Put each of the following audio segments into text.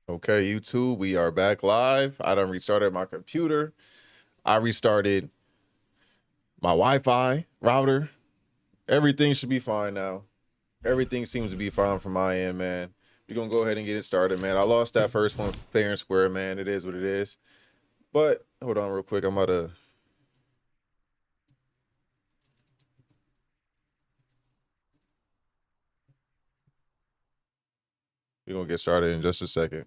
Okay, YouTube, we are back live. I done restarted my computer. I restarted my Wi-Fi router. Everything should be fine now. Everything seems to be fine from my end, man. We're gonna go ahead and get it started, man. I lost that first one fair and square, man. It is what it is. But hold on real quick. I'm about to we're gonna get started in just a second.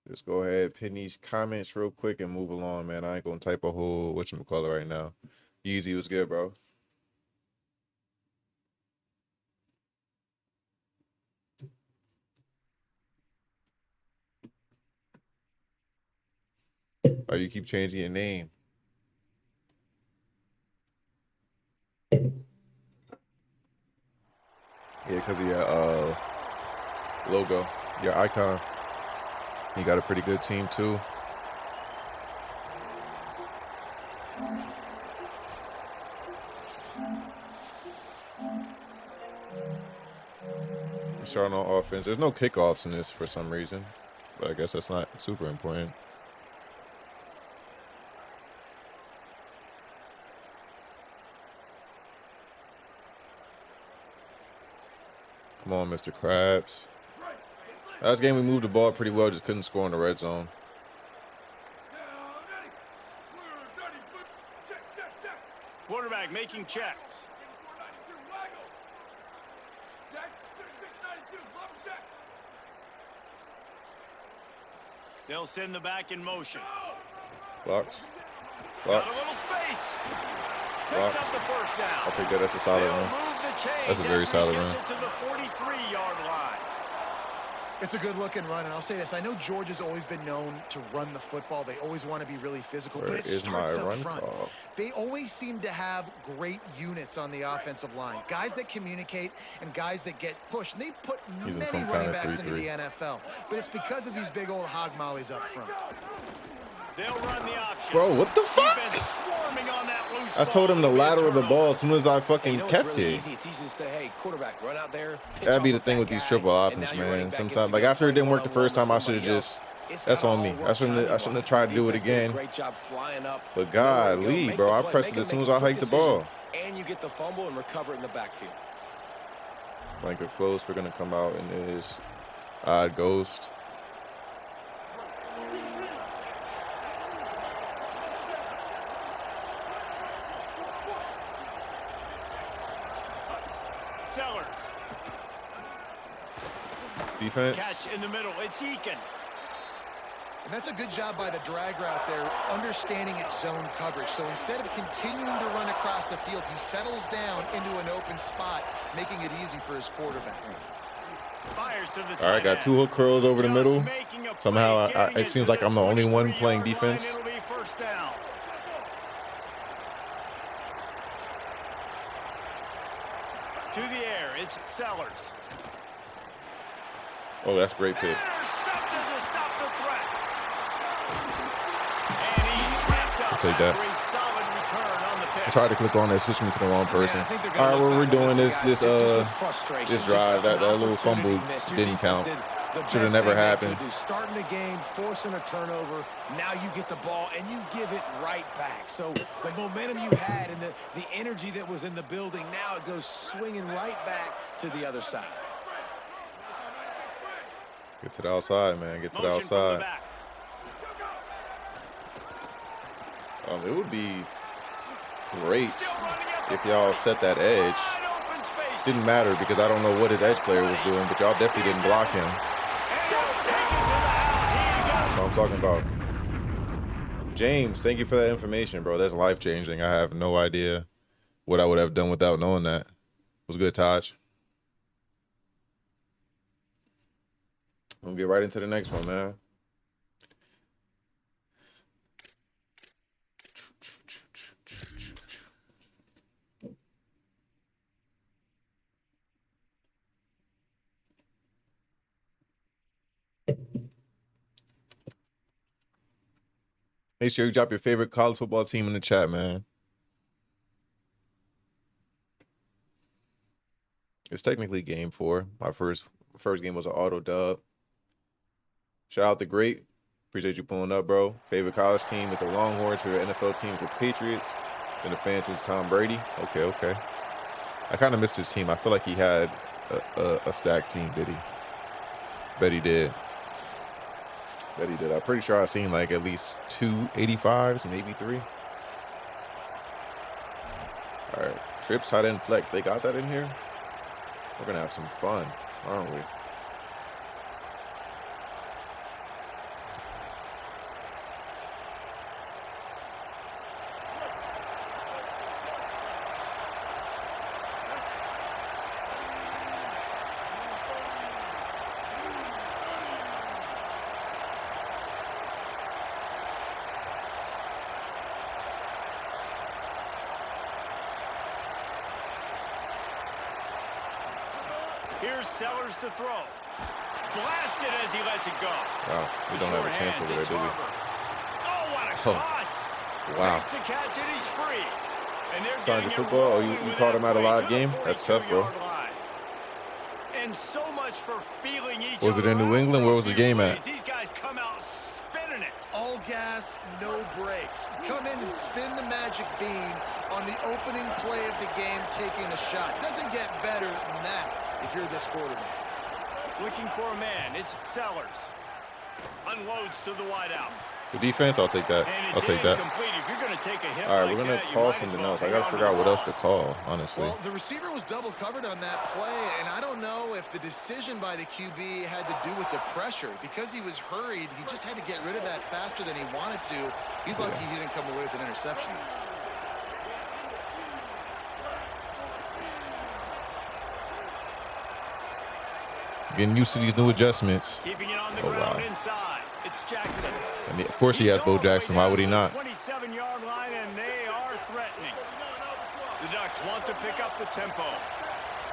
Just go ahead, pin these comments real quick and move along, man. I ain't gonna type a whole whatchamacallit right now. Easy was good, bro. Or you keep changing your name. Yeah, because of your logo, your icon. You got a pretty good team too. We're starting on offense. There's no kickoffs in this for some reason, but I guess that's not super important. Come on, Mr. Krabs. Last game we moved the ball pretty well, just couldn't score in the red zone. Quarterback making checks. They'll send the back in motion. Blocks. Got a little space. Picks up the first down. I'll take that. That's a solid run. That's a very solid run. To the 43-yard line. It's a good-looking run, and I'll say this. I know Georgia's always been known to run the football. They always want to be really physical, but it starts up front. They always seem to have great units on the offensive line, guys that communicate and guys that get pushed. And they put many running backs into the NFL, but it's because of these big old hog mollies up front. They'll run the option. Bro, what the fuck? I told him to lateral the ball as soon as I fucking kept it. It's easy to say, hey, quarterback, run out there. That'd be the thing with these triple options, man. Sometimes, like after it didn't work the first time, I should have just. That's on me. I shouldn't have tried to do it again. But golly, bro, I pressed it as soon as I hiked the ball. And you get the fumble and recover it in the backfield. Blanket close. We're gonna come out in this odd ghost. Sellers. Defense. Catch in the middle. It's Eakin. And that's a good job by the drag route there, understanding its zone coverage. So instead of continuing to run across the field, he settles down into an open spot, making it easy for his quarterback. Fires to the all right, got two hook curls over the middle. Somehow, it seems like I'm the only one playing defense. First down. To the air, it's Sellers. Oh, that's a great pick. Intercepted to stop the threat. And he's wrapped up. I'll take that. A solid return on the pick. I tried to click on it, switched me to the wrong person. All right, we're doing this drive. That little fumble didn't count. Should have never happened. Starting the game, forcing a turnover. Now you get the ball and you give it right back. So the momentum you had and the energy that was in the building, now it goes swinging right back to the other side. Get to the outside, man. Get to the outside. It would be great if y'all set that edge. Didn't matter because I don't know what his edge player was doing, but y'all definitely didn't block him. That's what I'm talking about. James, thank you for that information, bro. That's life-changing. I have no idea what I would have done without knowing that. It was good, Taj. We'll get right into the next one, man. Make sure you drop your favorite college football team in the chat, man. It's technically game 4. My first game was an auto dub. Shout out to Great. Appreciate you pulling up, bro. Favorite college team is the Longhorns. Favorite NFL team is the Patriots. And the fans is Tom Brady. Okay. I kind of missed his team. I feel like he had a stacked team, did he? Bet he did. I'm pretty sure I've seen like at least 2 85s, maybe 3. All right. Trips, tight end, flex. They got that in here? We're going to have some fun, aren't we? Here's Sellers to throw. Blasted as he lets it go. Wow, we don't have a chance over there, do we? Oh, what a cut. Wow. Makes the catch and he's free. And they're Signs getting of football. Oh, it you rolling caught him with at a that live play game? to the That's tough, bro. 42-yard line. And so much for feeling each Was it in other New out England? for Where a was the few game at? plays. These guys come out spinning it. All gas, no brakes. Come in and spin the magic bean on the opening play of the game, taking a shot. Doesn't get better than that if you're this quarterback. Looking for a man. It's Sellers. Unloads to the wideout. The defense, I'll take that. And I'll it's take that. incomplete. If you're going to take a hit All right, like we're going that, to you call might as something well else. I hang got to on figure out the what else ball. to call, honestly. Well, the receiver was double covered on that play, and I don't know if the decision by the QB had to do with the pressure. Because he was hurried, he just had to get rid of that faster than he wanted to. He's lucky he didn't come away with an interception. Getting used to these new adjustments. Keeping it on the Oh, ground wow. inside. It's Jackson. And of course he has Bo Jackson. Why would he not? 27-yard line, and they are threatening. The Ducks want to pick up the tempo.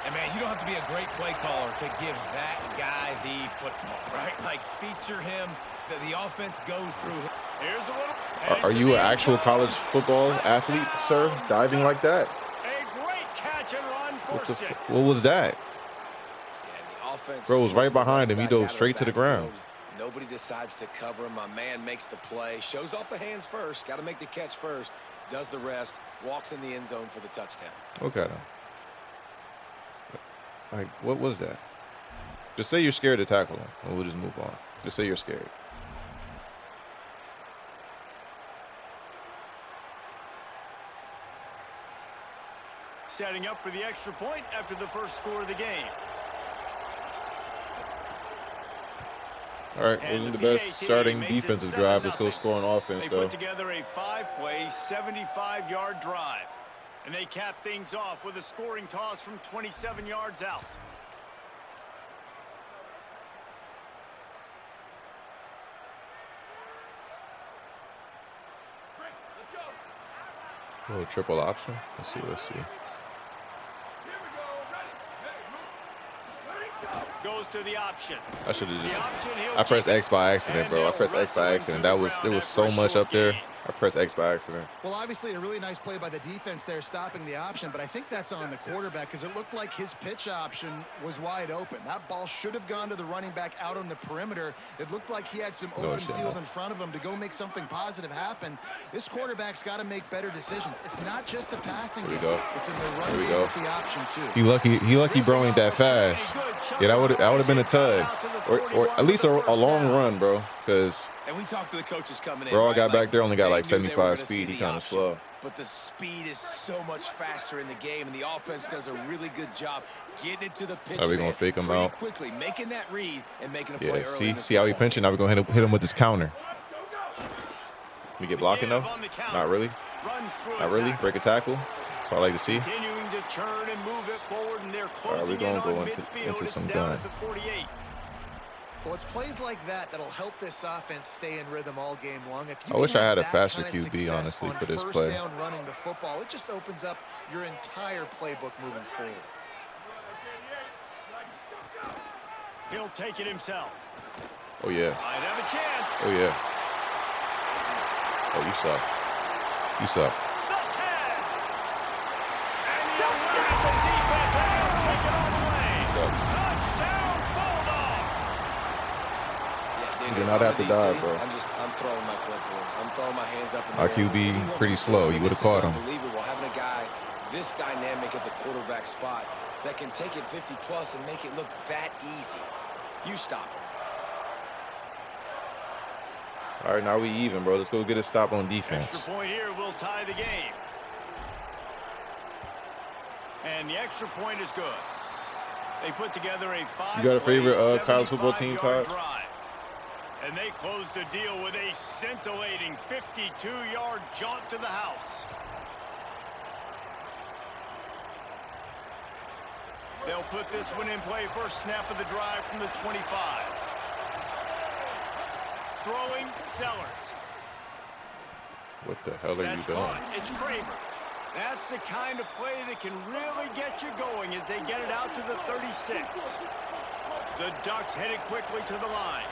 And, man, you don't have to be a great play caller to give that guy the football, right? Like, feature him. The offense goes through him. Here's a little. Are you an actual college football athlete, sir? Diving like that? A great catch and run for 6. What was that? Yeah, the offense Bro was right slips the behind him. He running dove back out of straight to the ground. backfield. Nobody decides to cover him. My man makes the play. Shows off the hands first. Got to make the catch first. Does the rest. Walks in the end zone for the touchdown. Okay. Like, what was that? Just say you're scared to tackle him, and we'll just move on. Just say you're scared. Setting up for the extra point after the first score of the game. All right, wasn't the best starting defensive drive. Let's go score on offense, They though. put together a 5-play, 75-yard drive. And they cap things off with a scoring toss from 27 yards out. A little triple option. Let's see. Goes to the option. I should have just. The option, I pressed X by accident, And bro. I they'll pressed X by wrestle accident. him to the There ground was so after a much short up there. gain. I pressed X by accident. Well, obviously a really nice play by the defense there, stopping the option, but I think that's on the quarterback because it looked like his pitch option was wide open. That ball should have gone to the running back out on the perimeter. It looked like he had some open field in front of him to go make something positive happen. This quarterback's got to make better decisions. It's not just the passing game. It's in the running game with the option, too. He lucky bro ain't that fast. Yeah, that would have been a tug. Or at least a long run, bro. Because And we talked to the coaches coming in. bro, I right? got back there, only got they like knew they were 75 gonna see speed. He the kind of option, slow. But the speed is so much faster in the game, and the offense does a really good job getting it to the pitch. Are we gonna fake him pretty out? quickly, making that read and making a play Yeah, early. in the see how he football pinching? Now we're going to hit him with this counter. We get blocking, though? Not really. Not really. Break a tackle. That's what I like to see. Continuing to turn and move it forward, and they're All right, we're closing going in to go on into midfield. It's some down gun. at the 48. Well, it's plays like that that'll help this offense stay in rhythm all game long. If you I wish can I had have a that faster kind of QB, success honestly, on for this first play. down running the football, it just opens up your entire playbook moving forward. He'll take it himself. Oh, yeah. Might have a chance. Oh, yeah. Oh, you suck. You suck. The 10. And he eluded the defense, and he'll take it all the way. He sucks. Touchdown, Bulldog. You do not have to dive, bro. I'm throwing my clipboard. I'm throwing my hands up in the Our air. QB pretty slow. You would have caught him. Unbelievable having a guy this dynamic at the quarterback spot that can take it 50+ and make it look that easy. You stop him. All right, now we even, bro. Let's go get a stop on defense. Extra point here will tie the game. And the extra point is good. They put together a 5-play, You got a favorite college football team, Todd? drive. And they close the deal with a scintillating 52-yard jaunt to the house. They'll put this one in play first snap of the drive from the 25. Throwing, Sellers. What the hell are you doing? Caught. It's Craver. That's the kind of play that can really get you going as they get it out to the 36. The Ducks headed quickly to the line.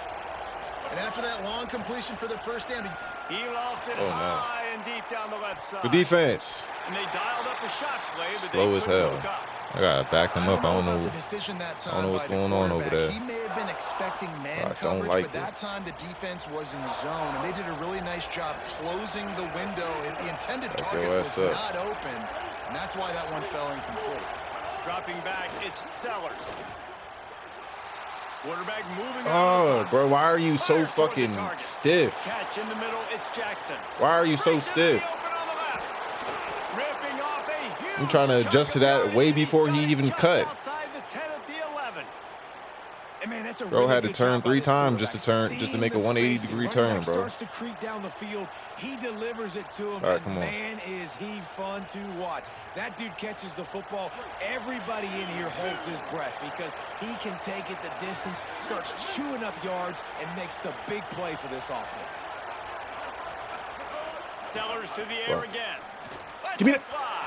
And after that long completion for the first down, He lost it high and deep down the left side. Good defense. And they dialed up a shot play, but Slow they as couldn't hell. hook up. I gotta back him up. I don't know. the decision that time I don't know what's by the going on over quarterback. there. He may have been expecting man I don't coverage, like but it. that time the defense was in zone, and they did a really nice job closing the window. The intended Back target your was ass up. not open, and that's why that one fell incomplete. Dropping back, it's Sellers. Quarterback moving Oh, out. bro, why are you so Fires toward the fucking target. stiff? Catch in the middle, it's Jackson. Why are you so Breaks into the stiff? open on the left. Ripping off a huge I'm trying to chunk adjust to of that yardage, way and he's before got he it even just cut. outside the 10 at the 11. And man, that's a Bro really had to good turn job by 3 this times just to quarterback. turn, just to Seeing make a the 180-degree spacing, running turn, back bro. starts to creep down the field. He delivers it to him, All right, and come on. man, is he fun to watch. That dude catches the football. Everybody in here holds his breath because he can take it the distance, starts chewing up yards, and makes the big play for this offense. Sellers to the air Bro. again. Give me Lets it fly.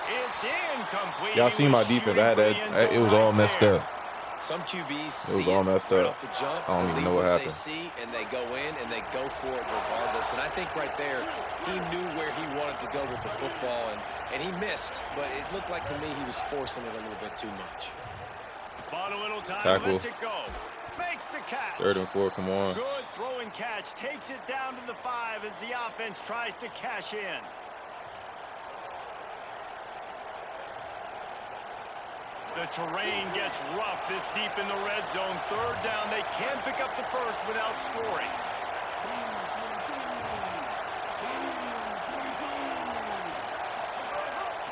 It's incomplete. Y'all He seen was my defense? shooting I had for the that. end zone It was all right messed there. up. Some QBs It was see all messed right up. off the jump, I don't even believe know what they happened. see, and they go in and they go for it regardless. And I think right there, he knew where he wanted to go with the football, and he missed. But it looked like to me he was forcing it a little bit too much. Bought a little time, Tackle. lets it go. Makes the catch. 3rd and 4, come on. Good throw and catch. Takes it down to the 5 as the offense tries to cash in. The terrain gets rough this deep in the red zone. 3rd down. They can pick up the first without scoring.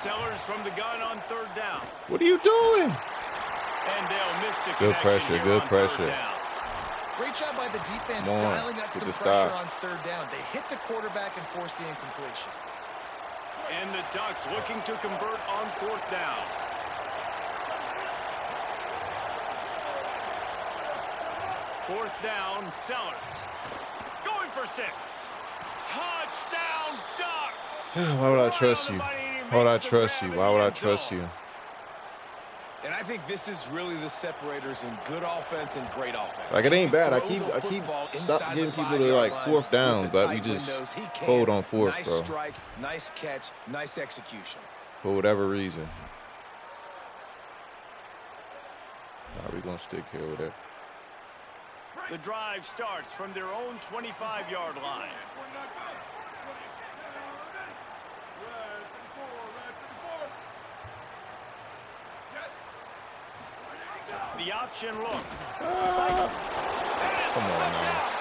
Sellers from the gun on 3rd down. What are you doing? And they'll miss the Good connection pressure, here good on 3rd pressure. down. Great job by the defense Come on, dialing up let's get some the pressure stop. on 3rd down. They hit the quarterback and forced the incompletion. And the Ducks looking to convert on 4th down. Fourth down, Sellers. Going for 6. Touchdown, Ducks! Why would I trust you? Why would I trust you? Why would I trust you? And I think this is really the separators in good offense and great offense. Like, it ain't bad. I Throw keep the I keep football stop inside getting the people to 5-yard like line 4th downs, with the but we tight just windows. He can. fold on 4th, nice bro. strike, nice catch, nice execution. For whatever reason. Nah, we gonna stick here with it. The drive starts from their own 25-yard line. The option look. Come on now.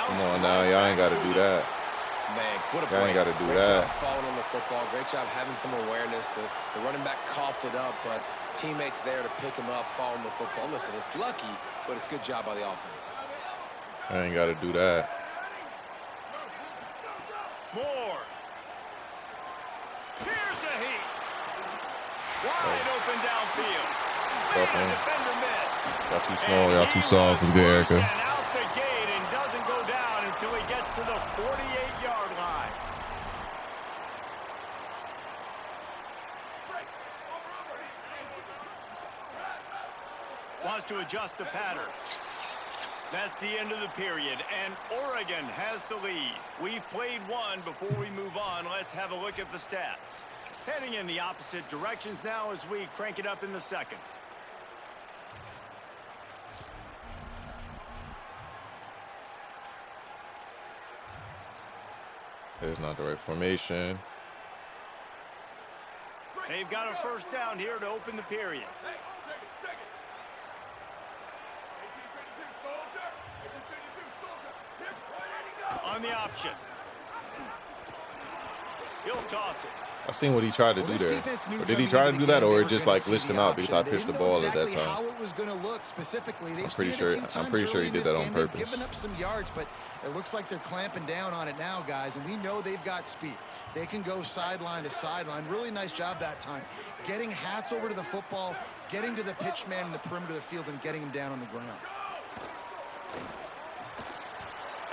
Come on now. Y'all ain't got to do that. Man, what a Y'all ain't break. gotta do Great that. job falling on the football. Great job having some awareness. The running back coughed it up, but teammates there to pick him up, fall on the football. Listen, it's lucky, but it's good job by the offense. I ain't got to do that. Moore. Here's a heat. Wide open downfield. Tough Man, one. defender missed. Y'all too small. Y'all too soft. It's good, Erica. And out the gate and doesn't go down until he gets to the 48-yard line. Wants to adjust the pattern. That's the end of the period, and Oregon has the lead. We've played one. Before we move on, let's have a look at the stats. Heading in the opposite directions now as we crank it up in the second. It's not the right formation. They've got a first down here to open the period. On the option. He'll toss it. I seen what he tried to do there. Or did he try to do that, or just like listing up because I pitched the ball at that time? How it was going to look specifically. I'm pretty sure he did that on purpose. They've given up some yards, but it looks like they're clamping down on it now, guys, and we know they've got speed. They can go sideline to sideline. Really nice job that time. Getting hats over to the football, getting to the pitch man in the perimeter of the field, and getting him down on the ground.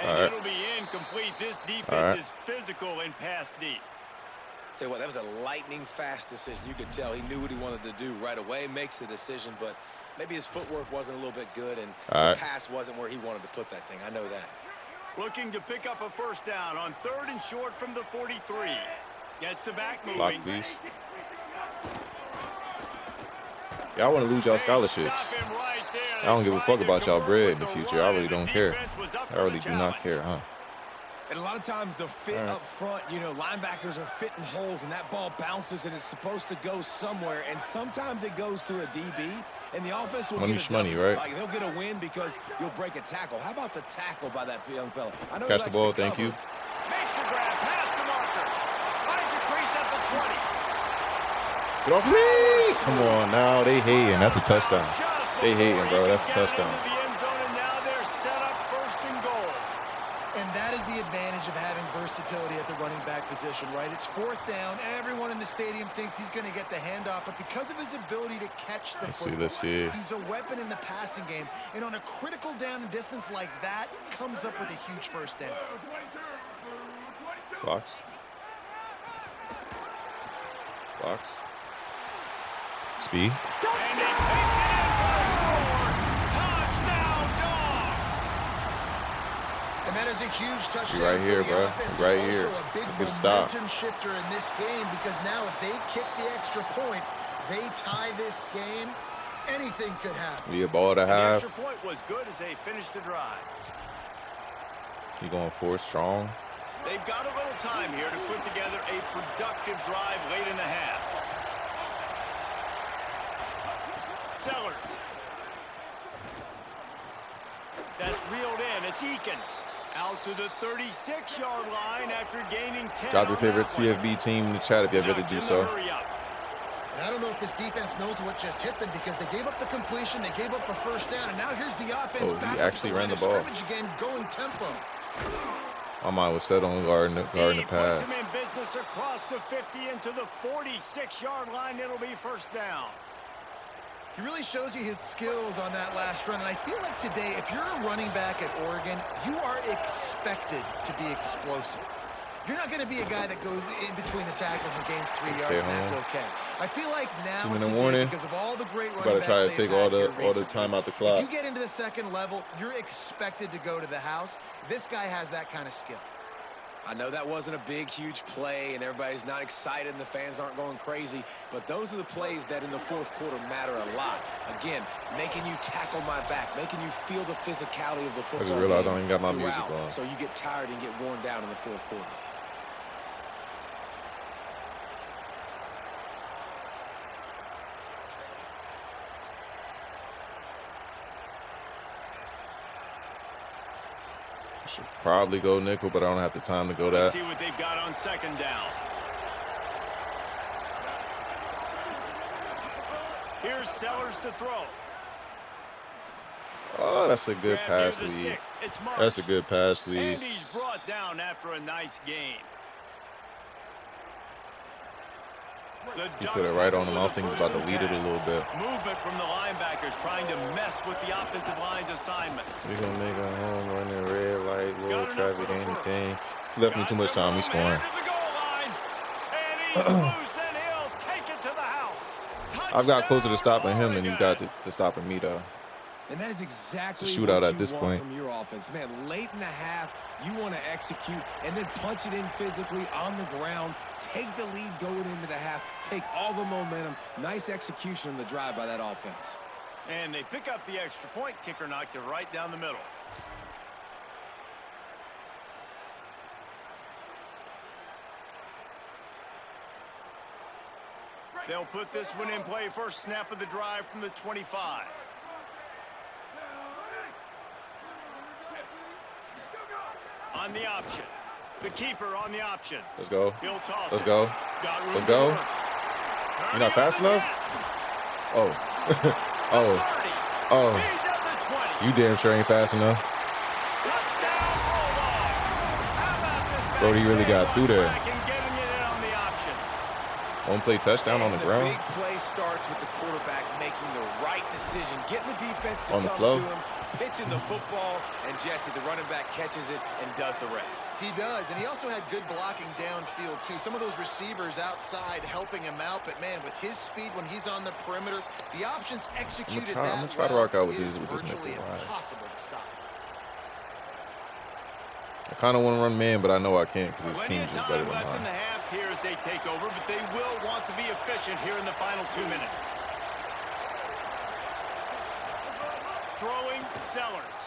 And it'll be incomplete. This defense is physical and pass deep. Tell you what, that was a lightning-fast decision. You could tell he knew what he wanted to do right away, makes the decision, but maybe his footwork wasn't a little bit good, and the pass wasn't where he wanted to put that thing. I know that. Looking to pick up a first down on 3rd and short from the 43. Gets the back moving. Block, please. Y'all want to lose y'all scholarships. I don't give a fuck about y'all bread in the future. I really don't care. I really do not care, huh? And a lot of times the fit up front, you know, linebackers are fitting holes, and that ball bounces, and it's supposed to go somewhere. And sometimes it goes to a DB, and the offense will get a money, right? Like, he'll get a win because you'll break a tackle. How about the tackle by that young fella? I know catch the ball, thank you. Makes a grab, past the marker. Finds a crease at the 20. Get off me! Come on now, they hating. That's a touchdown. They hating, bro. That's a touchdown. And that is the advantage of having versatility at the running back position, right? It's 4th down. Everyone in the stadium thinks he's going to get the handoff, but because of his ability to catch the football, he's a weapon in the passing game. And on a critical down and distance like that, comes up with a huge first down. Box. Box. Speed. And he takes it in for a score. Touchdown, Dogs. And that is a huge touchdown. Right here, bro. Right here. Also a big momentum shifter in this game, because now if they kick the extra point, they tie this game, anything could happen. Be a ball to have. The extra point was good as they finished the drive. He going for it strong. They've got a little time here to put together a productive drive late in the half. Sellers. That's reeled in. It's Eakin. Out to the 36-yard line after gaining 10. Drop your favorite CFB team in the chat if you ever to do so. And I don't know if this defense knows what just hit them, because they gave up the completion, they gave up a first down, and now here's the offense back. He actually ran the ball. Again, going tempo. My mind was set on guarding the pass. Puts him in business across the 50 into the 46-yard line. It'll be first down. He really shows you his skills on that last run. And I feel like today, if you're a running back at Oregon, you are expected to be explosive. You're not going to be a guy that goes in between the tackles and gains 3 yards, and that's okay. I feel like now today, because of all the great running backs, try to take all the time out the clock. If you get into the second level, you're expected to go to the house. This guy has that kind of skill. I know that wasn't a big, huge play, and everybody's not excited, and the fans aren't going crazy, but those are the plays that in the 4th quarter matter a lot. Again, making you tackle my back, making you feel the physicality of the football. I just realized I ain't got my music on. So you get tired and get worn down in the 4th quarter. Should probably go nickel, but I don't have the time to go that. Let's see what they've got on 2nd down. Here's Sellers to throw. Oh, that's a good pass lead. That's a good pass lead. And he's brought down after a nice gain. He put it right on him. I was thinking about to lead it a little bit. Movement from the linebackers trying to mess with the offensive line's assignments. We're going to make a home run in red light, low traffic, anything. He left me too much time. He's scoring. I've got closer to stopping him than he's got to stopping me, though. And that is exactly it's a shootout what at you this want point. from your offense. Man, late in the half, you want to execute and then punch it in physically on the ground. Take the lead going into the half. Take all the momentum. Nice execution on the drive by that offense. And they pick up the extra point. Kicker knocked it right down the middle. They'll put this one in play. First snap of the drive from the 25. On the option. The keeper on the option. Let's go. He'll toss Let's it. go. Let's go. You're not fast enough? Oh. Oh. Oh. He's at the 20. You damn sure ain't fast enough. Touchdown, Bulldog. How about this Brody really got through there. back and getting it in on the option. One play touchdown on the ground. Big play starts with the quarterback making the right decision, getting the defense to On the come flow. to him, pitching the football, and Jesse, the running back, catches it and does the rest. He does, and he also had good blocking downfield, too. Some of those receivers outside helping him out, but, man, with his speed when he's on the perimeter, the options executed I'm gonna try to rock out with this virtually nickel. Right. impossible to stop. I kind of want to run man, but I know I can't because his Plenty team's of just better time than left in the mine. half here as they take over, but they will want to be efficient here in the final 2 minutes. Throwing Sellers.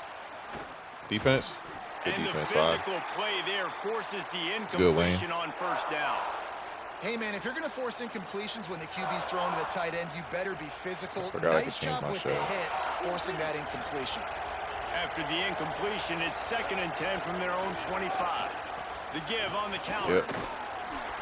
Defense? Good And defense, the five. physical play there forces the good, Wayne. incompletion on first down. Hey, man, if you're going to force incompletions when the QB's throwing to the tight end, you better be physical. Forgot I could Nice change job my with the shirt. hit, forcing that incompletion. After the incompletion, it's 2nd and 10 from their own 25. The give on the counter. Yep.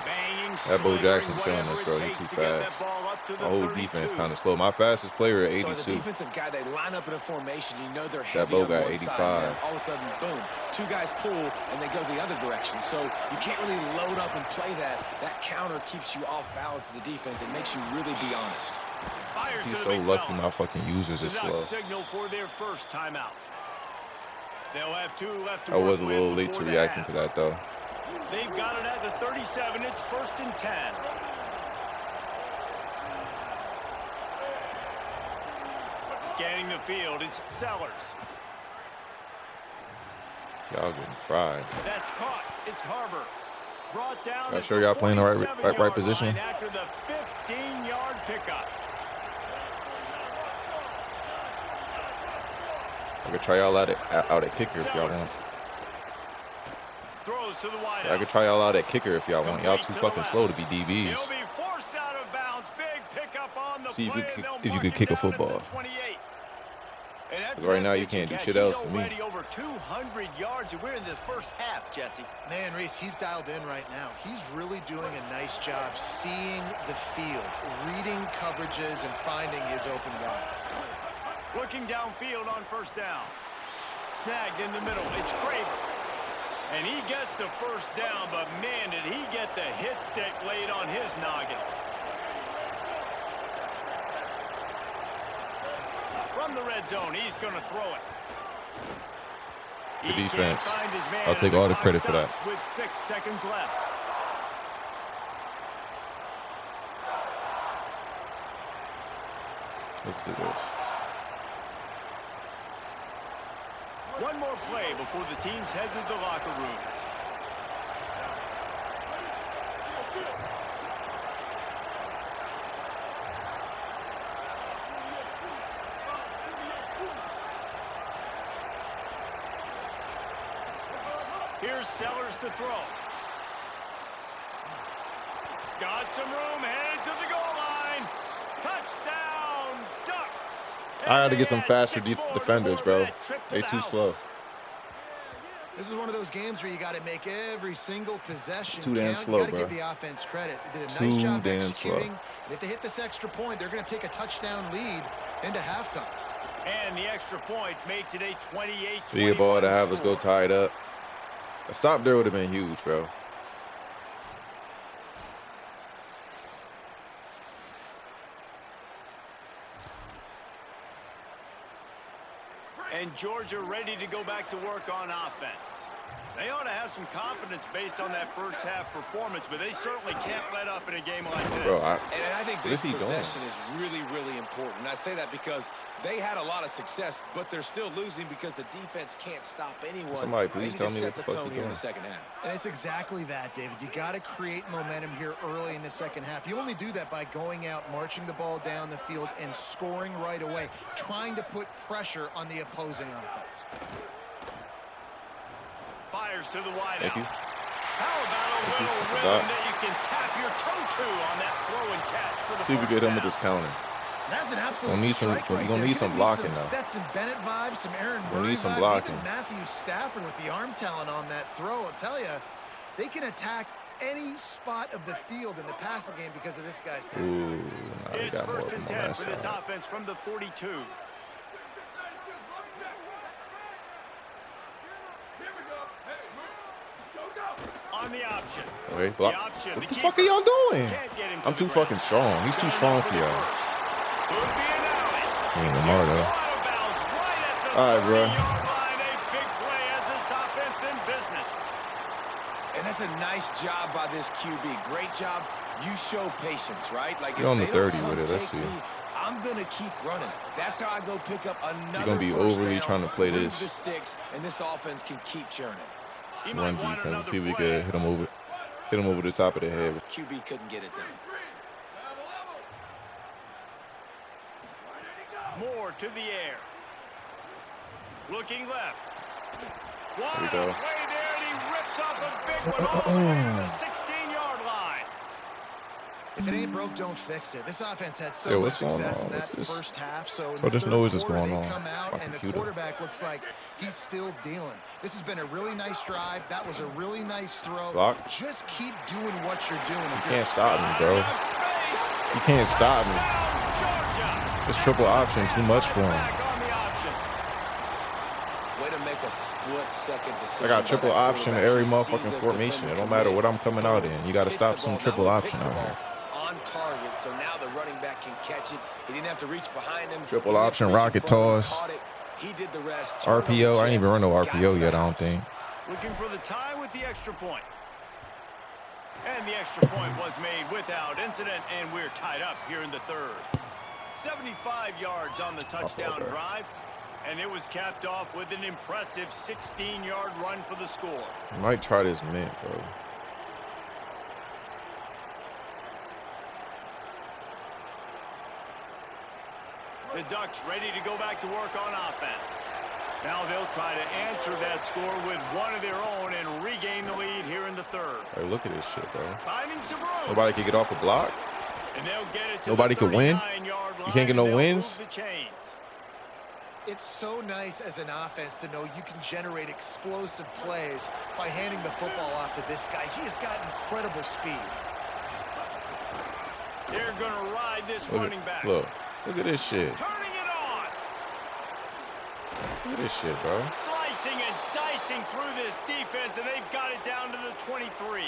Banging, That Bo slithering, Jackson killing us, whatever bro. it He takes too to get that fast. ball up to the My whole 32. defense kind of slow. My fastest player at So as a 82. defensive guy, they line up in a formation. You know they're That heavy Bo on got one 85. side. And then all of a sudden, boom, two guys pull, and they go the other direction. So you can't really load up and play that. That counter keeps you off balance as a defense. It makes you really be honest. Fires He's to so the big lucky fella. my fucking users is The knock slow. signal for their first timeout. They'll have 2 left to I was work a little with late to before the reacting half. to that, though. They've got it at the 37. It's 1st and 10. Scanning the field, it's Sellers. Y'all getting fried. That's caught. It's Harbor. Brought down. Y'all sure y'all playing the right position? After the 15-yard pickup. I could try y'all out at kicker if y'all want. Throws to the wide I could try y'all out at kicker if y'all want. Y'all too fucking slow to be He'll DBs. be forced out of bounds. Big pickup on the See if you play, could- and they'll if you mark could him kick a down at the football. 28. And after 'Cause right that now you pitch and can't do catch, shit else he's for me. already over 200 yards, and we're in the first half, Jesse. Man, Reese, he's dialed in right now. He's really doing a nice job seeing the field, reading coverages, and finding his open guy. Looking downfield on first down. Snagged in the middle. It's Craver. And he gets the first down, but man, did he get the hit stick laid on his noggin. From the red zone, he's going to throw it. Good He can't defense. find his man, I'll take and all the clock credit for that. stops With 6 seconds left. Let's do this. One more play before the teams head to the locker rooms. Here's Sellers to throw. Got some room, headed to the goal line. Touchdown, Ducks. I gotta get some And faster 6-4 defenders, to bro. that trip to They the too house. slow. This is one of those games where you got to make every single possession Too damn count. slow, You got to bro. give the offense credit. They did a Too nice job damn executing. slow. And if they hit this extra point, they're going to take a touchdown lead into halftime. And the extra point makes it a 28-21 Big ball to have us go score. tied up. A stop there would have been huge, bro. And Georgia ready to go back to work on offense. They ought to have some confidence based on that first half performance, but they certainly can't let up in a game like this. Bro, and I think this possession is really, really important. I say that because they had a lot of success, but they're still losing because the defense can't stop anyone. Somebody please tell me what the fuck tone here in the second half. And it's exactly that, David. You got to create momentum here early in the second half. You only do that by going out, marching the ball down the field, and scoring right away, trying to put pressure on the opposing offense. Fires to the wide Thank out. you. How about a little rhythm that you can tap your toe to on that throw and catch for the See if we first get him with down. this counter. That's an absolute Gonna need some- strike right gonna there. need some blocking, some though. Stetson Bennett vibes, some Aaron Gonna Murray need some vibes, blocking. even Matthew Stafford with the arm talent on that throw. I'll tell you, they can attack any spot of the field in the passing game because of this guy's talent. Ooh, nah, they It's got more first of and them 10 on that for this side. offense from the 42. On the option. Okay, block. The option, What the the fuck are keeper. y'all doing? Can't get him to I'm the too ground. fucking strong. He's too Got strong enough for the y'all. first. Could be an alley. He ain't Lamar, though. Out of bounds right at the All right, bro. 30-yard line. A big play as this offense in business. And that's a nice job by this QB. Great job. You show patience, right? Like, You're if on the they don't 30 come with it. Let's take see. me, I'm going to keep running. That's how I go pick up another gonna be first overly down, trying to play move this. the sticks, and this offense can keep churning. He Run might want defense. another See if we play. can hit him over the top of the head. QB couldn't get it done. Moore to the air. Looking left. What There we a go. play there, and he rips off a big one all the way to the 16-yard line. If it ain't broke, don't fix it. This offense had so Yeah, much what's going success on? in What's that this? first half. So, So this noise is going they on. come out, My and the computer. quarterback looks like he's still dealing. This has been a really nice drive. That was a really nice throw. Block. Just keep doing what you're doing. You If can't stop me, bro. Enough space. You can't stop me. Touchdown, Georgia. It's triple option. Too much for him. Back on the option. Way to make a split-second decision. I got by triple that option quarterback. every He sees motherfucking those formation. defender It don't matter commit. what I'm coming out in. You got to Pitch stop the some ball. triple Not only option pitch the out here. ball on target, so now the running back can catch it. He didn't have to reach behind him. Triple He didn't have option, to reach in rocket front of him, toss. caught it. He did the rest. Turned on the RPO. I ain't even chance, run no got to RPO the yet, I house. don't think. Looking for the tie with the extra point. And the extra point was made without incident, and we're tied up here in the third. 75 yards on the touchdown there. drive, and it was capped off with an impressive 16-yard run for the score. You might try this mint, though. The Ducks ready to go back to work on offense. Now they'll try to answer that score with one of their own and regain the lead here in the third. Hey, look at this shit, bro. Finding some room. Nobody can get off a block. And they'll get it to Nobody the could win? 39-yard line, You can't get no and they'll wins? move the chains. It's so nice as an offense to know you can generate explosive plays by handing the football off to this guy. He has got incredible speed. They're going to ride this Look running back. look at this shit. Turning it on. Look at this shit, bro. Slicing and dicing through this defense, and they've got it down to the 23.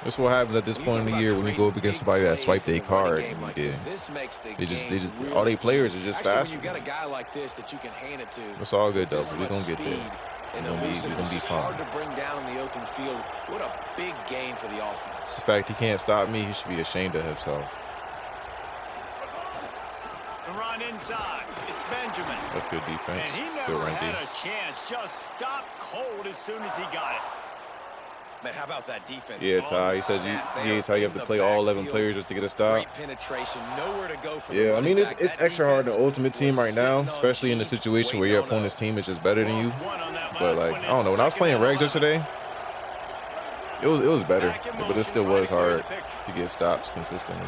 That's what happens at this point in the year when you go up against somebody that swiped their card. And you did. This makes the They just, game really all they players easy. are just Actually, faster. when you got a guy like this that you can hand it to. It's all good though. this We're much gonna get speed there. and We're gonna be elusiveness, just fine. hard to bring down in the open field. What a big gain for the offense. The fact he can't stop me, he should be ashamed of himself. The run inside. It's Benjamin. That's good And defense. he Good never run had D. a chance. Just stopped cold as soon as he got it. Man, how about that defense? Yeah, On Ty. the He says snap, they you are Ty, you have in to the play all 11 backfield. players just to get a stop. Great penetration, nowhere to go for the Yeah, I running mean it's back. it's That extra hard in the defense ultimate team was right now, sitting on especially in the deep, situation where your waiting on opponent's team is just better than you. Lost one on that But last like one. I don't know, when I was It's playing second and regs 11. yesterday, it was better, Back in but it motion, still trying was to clear hard the picture. to get stops consistently.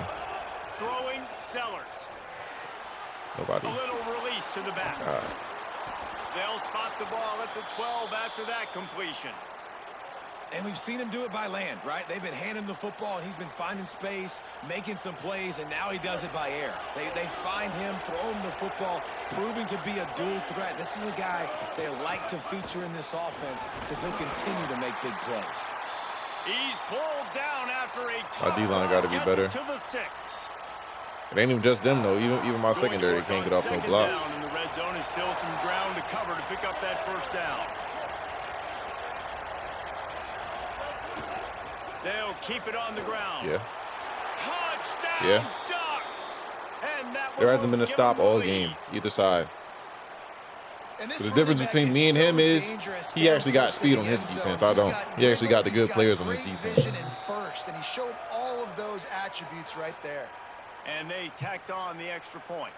Throwing Sellers. Nobody. A little release to the back. They'll spot the ball at the 12 after that completion. And we've seen him do it by land, right? They've been handing him the football, and he's been finding space, making some plays, and now he does it by air. They find him, throw him the football, proving to be a dual threat. This is a guy they like to feature in this offense because he'll continue to make big plays. He's pulled down after a Our D-line gotta be gets better. it to the 6. It ain't even just them though. Even my Going to secondary work can't on get off no second blocks. down, and the red zone is still some ground to cover to pick up that first down. They'll keep it on the ground. Yeah. Touchdown, Yeah. Ducks. And that There one hasn't been will a give stop them the all lead. game, either side. And this So the difference running back between me and so him is dangerous he actually got down close to speed the on his end zone. defense. I He's don't. got He actually got the wiggle, good he's players on great his defense. vision and burst, and he showed all of those attributes right there. And they tacked on the extra point.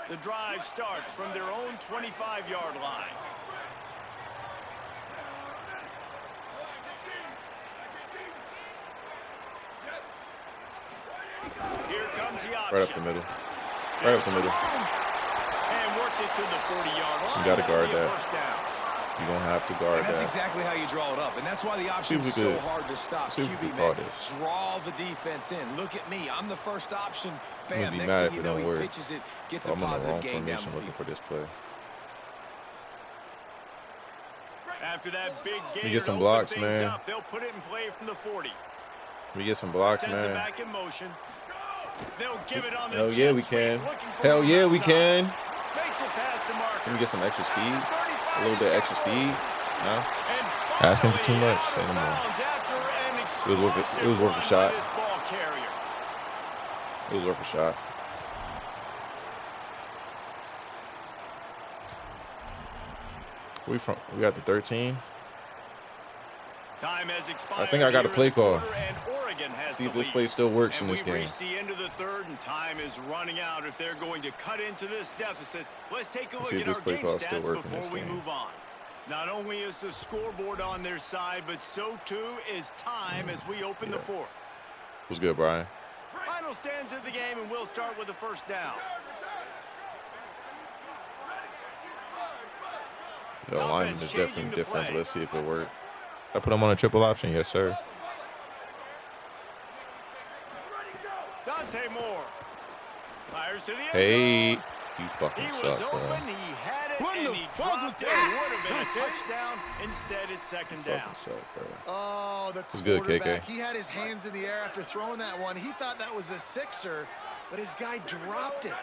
The drive starts from their own 25-yard line. Here comes the option. Right up the middle. Right up the middle. And works it to the 40-yard line. You got to guard That'll be a that. first down. You don't have to guard And that's that. exactly how you draw it up, and that's why the option's we so could- hard to stop. see if we QB, could man, call this. draw the defense in. Look at me. I'm the first option. I'm gonna Bam, be next mad thing if you it know, don't he work. pitches it, gets a I'm on the positive wrong gain down the formation looking field. for this play. After that big gain, We get some blocks, man. up, they'll put it in play from the 40. We get some blocks, Sends it man. back in motion. They'll give it on the Hell yeah, jet we sweep, can. looking for Hell one yeah, we outside. can. Makes it past the marker. Can we get some extra speed? At the 35, A little bit extra speed? No? And Asking for too finally much. out Say of no more. bounds after an It was worth it. It was explosive worth a run shot. by this ball carrier. It was worth a shot. We got the 13. Time has expired. I think I got a here in play the call. quarter, and Oregon has See the if this lead. play still works And in this we've game. reached the end of the third, and time is running out if they're going to cut into this deficit. Let's take a look see if at this our play game call still stats work in this before we game. move on. Not only is the scoreboard on their side, but so too is time as we open the fourth. What's good, Brian? Final stands of the game, and we'll start with the first down. The alignment Offense is changing definitely the different, play. but let's see if it works. I put him on a triple option? Yes, sir. Dante Moore fires to the end Hey, zone. you He fucking was suck, open, bro. he had it, What and the he fuck was dropped it. that? Would have been a touchdown. Instead, it's second down. Fucking suck, bro. Oh, the was good, quarterback. KK. He had his hands in the air after throwing that one. He thought that was a sixer, but his guy dropped it.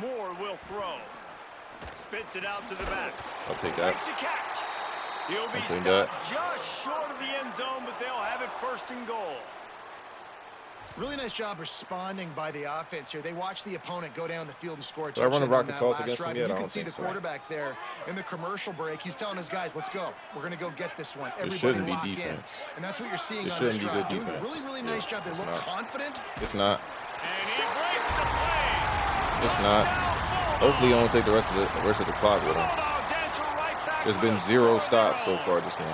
Moore will throw. Spits it out to the back. I'll take that. Makes a catch. He'll be I'll take stopped just short of the end zone, but they'll have it first and goal. Really nice job responding by the offense here. They watched the opponent go down the field and score a Did I run a touchdown rocket on that toss last against him drive. yet? You I can don't see the think so. quarterback there in the commercial break. He's telling his guys, let's go. We're going to go get this one. Everybody shouldn't be lock defense. in. And that's what you're seeing It on this shouldn't be drive. good Doing a defense. really nice job. They it's look not. confident. It's not. And he breaks the play. It's not. Hopefully, you don't take the rest of the clock with him. Bulldogs answer right back There's with been a 0 score stops of their so own. far this game.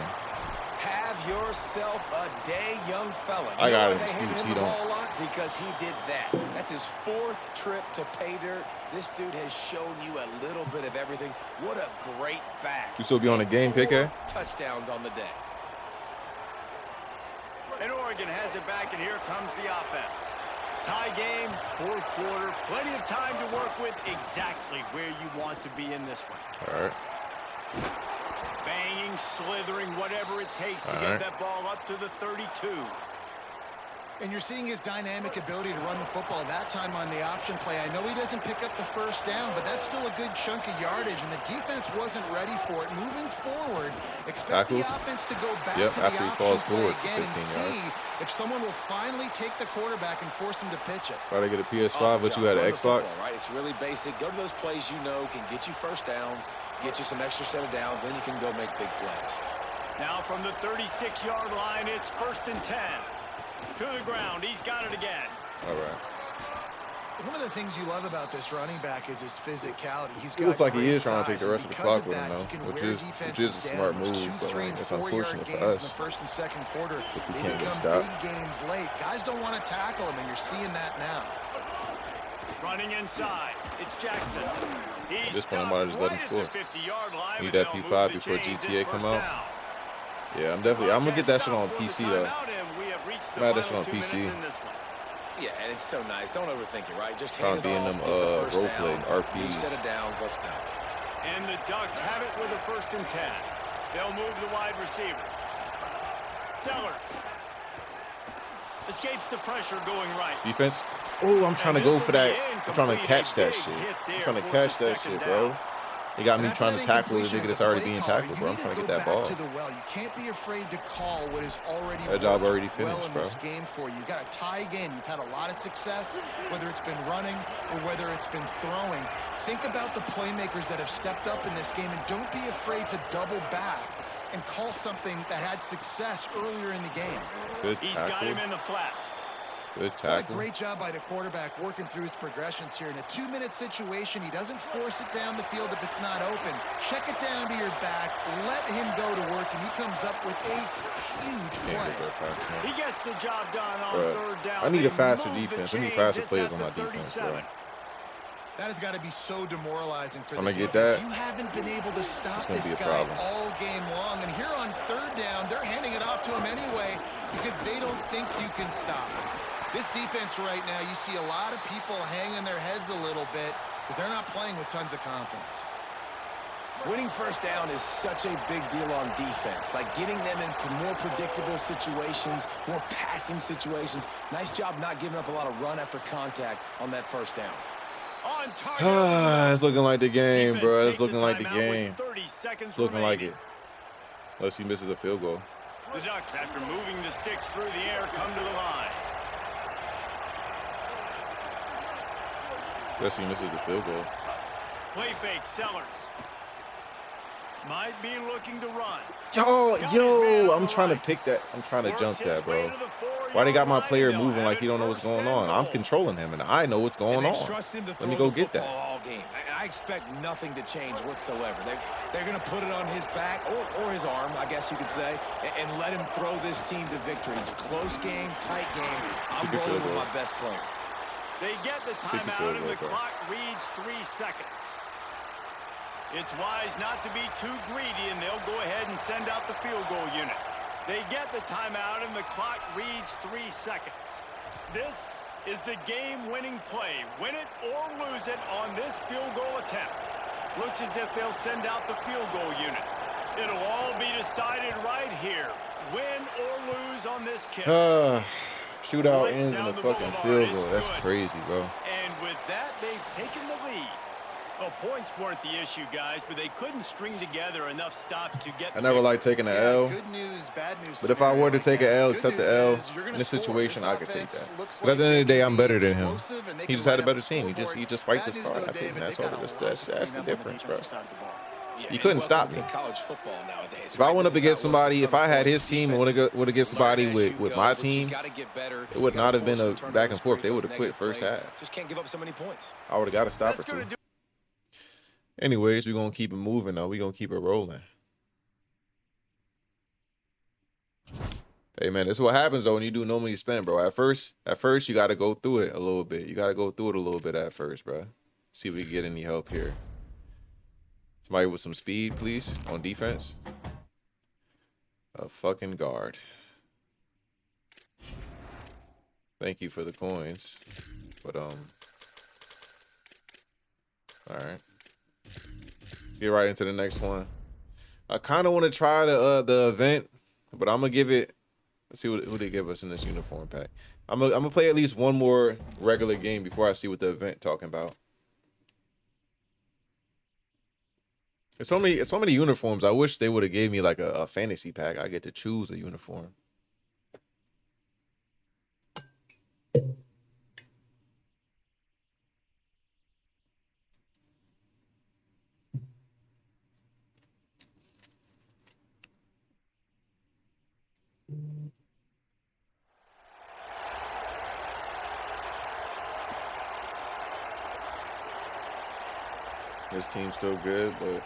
Have yourself a day, young fella. I got why an they excuse, handed him he the don't. ball a lot? Because he did that. That's his 4th trip to pay dirt. This dude has shown you a little bit of everything. What a great back. You still be on the game, 4 KK? touchdowns on the day. And Oregon has it back, and here comes the offense. Tie game, fourth quarter, plenty of time to work with, exactly where you want to be in this one. All right. Banging, slithering, whatever it takes to All get right. that ball up to the 32. And you're seeing his dynamic ability to run the football that time on the option play. I know he doesn't pick up the first down, but that's still a good chunk of yardage, and the defense wasn't ready for it. Moving forward, expect Tackles. the offense to go back Yep, to the after he option falls play forward for again and 15 see yards. if someone will finally take the quarterback and force him to pitch it. Try to get a PS5, Awesome but job. you had an Run the Xbox. football, right? It's really basic. Go to those plays you know can get you first downs, get you some extra set of downs, then you can go make big plays. Now from the 36-yard line, it's 1st and 10. To the ground, he's got it again. All right. One of the things you love about this running back is his physicality. He's It got looks like he great is trying to take size, the rest and of the because clock with him, that, though, he can which wear is defenses a down. smart Those move, 2, but 3, like, and it's 4 unfortunate yard for gains us in the first and second quarter. if we They can't get become stopped. big gains late. Guys don't want to tackle him, and you're seeing that now. Running inside, it's Jackson. He's At this point, I might have just let him stopped right score. at the 50-yard line, Need but that they'll move P5 the before chains. GTA It's come first out. down. Yeah, I'm gonna get that shit on PC though. Glad that's on PC. Yeah, and it's so nice. Don't overthink it, right? Just Trying hand to it be in off, them, get the first role down, play, new RPs. set of downs. Let's go. And the Ducks have it with a 1st and 10. They'll move the wide receiver. Sellers escapes the pressure going right. Defense. Oh, I'm trying to go for that. I'm trying to catch that shit. I'm trying to catch that shit, bro. They got me trying to tackle the nigga that's already being tackled, bro. I'm trying to get that ball. You can't be afraid to call what is already that job already finished, well in bro. This game for you. You got a tie game. You've had a lot of success, whether it's been running or whether it's been throwing. Think about the playmakers that have stepped up in this game, and don't be afraid to double back and call something that had success earlier in the game. Good tackle. He's got him in the flat. Good tackle. Great job by the quarterback working through his progressions here. In a 2-minute situation, he doesn't force it down the field if it's not open. Check it down to your back, let him go to work, and he comes up with a huge play. He gets the job done on third down. I need a faster defense. I need faster players on my defense, bro. That has got to be so demoralizing for I'm the gonna defense. get that. You haven't been able to stop this guy problem. all game long. And here on third down, they're handing it off to him anyway because they don't think you can stop him. This defense right now, you see a lot of people hanging their heads a little bit because they're not playing with tons of confidence. Winning first down is such a big deal on defense, like getting them into more predictable situations, more passing situations. Nice job not giving up a lot of run after contact on that first down. It's looking like the game, bro. It's looking like the game. It's looking like it. Unless he misses a field goal. The Ducks, after moving the sticks through the air, come to the line. Unless he misses the field goal. Play fake, Sellers. Might be looking to run. Yo, I'm trying to pick that. I'm trying to jump that, bro. Why they got my player moving like he don't know what's going on? I'm controlling him, and I know what's going on. Let me go get that. I expect nothing to change whatsoever. They're going to put it on his back or his arm, I guess you could say, and let him throw this team to victory. It's a close game, tight game. I'm rolling with my best player. They get the timeout, and the clock reads 3 seconds. It's wise not to be too greedy, and they'll go ahead and send out the field goal unit. They get the timeout, and the clock reads 3 seconds. This is the game-winning play. Win it or lose it on this field goal attempt. Looks as if they'll send out the field goal unit. It'll all be decided right here. Win or lose on this kick. Shootout ends in a fucking field goal. That's crazy, bro. And with that, they've taken the lead. Well, points weren't the issue, guys, but they couldn't string together enough stops to get. I never like taking an L. Good news, bad news. But if I were to take an L, accept the L in this situation, I could take that. But at the end of the day, I'm better than him. He just had a better team. He just wiped his card. I think that's the difference, bro. You couldn't stop me. If I went up against somebody, if I had his team and would against somebody with my team, it would not have been a back and forth. They would have quit first half. Just can't give up so many points. I would have got a stop or two. Anyways, we're going to keep it moving, though. We're going to keep it rolling. Hey, man, this is what happens, though, when you do normally spend, bro. At first, you got to go through it a little bit. You got to go through it a little bit at first, bro. See if we can get any help here. Somebody with some speed, please, on defense. A fucking guard. Thank you for the coins. But, all right. Get right into the next one. I kind of want to try the event, but I'm gonna give it. Let's see who they give us in this uniform pack. I'm gonna play at least one more regular game before I see what the event talking about. It's so many uniforms. I wish they would have gave me like a fantasy pack. I get to choose a uniform. This team's still good, but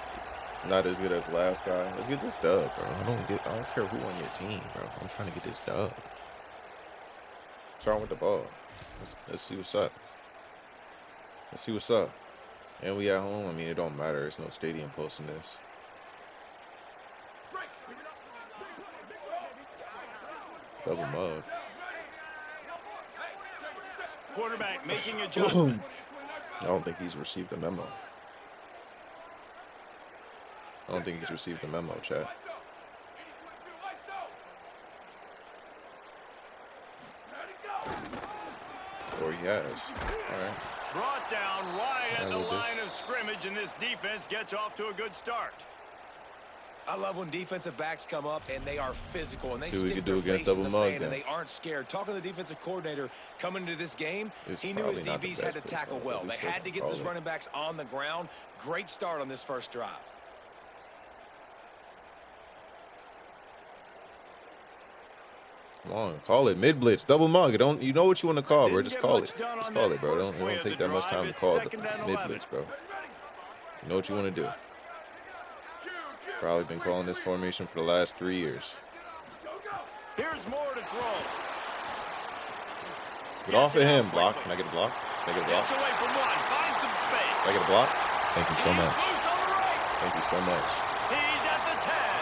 not as good as the last guy. Let's get this dub, bro. I don't care who on your team, bro. I'm trying to get this dub. Starting with the ball. Let's see what's up. Let's see what's up. And we at home. I mean, it don't matter. There's no stadium posting this. Double mug. Quarterback making adjustments. I don't think he's received the memo. I don't think he's received the memo, chat. Or he has. All right. Brought down right at the line of scrimmage, and this defense gets off to a good start. I love when defensive backs come up and they are physical and they See what we stick can do their against face in double the mug fan then. and they aren't scared. Talking to the defensive coordinator coming into this game, he knew his probably not the DBs had to best tackle play, well. but They we still had to get call those it. running backs on the ground. Great start on this first drive. Come on, call it mid blitz, double mug. You know what you want to call, bro. Just call it. Just call it, bro. It don't take that much time to call the mid blitz, bro. You know what you want to do. Probably been calling this formation for the last 3 years. Here's Moore to throw. Get off of him, block. Can I get a block? Can I get a block? Gets away from one. Finds some space. Can I get a block? Thank you so He's much. loose on the right. Thank you so much. He's at the 10.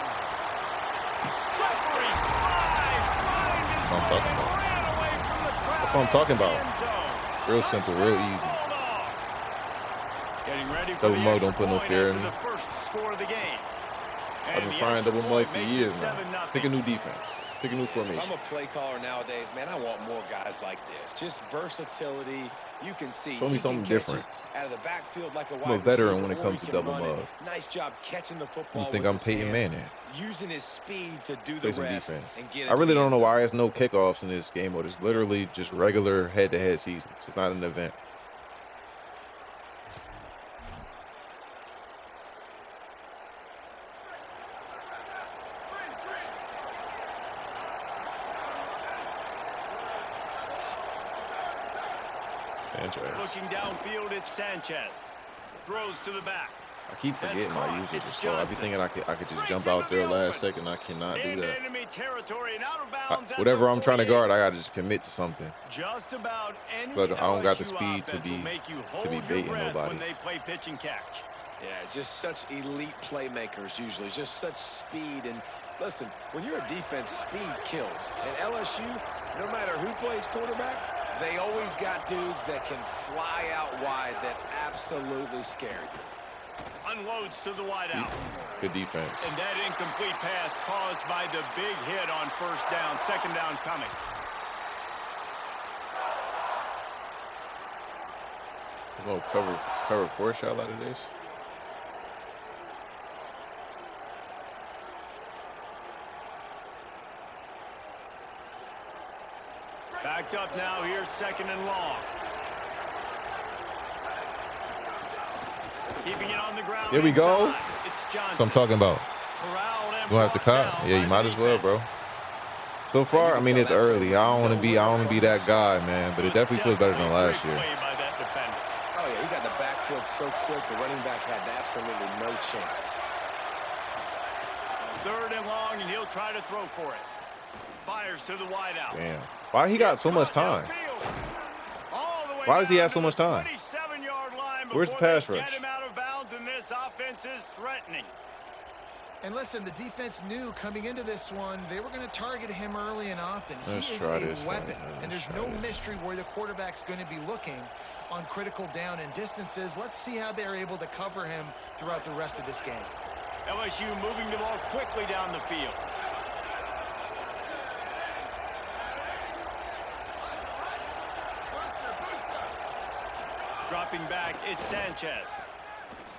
Slippery slide. Find his That's what I'm way talking and about. ran away from the crowd. That's what I'm talking into the about. end zone. Real simple, real easy. Bulldogs. Getting ready for Double the mug, extra don't put no point fear after in me. the first score of the game. I've been And the trying extra double mug point for makes it years now. 7-0. Pick a new defense. Pick a new If I'm formation. a play caller nowadays, man, I want more guys like this. Just versatility. You can see. Show me he something can catch different. it out of the backfield like a I'm a wide veteran receiver, when it or comes he to can double run it. mug. Nice job catching the football. You think with I'm his Peyton hands, Manning? using his speed to do Play the some rest defense. and get it I really to the don't end know zone. why there's no kickoffs in this game, but it's literally just regular head-to-head seasons. It's not an event. Sanchez. Looking downfield, it's Sanchez. Throws to the back. I keep forgetting my caught. users are It's slow. I be Johnson. thinking I could just Brings jump him out to there the last open. second. I cannot do Into that. enemy territory and out of bounds at Whatever the I'm trying to 48. guard, I gotta just commit to something. Just about any But I don't got the LSU speed to offense will be- make you to hold be your baiting breath nobody. when they play pitch and catch. Yeah, just such elite playmakers usually, just such speed. And listen, when you're a defense, speed kills. And LSU, no matter who plays quarterback, they always got dudes that can fly out wide that absolutely scare you. Unloads to the wideout. Good defense. And that incomplete pass caused by the big hit on first down. Second down coming. A little cover 4 shot out of this. Backed up now. Here's second and long. Keeping it on the ground. Here we go. inside. It's Johnson. That's what I'm talking about. Corralled and You gonna have to brought cut. down Yeah, by you might the as well, bro. defense. So far, I mean, it's early. I don't want to be that guy, man. But it definitely feels better than last Great year. play by that defender. Oh, yeah, he got in the backfield so quick, the running back had absolutely no chance. Third and long, and he'll try to throw for it. Fires to the wideout. Damn. Why he got so much time? Why does he have so much time? Where's the pass rush? Get him out of bounds, and this offense is threatening. And listen, the defense knew coming into this one, they were going to target him early and often. Let's He is try a this, weapon, then. and Let's there's try no this. mystery where the quarterback's going to be looking on critical down and distances. Let's see how they're able to cover him throughout the rest of this game. LSU moving the ball quickly down the field. Dropping back, it's Sanchez.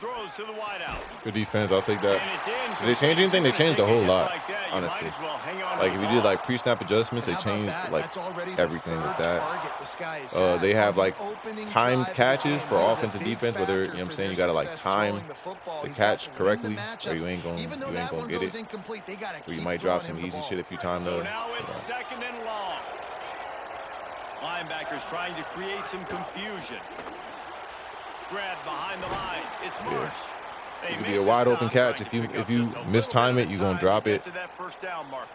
Throws to the wideout. Good defense. I'll take that. And it's in. Did they change anything? They changed a whole lot, honestly. Like, if you did, like, pre-snap adjustments, they And how about changed, that? like, That's already the everything with third that. target this guy has had They have, on the like, opening timed drive of the catches game. for He is a offense and big defense, whether, you know factor what I'm for saying, you their got to, like, success time throwing the football. the He's catch got to correctly, read the or you matchups. ain't gonna Even though you that ain't gonna one get goes it. incomplete, they got to Or you keep might drop throwing some him the easy ball. shit if you time So the. now it's second and long. Linebackers trying to create some confusion. Grab behind the line. It's Marsh. They It could make be a the wide stop, open catch. trying If to you pick up if you just a little mistime bit it, of you're gonna time drop to get it. to that first down marker.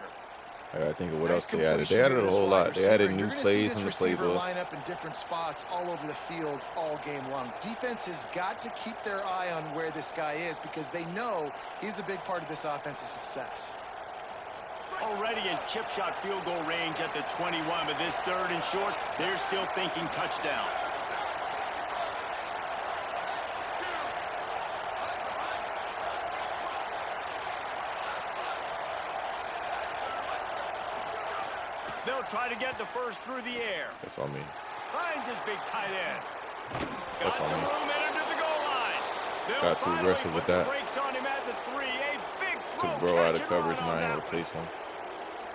I gotta think of what Nice else they added. completion They added to a this whole wide lot. They receiver. added You're new gonna see plays this in the receiver playbook. line up in different spots all over the field all game long. Defense has got to keep their eye on where this guy is because they know he's a big part of this offense's success. Already in chip shot field goal range at the 21, but this third and short, they're still thinking touchdown. They'll try to get the first through the air. That's on me. Finds his big tight end. That's Got some on me. room and into the goal line. They'll Got too finally aggressive put with the that. brakes on him at the 3. A big throw. Took bro out of Catch and coverage, run and on I ain't that able to place him.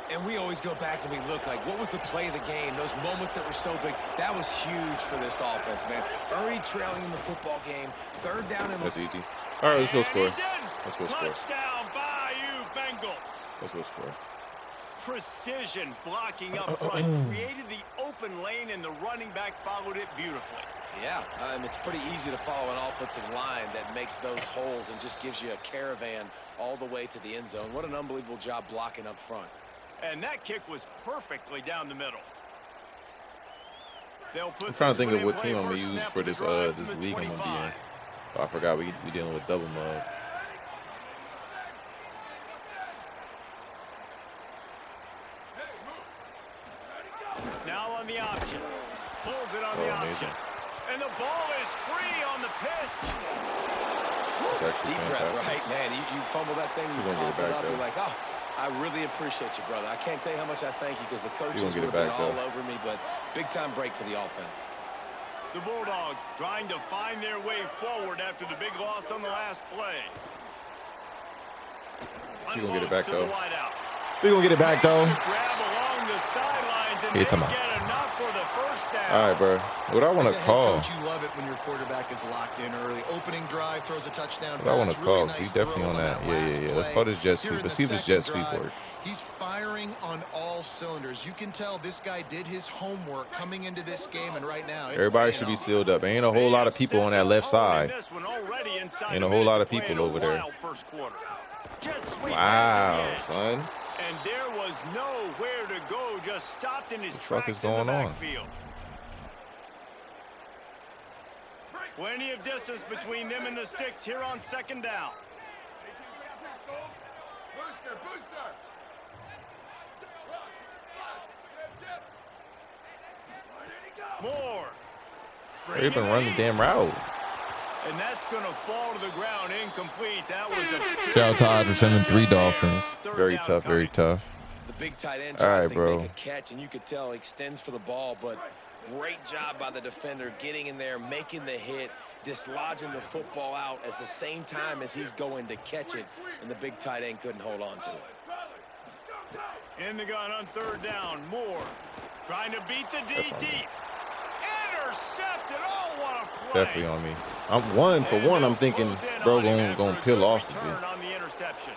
And we always go back and we look like, what was the play of the game? Those moments that were so big, that was huge for this offense, man. Already trailing in the football game. 3rd down and... That's easy. All right, let's go score. He's in. Let's go score. Touchdown, Bayou Bengals. Let's go score. Precision blocking up front created the open lane, and the running back followed it beautifully. Yeah, it's pretty easy to follow an offensive line that makes those holes and just gives you a caravan all the way to the end zone. What an unbelievable job blocking up front. And that kick was perfectly down the middle. I'm trying to think of what team I'm going to use for this this league I'm going to be in. Oh, I forgot we dealing with double mud. Now on the option. Pulls it on the option. And the ball is free on the pitch. It's actually deep fantastic. breath, right, man. You fumble that thing, you cough it up, though. you're like, oh, I really appreciate you, brother. I can't tell you how much I thank you because the coaches get would it have been back, all though. over me, but big-time break for the offense. The Bulldogs trying to find their way forward after the big loss on the last play. You're going to get it back, though. We're going to get it back, though. Grab along the sidelines, and Hey, they get enough for the first down. All right, bro. What I want to call. Coach, you love it when your quarterback is locked in early. Opening drive, throws a touchdown. What I want to really call. nice He's definitely throw on that. last Yeah. Let's play. call this jet Here sweep. in Let's the see if this second jet sweep drive, works. He's firing on all cylinders. You can tell this guy did his homework coming into this game, and right now it's Everybody should be sealed up. Ain't a whole lot of people on that left side. Ain't a whole lot of people over there. Wow, son. And there was nowhere to go, just stopped in his What the fuck tracks is going in the on? backfield. Plenty of distance between them and the sticks here on 2nd down. Moore. They've been running the damn route. And that's going to fall to the ground incomplete. That was a Shout out to Todd for sending 3 Dolphins. Very tough, very tough. The big tight end All tries right, to bro. make a catch, and you could tell he extends for the ball, but great job by the defender getting in there, making the hit, dislodging the football out at the same time as he's going to catch it, and the big tight end couldn't hold on to it. in the gun on 3rd down. Moore trying to beat the D deep. Intercepted. Oh, what a play. Definitely on me. I'm one for one. I'm thinking, bro, gonna peel off of it. On the interception.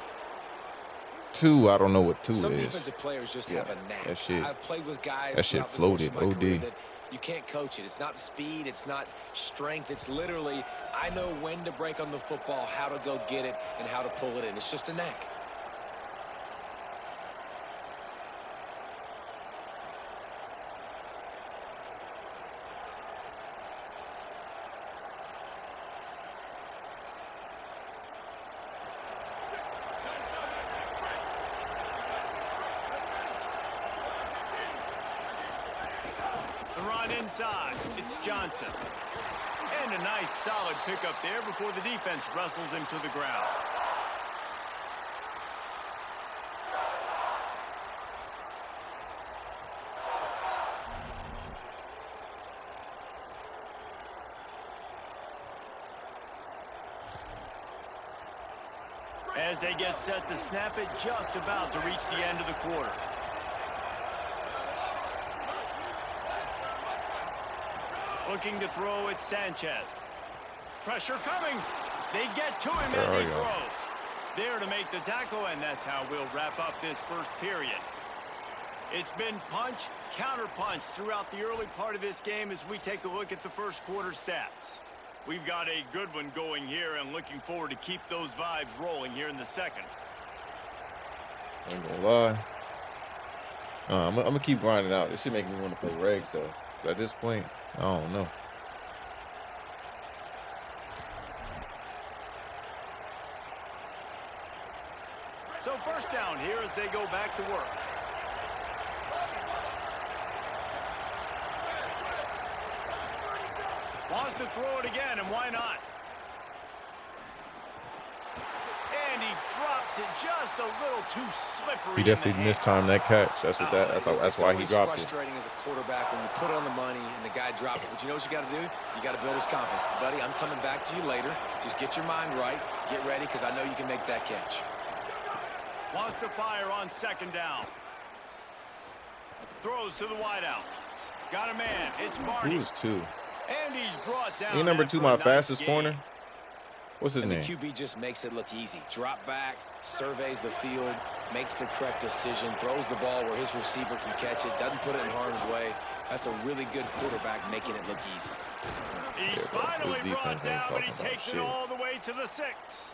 2, I don't know what 2 Some is. defensive players just have a knack. That shit. I've played with guys That shit throughout the course of floated. my career OD. that you can't coach it. It's not speed. It's not strength. It's literally, I know when to break on the football, how to go get it, and how to pull it in. It's just a knack. The run inside. It's Johnson. And a nice solid pickup there before the defense wrestles him to the ground. As they get set to snap it, just about to reach the end of the quarter. Looking to throw it, Sanchez. Pressure coming. They get to him as he throws. There to make the tackle, and that's how we'll wrap up this first period. It's been punch, counter punch throughout the early part of this game as we take a look at the first quarter stats. We've got a good one going here and looking forward to keep those vibes rolling here in the second. Ain't gonna lie. I'm gonna keep grinding out. This should make me want to play regs though. 'Cause at this point, I don't know. So first down here as they go back to work. Wants to throw it again, and why not? And And he drops it just a little too slippery. He definitely mistimed that catch. That's what that's why he dropped it. It's frustrating as a quarterback when you put it on the money and the guy drops it. But you know what you got to do? You got to build his confidence. Buddy, I'm coming back to you later. Just get your mind right. Get ready, because I know you can make that catch. Wants to fire on second down. Throws to the wideout. Got a man. It's Barney. Who's 2? And he's brought down. He number 2, my fastest corner. What's his name? The QB just makes it look easy. Drop back, surveys the field, makes the correct decision, throws the ball where his receiver can catch it, doesn't put it in harm's way. That's a really good quarterback making it look easy. He's finally brought down, but he takes it all the way to the 6.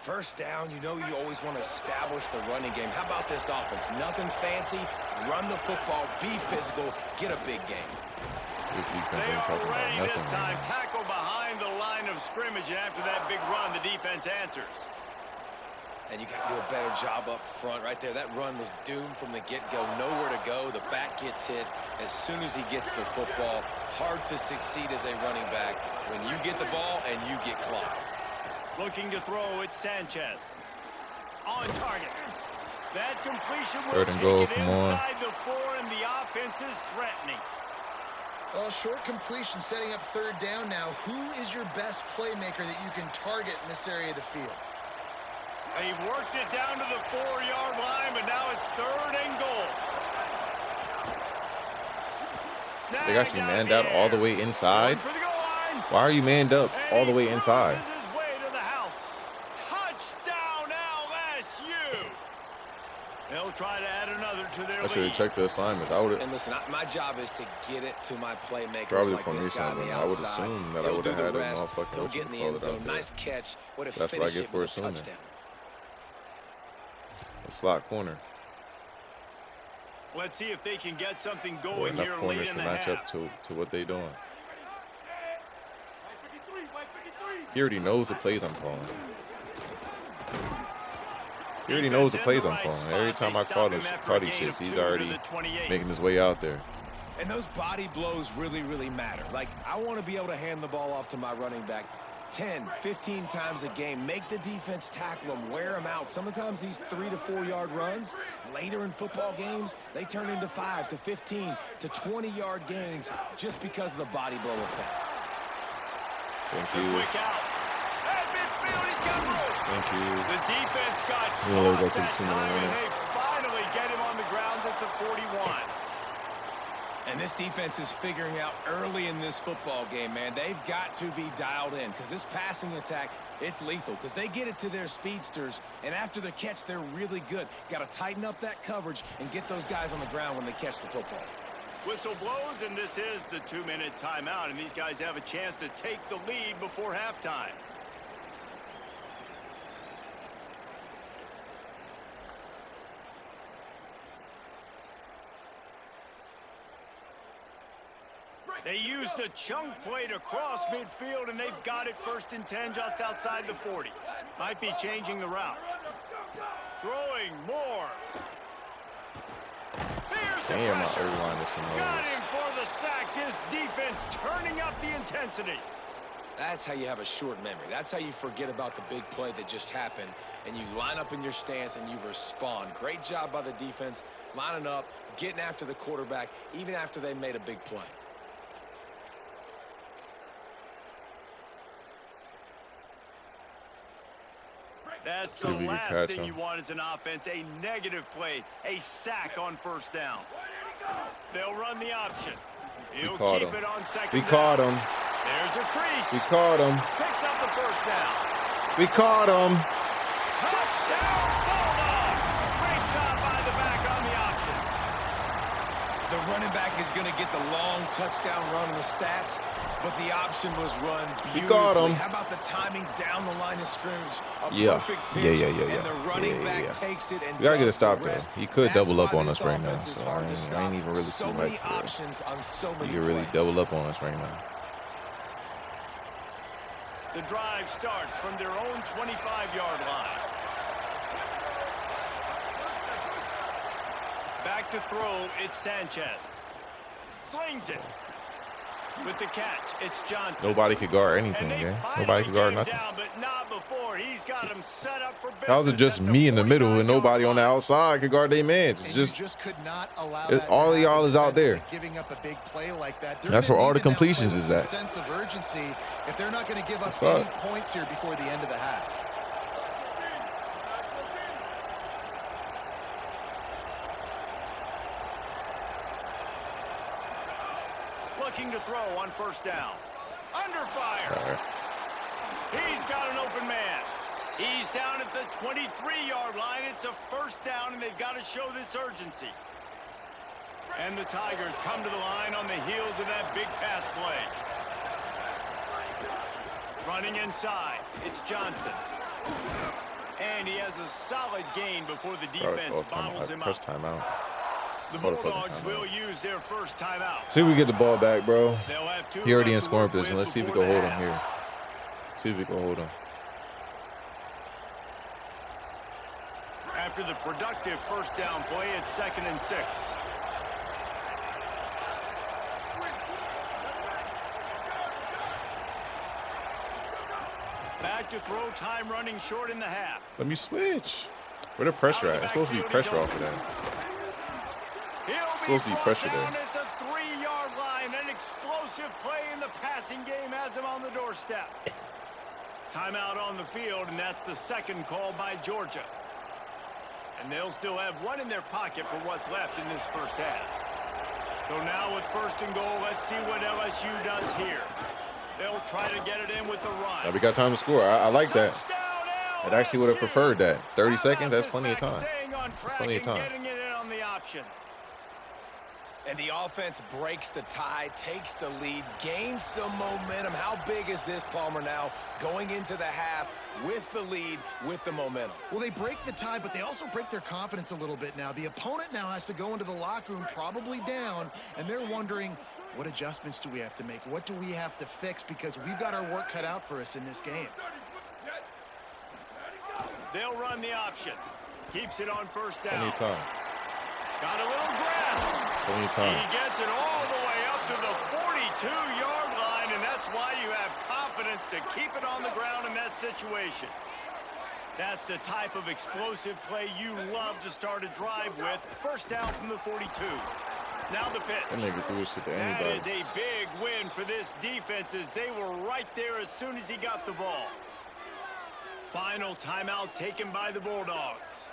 First down, you know you always want to establish the running game. How about this offense? Nothing fancy. Run the football, be physical, get a big game. They are ready this time. Tackle behind the line of scrimmage, and after that big run, the defense answers. And you got to do a better job up front right there. That run was doomed from the get-go. Nowhere to go. The back gets hit as soon as he gets the football. Hard to succeed as a running back when you get the ball and you get clocked. Looking to throw, it's Sanchez. On target. That completion will Third and goal, take it inside the 4, and the offense is threatening. Well, short completion setting up third down now. Who is your best playmaker that you can target in this area of the field? They've worked it down to the 4-yard line, but now it's third and goal. They got you manned out all the way inside. Why are you manned up all the way inside? They'll try to add another to their lead. I should have checked the assignment. I would. And listen, my job is to get it to my playmakers. Probably like formation. This guy on the I would outside. assume that I would have had a motherfucking. He'll get in the end zone. Nice catch. What a That's what I get for a assuming. touchdown. A slot corner. Let's see if they can get something Or going enough here late corners in to the match half. up to what they doing. He already knows the plays I'm calling. He already knows the plays I'm calling. Every time I call these shits, he's already making his way out there. And those body blows really, really matter. Like, I want to be able to hand the ball off to my running back 10, 15 times a game. Make the defense tackle them, wear them out. Sometimes these 3 to 4 yard runs, later in football games, they turn into 5 to 15 to 20 yard gains just because of the body blow effect. Thank you. Quick out. At midfield, he's got room. Thank you. The defense got We'll caught go to the that 2-minute time, and warning. they finally get him on the ground at the 41. And this defense is figuring out early in this football game, man. They've got to be dialed in because this passing attack, it's lethal because they get it to their speedsters, and after the catch, they're really good. Got to tighten up that coverage and get those guys on the ground when they catch the football. Whistle blows, and this is the 2-minute timeout, and these guys have a chance to take the lead before halftime. They used a chunk play to cross midfield, and they've got it 1st and 10 just outside the 40. Might be changing the route. Throwing Moore. Damn, my O-line is some Got him for the sack. This defense turning up the intensity. That's how you have a short memory. That's how you forget about the big play that just happened, and you line up in your stance and you respond. Great job by the defense, lining up, getting after the quarterback, even after they made a big play. That's the last thing you want as an offense, a negative play, a sack on 1st down. They'll run the option. He'll keep it on 2nd down. We caught him. There's a crease. We caught him. Picks up the 1st down. We caught him. Touchdown, Bulldog. Great job by the back on the option. The running back is going to get the long touchdown run in the stats, but the option was run beautifully. We got him. How about the timing down the line of scrimmage? Yeah. Perfect pitch, Yeah. And the running back takes it and We gotta get a does stop the though. rest. He could That's double up why on this us right now, offense is so hard I to ain't stop. even really So too many much for it. options on so many He could really players. double up on us right now. The drive starts from their own 25-yard line. Back to throw, it's Sanchez. Slings it. With the catch, it's Johnson. Nobody could guard anything, man. Nobody could guard nothing. Down, but not before. He's got him set up for business. How was it just me in the middle and nobody on the outside could guard their mans? It's just could not allow all of y'all is out there. Giving up a big play like that. That's where all the completions is at. Sense of urgency if they're not going to give up any points here before the end of the half. Looking to throw on first down. Under fire. He's got an open man. He's down at the 23-yard line. It's a first down, and they've got to show this urgency. And the Tigers come to the line on the heels of that big pass play. Running inside, it's Johnson. And he has a solid gain before the defense bottles him up. First timeout. The Bulldogs will use their first timeout. See if we get the ball back, bro. He already in scoring position. Let's see if we can hold him here. See if we can hold him. After the productive first down play, it's 2nd and 6. Back to throw, time running short in the half. Let me switch. Where the pressure at? It's supposed to be pressure off of that. It's supposed to be pressure there. At the 3-yard line, an explosive play in the passing game has him on the doorstep. Timeout on the field, and that's the second call by Georgia. And they'll still have one in their pocket for what's left in this first half. So now with 1st and goal, let's see what LSU does here. They'll try to get it in with the run. Now we got time to score. I like that. I actually would have preferred that. 30 seconds, that's plenty of time. That's plenty of time. Getting it in on the option. And the offense breaks the tie, takes the lead, gains some momentum. How big is this, Palmer, now going into the half with the lead, with the momentum? Well, they break the tie, but they also break their confidence a little bit now. The opponent now has to go into the locker room probably down, and they're wondering, what adjustments do we have to make? What do we have to fix? Because we've got our work cut out for us in this game. They'll run the option. Keeps it on first down. Plenty of time. Got a little grass. Plenty of time. He gets it all the way up to the 42-yard line, and that's why you have confidence to keep it on the ground in that situation. That's the type of explosive play you love to start a drive with. First down from the 42. Now the pitch. That nigga threw this to anybody. That is a big win for this defense as they were right there as soon as he got the ball. Final timeout taken by the Bulldogs.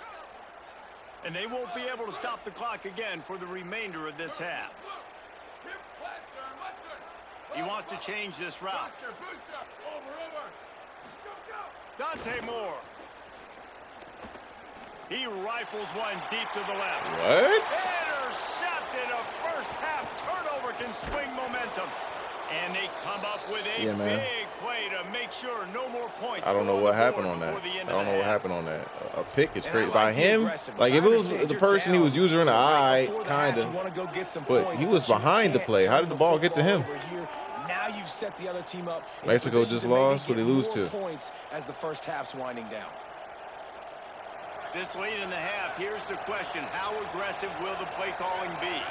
And they won't be able to stop the clock again for the remainder of this half. He wants to change this route. Dante Moore. He rifles one deep to the left. What? Intercepted. A first half turnover can swing momentum. And they come up with a big play to make sure no more points. I don't know what happened on that. I don't know what happened on that. A pick is straight by him. Like if it was the person he was using in the eye, kind of. But he was behind the play. How did the ball get to him? Now you've set the other team up. Mexico just lost. Who they lose to? Points as the first half's winding down. This late in the half, here's the question: how aggressive will the play calling be?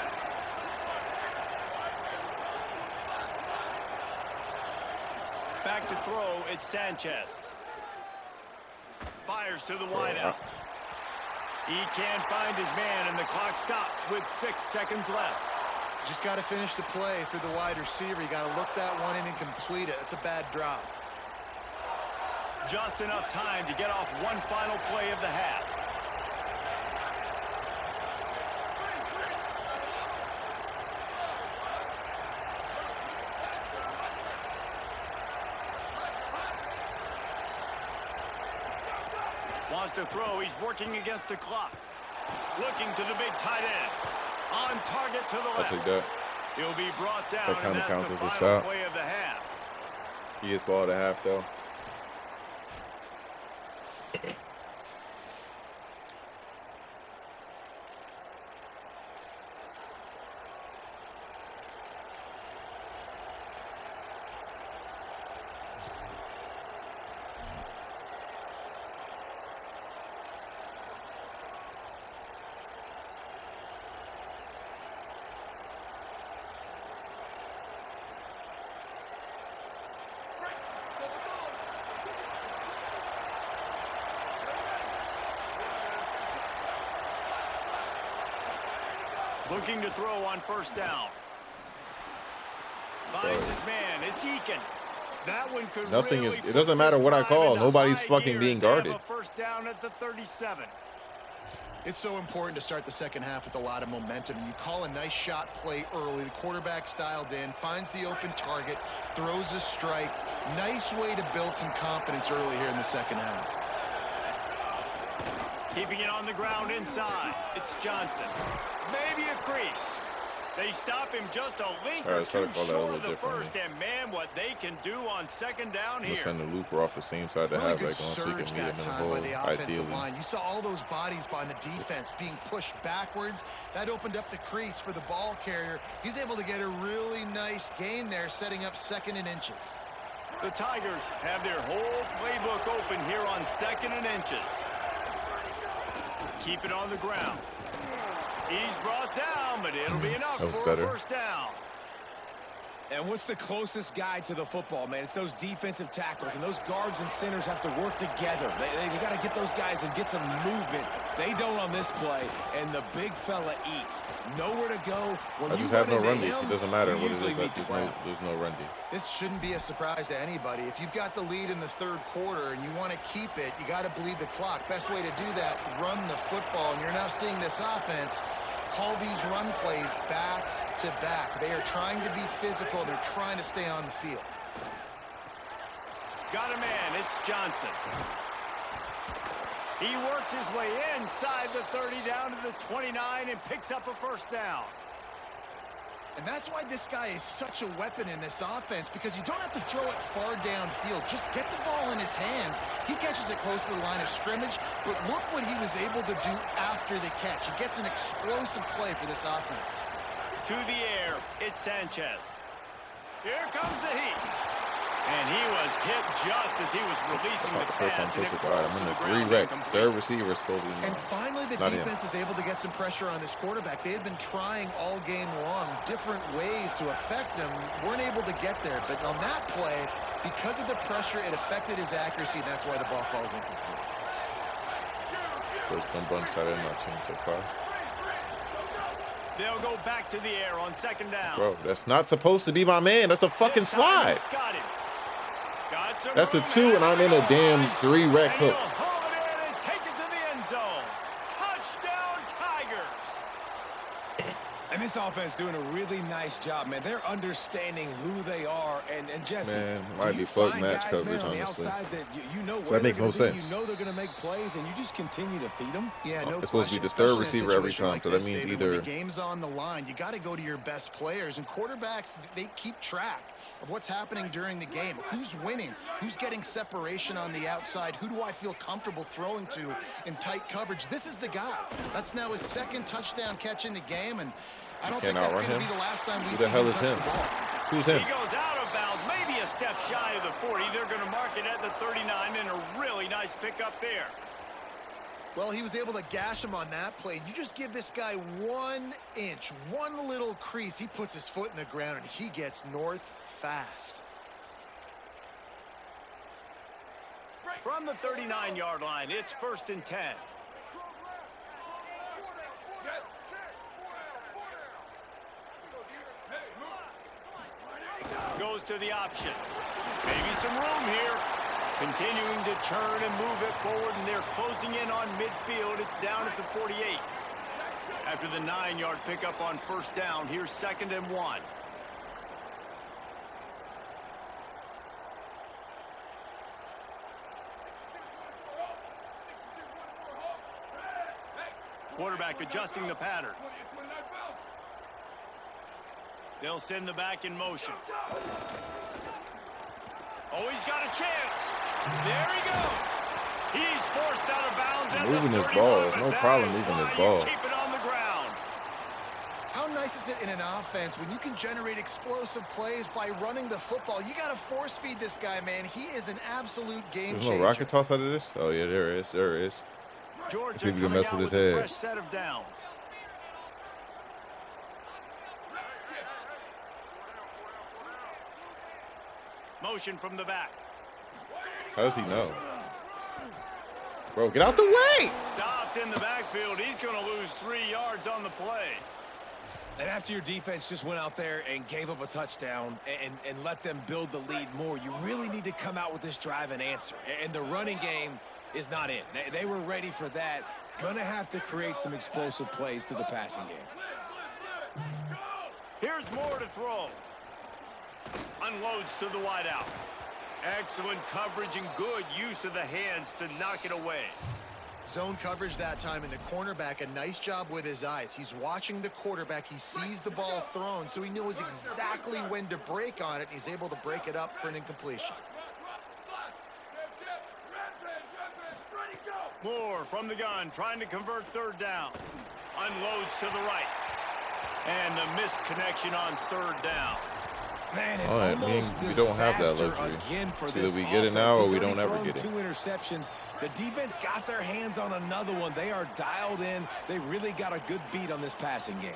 Back to throw, it's Sanchez. Fires to the wideout. He can't find his man, and the clock stops with 6 seconds left. Just got to finish the play for the wide receiver. You got to look that one in and complete it. It's a bad drop. Just enough time to get off one final play of the half. Wants to throw. He's working against the clock. Looking to the big tight end. On target to the left. I'll take that. He'll be brought down, that kind and of that's counts the as a final shot. play of the half. He gets ball at the half, though. Looking to throw on first down. Finds his man. It's Eakin. That one could Nothing really is. It doesn't matter what I call. Nobody's fucking being guarded. First down at the 37. It's so important to start the second half with a lot of momentum. You call a nice shot play early. The quarterback's dialed in, finds the open target, throws a strike. Nice way to build some confidence early here in the second half. Keeping it on the ground inside. It's Johnson. Maybe a crease. They stop him just a link or two short of the first, and man, what they can do on second down here. Send the looper off the same side to have like so you can meet him in the hole. Ideally, you saw all those bodies by the defense being pushed backwards. That opened up the crease for the ball carrier. He's able to get a really nice gain there, setting up 2nd and inches. The Tigers have their whole playbook open here on 2nd and inches. Keep it on the ground. He's brought down, but it'll be enough for a first down. And what's the closest guy to the football, man? It's those defensive tackles, and those guards and centers have to work together. They got to get those guys and get some movement. They don't on this play, and the big fella eats. Nowhere to go. When I just have no run D. It doesn't matter what it is. There's no run D. This shouldn't be a surprise to anybody. If you've got the lead in the 3rd quarter and you want to keep it, you got to bleed the clock. Best way to do that, run the football. And you're now seeing this offense call these run plays back to back. They are trying to be physical. They're trying to stay on the field. Got a man. It's Johnson. He works his way inside the 30 down to the 29 and picks up a first down. And that's why this guy is such a weapon in this offense, because you don't have to throw it far downfield. Just get the ball in his hands. He catches it close to the line of scrimmage, but look what he was able to do after the catch. He gets an explosive play for this offense. To the air, it's Sanchez. Here comes the heat. And he was hit just as he was releasing the pass. I'm in the 3 rec. 3rd receiver is supposed to be. And finally, the defense is able to get some pressure on this quarterback. They had been trying all game long different ways to affect him. Weren't able to get there. But on that play, because of the pressure, it affected his accuracy, and that's why the ball falls incomplete. First bunch I've seen so far. They'll go back to the air on 2nd down. Bro, that's not supposed to be my man. That's the fucking slide. Got him. That's a 2, and I'm in a damn 3 rec hook. Haul it in and take it to the end zone. Touchdown, Tigers. And this offense doing a really nice job, man. They're understanding who they are. And Jesse, man, might be fuck match coverage, honestly. That makes no sense. You know they're going to make plays, and you just continue to feed them. Yeah, no it's supposed to be the 3rd receiver every time, so that means either. The game's on the line. You got to go to your best players, and quarterbacks, they keep track of what's happening during the game. Who's winning? Who's getting separation on the outside? Who do I feel comfortable throwing to in tight coverage? This is the guy. That's now his 2nd touchdown catch in the game, and I don't think that's going to be the last time we see him touch the ball. Who's him? He goes out of bounds, maybe a step shy of the 40. They're going to mark it at the 39, and a really nice pickup there. Well, he was able to gash him on that play. You just give this guy 1 inch, one little crease. He puts his foot in the ground, and he gets north fast. From the 39-yard line, it's 1st and 10. Goes to the option. Maybe some room here. Continuing to turn and move it forward, and they're closing in on midfield. It's down at the 48. After the 9-yard pickup on first down, here's 2nd and 1. Quarterback adjusting the pattern. They'll send the back in motion. Oh, he's got a chance. There he goes. He's forced out of bounds at moving the his 31, ball. There's no but problem that is moving his why ball. you keep it on the ground. How nice is it in an offense when you can generate explosive plays by running the football? You got to force feed this guy, man. He is an absolute game changer. There's no rocket toss out of this? Oh, yeah, there is. There is. Georgia see if we can mess with his a head. fresh set of downs. Motion from the back. How does he know? Bro, get out the way! Stopped in the backfield. He's going to lose 3 yards on the play. And after your defense just went out there and gave up a touchdown and let them build the lead more, you really need to come out with this drive and answer. And the running game is not in. They were ready for that. Gonna have to create some explosive plays to the passing game. Here's Moore to throw. Unloads to the wideout. Excellent coverage and good use of the hands to knock it away. Zone coverage that time, and the cornerback, a nice job with his eyes. He's watching the quarterback. He sees the ball thrown, so he knows exactly when to break on it. He's able to break it up for an incompletion. Moore from the gun, trying to convert third down. Unloads to the right. And the missed connection on third down. Man, we don't have that luxury. So either we get it now or we don't ever get it. 2 interceptions. The defense got their hands on another one. They are dialed in. They really got a good beat on this passing game.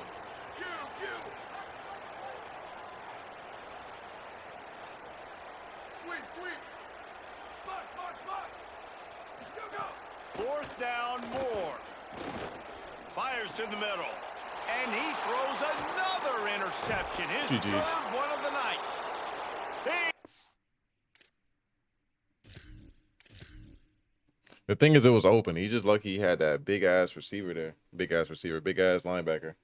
Fourth down, Moore. Fires to the middle. And he throws another interception. His third one of the night. The thing is, it was open. He's just lucky he had that big-ass receiver there. Big-ass receiver, big-ass linebacker.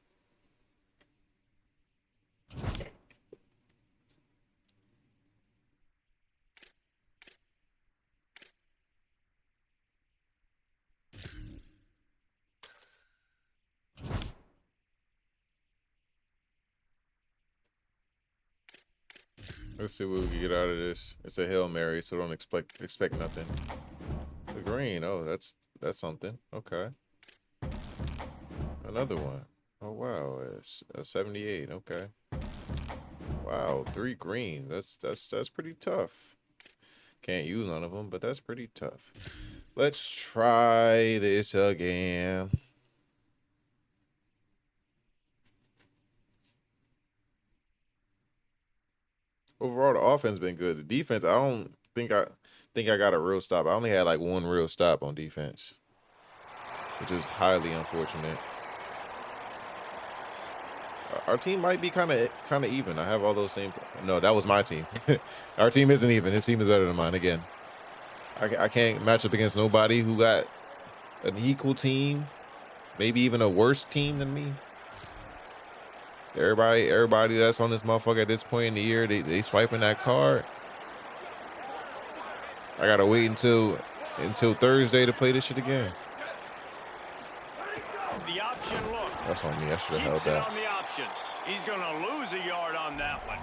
Let's see what we can get out of this. It's a Hail Mary, so don't expect nothing. The green, oh, that's something. Okay. Another one. Oh wow, it's a 78. Okay. Wow, 3 green. That's pretty tough. Can't use none of them, but that's pretty tough. Let's try this again. Overall, the offense been good. The defense, I don't think I got a real stop. I only had like 1 real stop on defense, which is highly unfortunate. Our team might be kind of even. I have all those same. No, that was my team. Our team isn't even. His team is better than mine. Again, I can't match up against nobody who got an equal team, maybe even a worse team than me. Everybody that's on this motherfucker at this point in the year, they swiping that card. I gotta wait until Thursday to play this shit again. The option look. That's on me. I should have held that. On the option. He's gonna lose a yard on that one.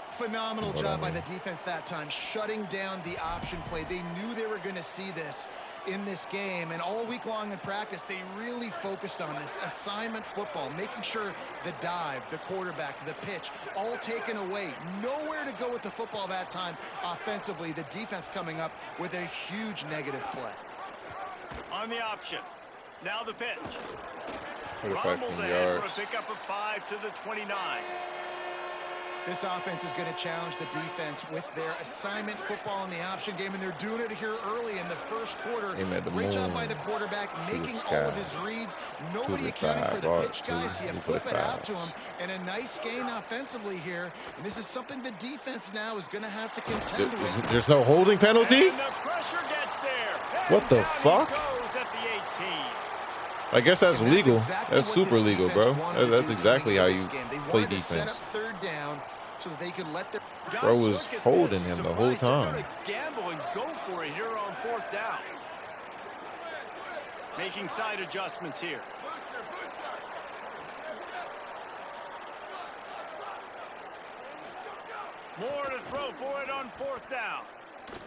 Phenomenal job by the defense that time, shutting down the option play. They knew they were going to see this in this game, and all week long in practice, they really focused on this assignment football, making sure the dive, the quarterback, the pitch, all taken away. Nowhere to go with the football that time offensively. The defense coming up with a huge negative play. On the option. Now the pitch. Rumbles ahead for a pickup of 5 to the 29. This offense is going to challenge the defense with their assignment football in the option game, and they're doing it here early in the first quarter. Great job by the quarterback, making all of his reads. Nobody accounting for the pitch guys, so you flip it out to him, and a nice gain offensively here. And this is something the defense now is going to have to contend with. There's no holding penalty? And the pressure gets there. What the fuck? I guess that's legal. That's super legal, bro. That's exactly how you play defense. Third down so that they could let their bro was holding him the whole time. Gamble and go for it here on 4th down. Making side adjustments here. More to throw for it on 4th down.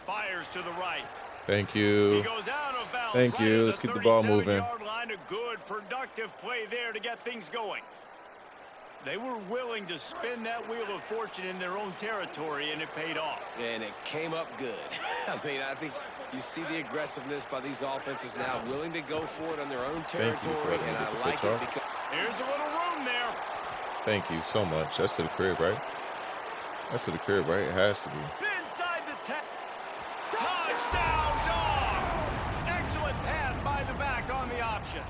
Fires to the right. Thank you. He goes out of bounds. Thank you. Let's keep the ball moving. Line, a good, productive play there to get things going. They were willing to spin that wheel of fortune in their own territory, and it paid off. And it came up good. I mean, I think you see the aggressiveness by these offenses now, willing to go for it on their own territory, and I like it because there's a little room there. Thank you so much. That's to the crib, right? That's to the crib, right? It has to be. Inside the 10. Touchdown, Dogs! Excellent pass by the back on the option.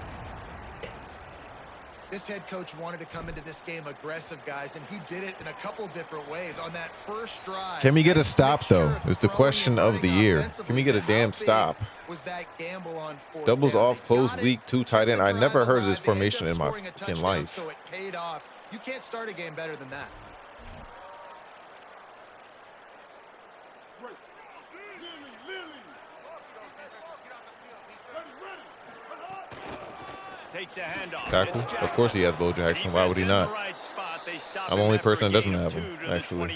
This head coach wanted to come into this game aggressive, guys, and he did it in a couple different ways. On that first drive, can we get a stop, though? Is the question of the year. Can we get a damn stop? Was that gamble on fourth Doubles down? off, close weak, 2 tight end. I never heard of this formation in my fucking life. So it paid off. You can't start a game better than that. Takes the handoff. Tackle? Of course he has Bo Jackson. Why would he not? I'm the only person that doesn't have him, actually.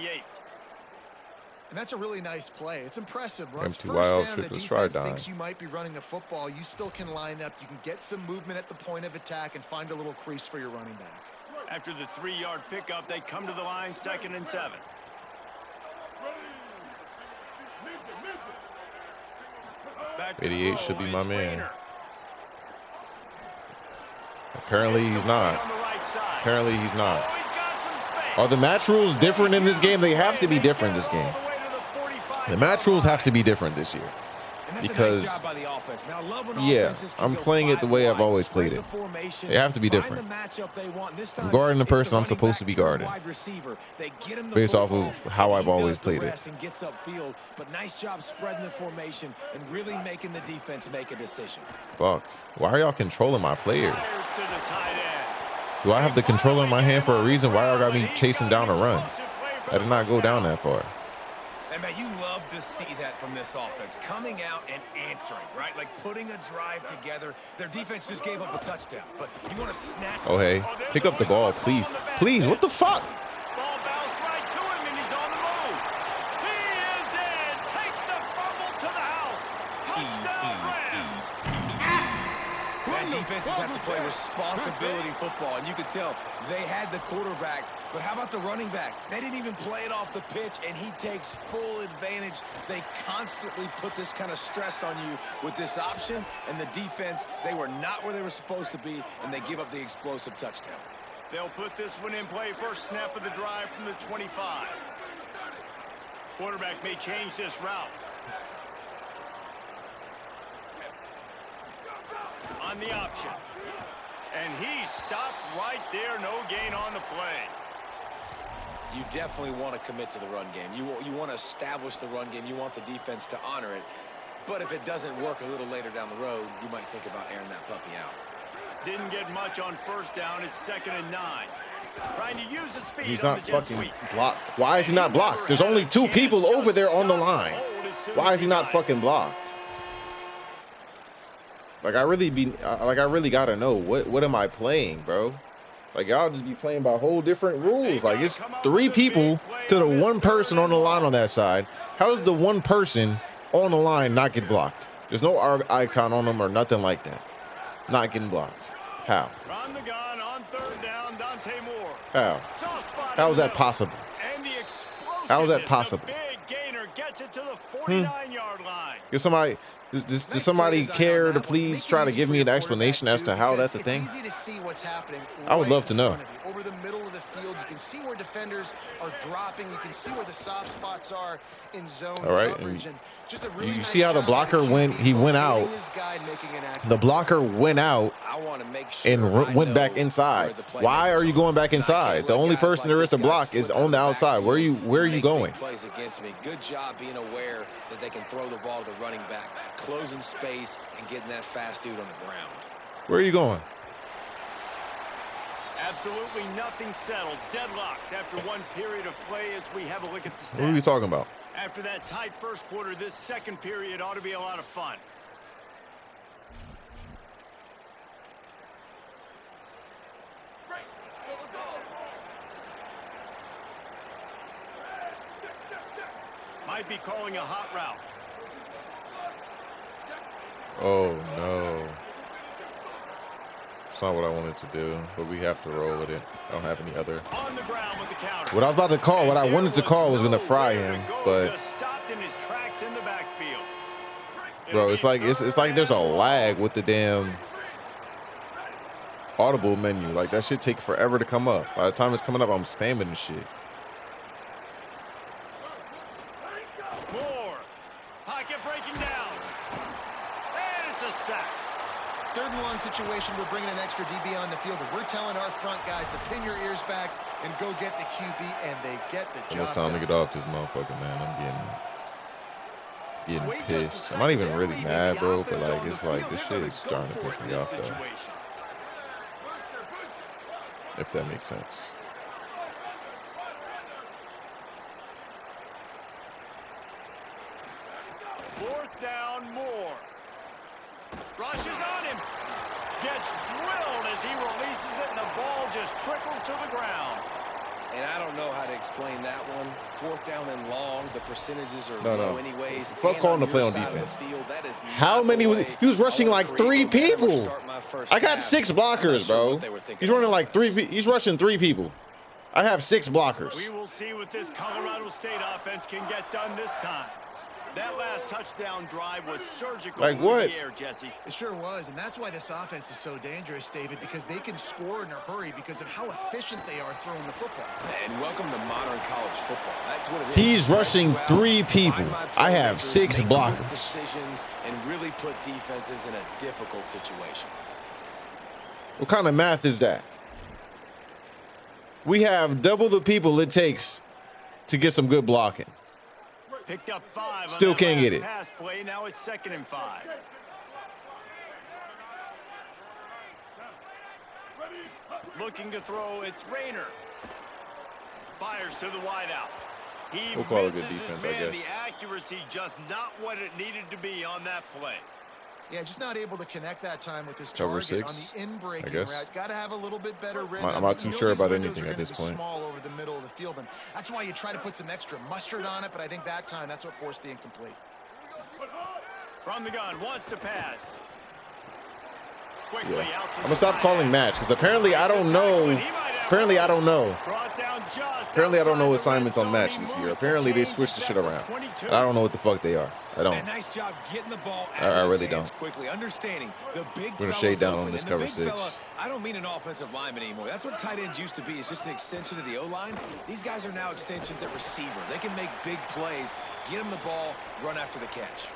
And that's a really nice play. It's impressive. Empty wild, triple stride down. Thinks you might be running the football. You still can line up. You can get some movement at the point of attack and find a little crease for your running back. After the 3-yard pickup, they come to the line, 2nd and 7. Back 88 should be my man. Apparently he's not. Apparently he's not. Are the match rules different in this game? They have to be different this game. The match rules have to be different this year. Because, yeah, I'm playing it the way I've always played it. They have to be different. I'm guarding the person I'm supposed to be guarding, based off of how I've always played it. But nice job spreading the formation and really making the defense make a decision. Fuck. Why are y'all controlling my player? Do I have the controller in my hand for a reason? Why y'all got me chasing down a run? I did not go down that far. And man, you love to see that from this offense, coming out and answering, right? Like putting a drive together. Their defense just gave up a touchdown, but you want to snatch. Oh, hey, pick up the ball, please. Please, what the fuck? Ball bounced right to him, and he's on the move. He is in. Takes the fumble to the house. Touchdown, Rams. That defenses have to play responsibility football, and you could tell they had the quarterback. But how about the running back? They didn't even play it off the pitch, and he takes full advantage. They constantly put this kind of stress on you with this option, and the defense, they were not where they were supposed to be, and they give up the explosive touchdown. They'll put this one in play. First snap of the drive from the 25. Quarterback may change this route. On the option. And he stopped right there. No gain on the play. You definitely want to commit to the run game. You want to establish the run game. You want the defense to honor it. But if it doesn't work a little later down the road, you might think about airing that puppy out. Didn't get much on first down. It's 2nd and 9. Trying to use the speed. He's not fucking blocked. Why is he not blocked? There's only 2 people over there on the line. Why is he not fucking blocked? Like I really gotta know what am I playing, bro? Like y'all just be playing by whole different rules. Like it's 3 people to the 1 person on the line on that side. How does the 1 person on the line not get blocked? There's no icon on them or nothing like that. Not getting blocked. How? Run the gun on 3rd down, Dante Moore. How? How is that possible? How is that possible? Big gainer gets it to the 49-yard line. Does somebody care to please try to give me an explanation as to how that's a thing? It's easy to see what's happening. I would love to know. Over the middle of the field, you can see where defenders are dropping. You can see where the soft spots are in zone coverage. And just a really you nice see how the blocker went out. The blocker went out and went back inside. Why are you going back inside? The only person there is to block is on the outside. Where are you going? Plays against me. Good job being aware that they can throw the ball to the running back, closing space and getting that fast dude on the ground. Where are you going? Absolutely nothing settled. Deadlocked after 1 period of play as we have a look at the stats. What are we talking about? After that tight first quarter, this 2nd period ought to be a lot of fun. Might be calling a hot route. Oh, no. It's not what I wanted to do, but we have to roll with it. I don't have any other. On the ground with the counter. What I was about to call, what I wanted to call was going to fry him, but just stopped in his tracks in the backfield. bro, it's like there's a lag with the damn audible menu. Like that shit take forever to come up. By the time it's coming up, I'm spamming the shit. Moore, pocket breaking down. And it's a sack. 3rd and long situation. We're bringing an extra DB on the field, and we're telling our front guys to pin your ears back and go get the QB, and they get the job. It's time to get off this motherfucker, man. I'm getting pissed. I'm not even really mad, bro, but like it's like this shit is starting to piss me off, though. If that makes sense. Fourth down, Moore. Rushes on him. Gets drilled as he releases it, and the ball just trickles to the ground. And I don't know how to explain that one. Fourth down and long, the percentages are low anyways. Fuck calling the play on defense. How many was he was rushing like 3 people? I got 6 blockers, bro. He's running like 3. He's rushing 3 people. I have 6 blockers. We will see what this Colorado State offense can get done this time. That last touchdown drive was surgical. Like what? In the air, Jesse. It sure was, and that's why this offense is so dangerous, David, because they can score in a hurry because of how efficient they are throwing the football. And welcome to modern college football. That's what it is. He's rushing 3 people. I have 6 blockers. Decisions and really put defenses in a difficult situation. What kind of math is that? We have double the people it takes to get some good blocking. Picked up 5. Still can't get it. Pass play. Now it's 2nd and 5. Looking to throw. It's Rayner. Fires to the wideout. He We'll call it misses good defense, his I man. guess. The accuracy just not what it needed to be on that play. Yeah, just not able to connect that time with his Cover target 6, on the in-breaking I guess. route. Got to have a little bit better rhythm. I'm not too sure these about windows anything are at gonna this be point. Small over the middle of the field, and that's why you try to put some extra mustard on it. But I think that time, that's what forced the incomplete. From the gun, wants to pass. Quickly Yeah. out to I'm gonna stop calling match because apparently I don't know. Apparently I don't know. Brought down just Apparently I don't know outside the assignments red on zone. match He this year. moves Apparently they chains. switched the He's shit got the around. 22. And I don't know what the fuck they are. I don't. And nice job getting the ball out I of his really hands don't. quickly, understanding the big We're gonna fella's shade down on open, this and the cover big 6. fella, I don't mean an offensive lineman anymore. That's what tight ends used to be. It's just an extension of the O-line. These guys are now extensions at receiver. They can make big plays, get them the ball, run after the catch.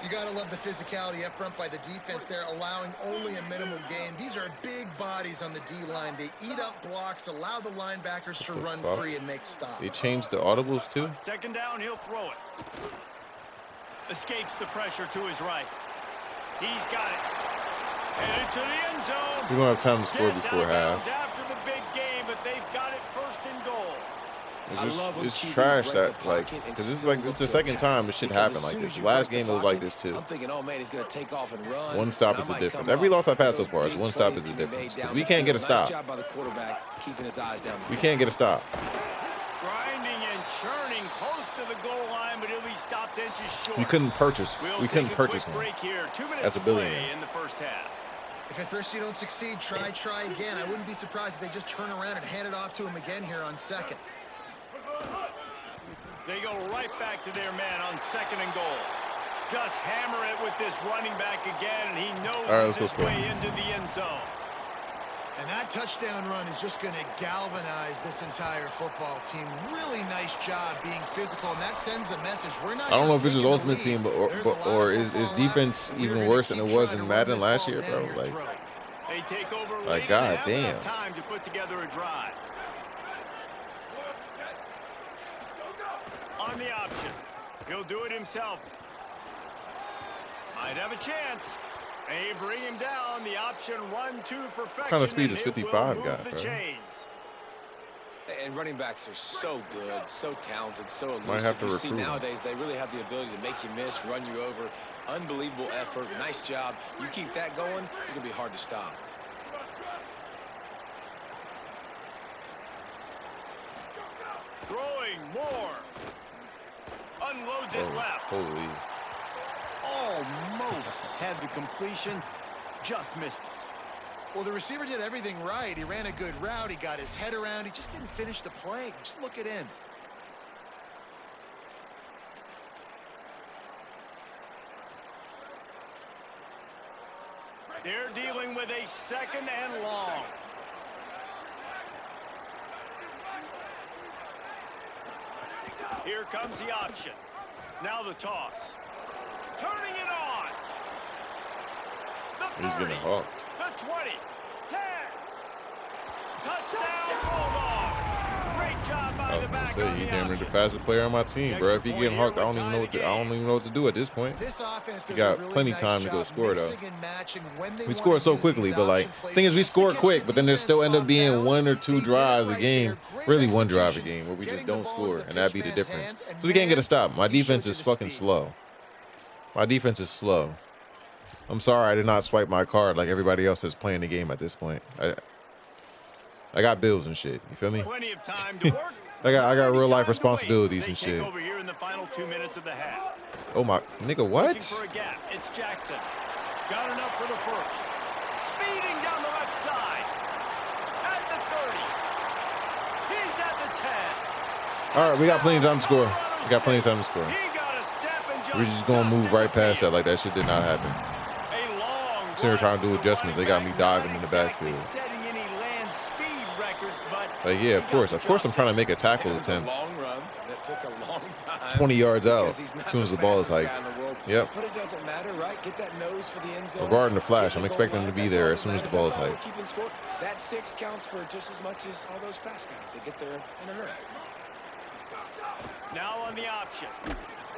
You got to love the physicality up front by the defense there, allowing only a minimal gain. These are big bodies on the D-line. They eat up blocks, allow the linebackers to run free and make stops. They changed the audibles too. 2nd down, he'll throw it. Escapes the pressure to his right. He's got it. Headed to the end zone. We don't have time to score Gets before out of bounds half. after the big game, but they've got it 1st and goal. It's trash that like because this is the second time this shit happened like this. The last game it was like this too. I'm thinking, oh man, he's gonna take off and run. One stop is the difference. Every loss I've had so far is one stop is the difference because we can't get a stop. Nice job by the quarterback, keeping his eyes down. We can't get a stop. Grinding and churning close to the goal line, but he'll be stopped inches short. We couldn't purchase. We'll We couldn't take purchase quick him. break here. 2 minutes As a to play billionaire. in the 1st half. If at first you don't succeed, try again. I wouldn't be surprised if they just turn around and hand it off to him again here on 2nd. They go right back to their man on 2nd and goal. Just hammer it with this running back again, and he knows All right, let's his go way into the end zone. And that touchdown run is just going to galvanize this entire football team. Really nice job being physical, and that sends a message. We're not. I don't know if this just is taking the Ultimate lead. Team, There's a lot or of is football defense left, and we're even gonna worse than keep it was trying in to run Madden this last ball year, down bro? your Like, throat. They take over Like, late and God have damn. enough time to put together a drive. On the option. He'll do it himself. Might have a chance. They bring him down. The option 1-2 perfection. What kind of speed and does it 55 will got, move the bro? chains. And running backs are so good, so talented, so elusive. Might have to you see recruit 'em. nowadays they really have the ability to make you miss, run you over. Unbelievable effort, nice job. You keep that going, you're gonna be hard to stop. Throwing Moore. Unloads it left. Holy. Almost had the completion. Just missed it. Well, the receiver did everything right. He ran a good route. He got his head around. He just didn't finish the play. Just look it in. They're dealing with a 2nd and long. Here comes the option. Now the toss. Turning it on. The He's 30, getting hawked. the The 20. 10. Touchdown, Bulldogs. Great job by I the was gonna back say, on he the damn near the option. fastest player on my team, bro. If he getting hucked, I don't even know what to do at this point. This offense You does got a really plenty nice time to go job score though. mixing and matching when they We want scored to so use quickly, these but like, option plays thing is, we just to score catch quick, the but then there still end up defense being off 1 or balance. 2 They did it drives a right game, there. Great really 1 drive a execution. game where we just Getting the don't ball score, into the and that'd be the pitchman's difference. hands, and So we can't get a man, stop. My he showed defense you is the fucking speed. slow. My defense is slow. I'm sorry I did not swipe my card like everybody else that's playing the game at this point. I got bills and shit. You feel me? Plenty of time to work. I got Plenty real life time to responsibilities waste as and they shit. take over here in the final 2 minutes of the half. Oh my nigga, Looking what? for a gap. It's Jackson. Got enough for the first. Speeding down the left side. At the 30. He's at the 10. All right, we got plenty of time to score. We got plenty of time to score. He got a step and We're just gonna move right past that like that shit did not happen. A long Sitting here trying to do run. adjustments. They got me diving in the Not backfield. exactly setting any land speed records, but Like, yeah, of course. Of course I'm trying to make a tackle attempt. Long run that took a long time. 20 yards out because he's not as soon as the ball is fastest hiked. guy in the world. Yep. But it doesn't matter, right? Get that nose for the end zone. Regarding the flash, Get I'm the expecting goal him to be line. there That's as soon as the all ball that is matters. hiked. Keeping score. That 6 counts for just as much as all those fast guys. They get there in a hurry. now on the option.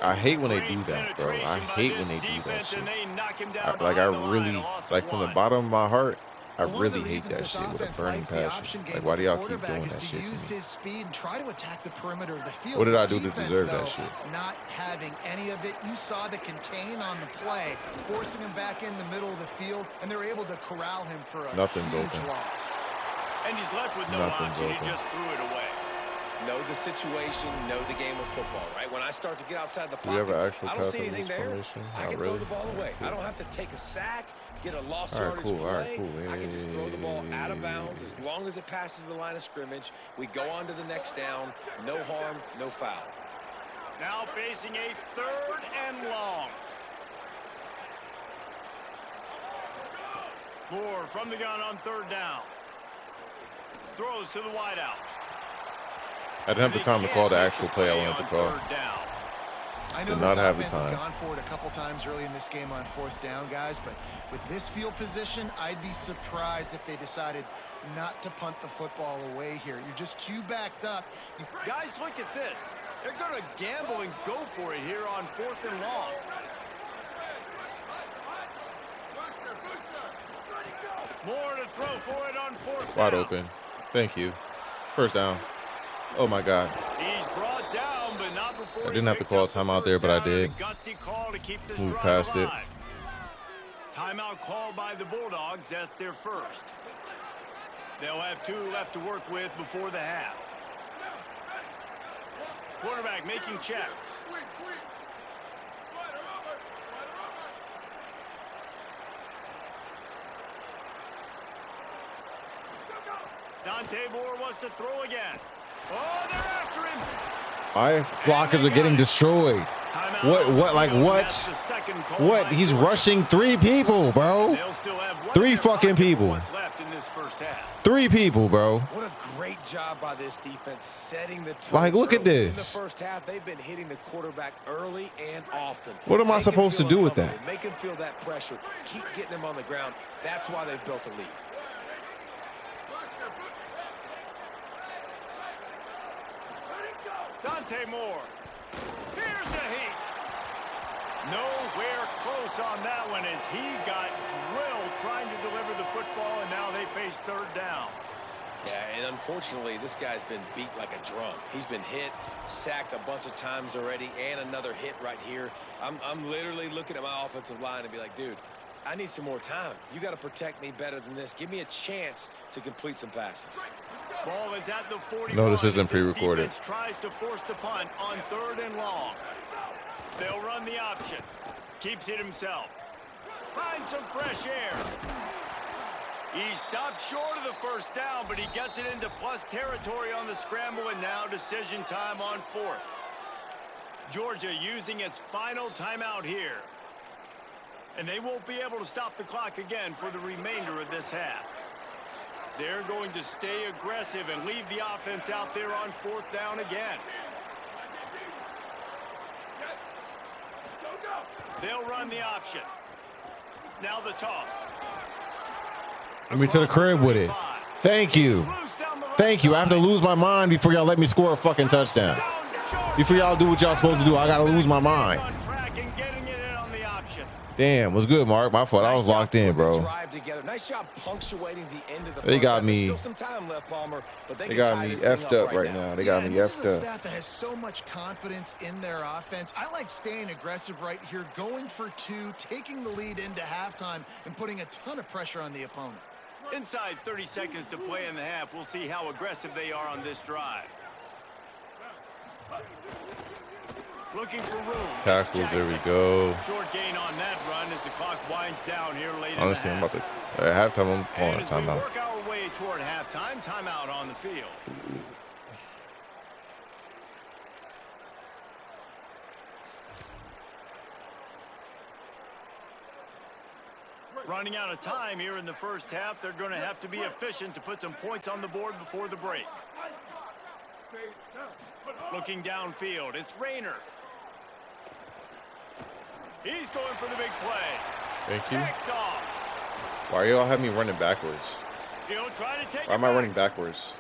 I hate when they do Great that, bro. I penetration by hate this when they do that defense, shit. and they knock him down Like, I behind the line, really, a loss of like, from the 1. bottom of my heart, I Well, one of the really hate reasons that this shit with a offense burning likes the passion. option game Like, why do y'all with keep the doing quarterback that is shit to to use me? his speed and try to attack the perimeter of the field. What did I The do to defense, deserve that though, shit? Not having any of it. You saw the contain on the play, forcing him back in the middle of the field, and they're able to corral him for a Nothing's huge open. loss. And he's left with no Nothing's option. open. He just threw it away. Know the situation, know the game of football, right? When I start to get outside the Do we have pocket, an actual I don't pass see on anything this there. formation? I Not can really. throw the ball away. Cool. I don't have to take a sack, get a lost All right, yardage cool. play. All right, cool. I can just throw the ball out of bounds as long as it passes the line of scrimmage. We go on to the next down. No harm, no foul. Now facing a 3rd and long. Moore from the gun on 3rd down. Throws to the wideout. I didn't have the time to call the actual play I wanted to call. I know Did not this have the offense has time. gone for it a couple times early in this game on 4th down, guys, but with this field position, I'd be surprised if they decided not to punt the football away here. You're just too backed up. Guys, look at this. They're going to gamble and go for it here on 4th and long. Moore to throw for it on 4th Wide down. open. Thank you. First down. Oh my God. He's brought down, but not before I didn't have to call a timeout there, but I did. Gutsy call to keep this Moved drive past it. alive. Timeout called by the Bulldogs. That's their first. They'll have 2 left to work with before the half. Quarterback making checks. Dante Moore wants to throw again. Oh, they're after him. My blockers are getting destroyed. Timeout. What, like, what? That's the second call What? by He's Georgia. rushing 3 people, bro. They'll still have 1 3 in their fucking pocket for people. what's left in this first half. 3 people, bro. What a great job by this defense setting the tone. Like, look at early. this. In the first half, they've been hitting the quarterback early and often. What am I Make him supposed to feel do with that? uncomfortable. Make him feel that pressure. Keep getting him on the ground. That's why they've built a lead. Dante Moore. Here's a heat. Nowhere close on that one as he got drilled trying to deliver the football, and now they face 3rd down. Yeah, and unfortunately, this guy's been beat like a drum. He's been hit, sacked a bunch of times already, and another hit right here. I'm literally looking at my offensive line and be like, dude, I need some more time. You got to protect me better than this. Give me a chance to complete some passes. Ball is at the 41. No, this isn't as this pre-recorded. defense tries to force the punt on 3rd and long. They'll run the option. Keeps it himself. Finds some fresh air. He stopped short of the first down, but he gets it into plus territory on the scramble, and now decision time on 4th. Georgia using its final timeout here. And they won't be able to stop the clock again for the remainder of this half. They're going to stay aggressive and leave the offense out there on 4th down again. They'll run the option. Now the toss. Let me to the crib with it. Thank you. Thank you. I have to lose my mind before y'all let me score a fucking touchdown. Before y'all do what y'all supposed to do, I gotta lose my mind. Damn, what's good, Mark? My fault. I was locked in, bro. Nice job punctuating the end of the they got me. Still some time left, Palmer, but they got me effed up right now. They got me effed up. This is a staff that has so much confidence in their offense. I like staying aggressive right here, going for two, taking the lead into halftime, and putting a ton of pressure on the opponent. Inside 30 seconds to play in the half. We'll see how aggressive they are on this drive. Looking for room. Tackles, there we go. Short gain on that run as the clock winds down here late. Honestly, I'm about to at halftime. I'm calling a timeout. Work our way toward halftime. Timeout on the field. Running out of time here in the first half. They're going to have to be efficient to put some points on the board before the break. Looking downfield, it's Rayner. He's going for the big play. Thank you. Why y'all have me running backwards? Why am I running backwards?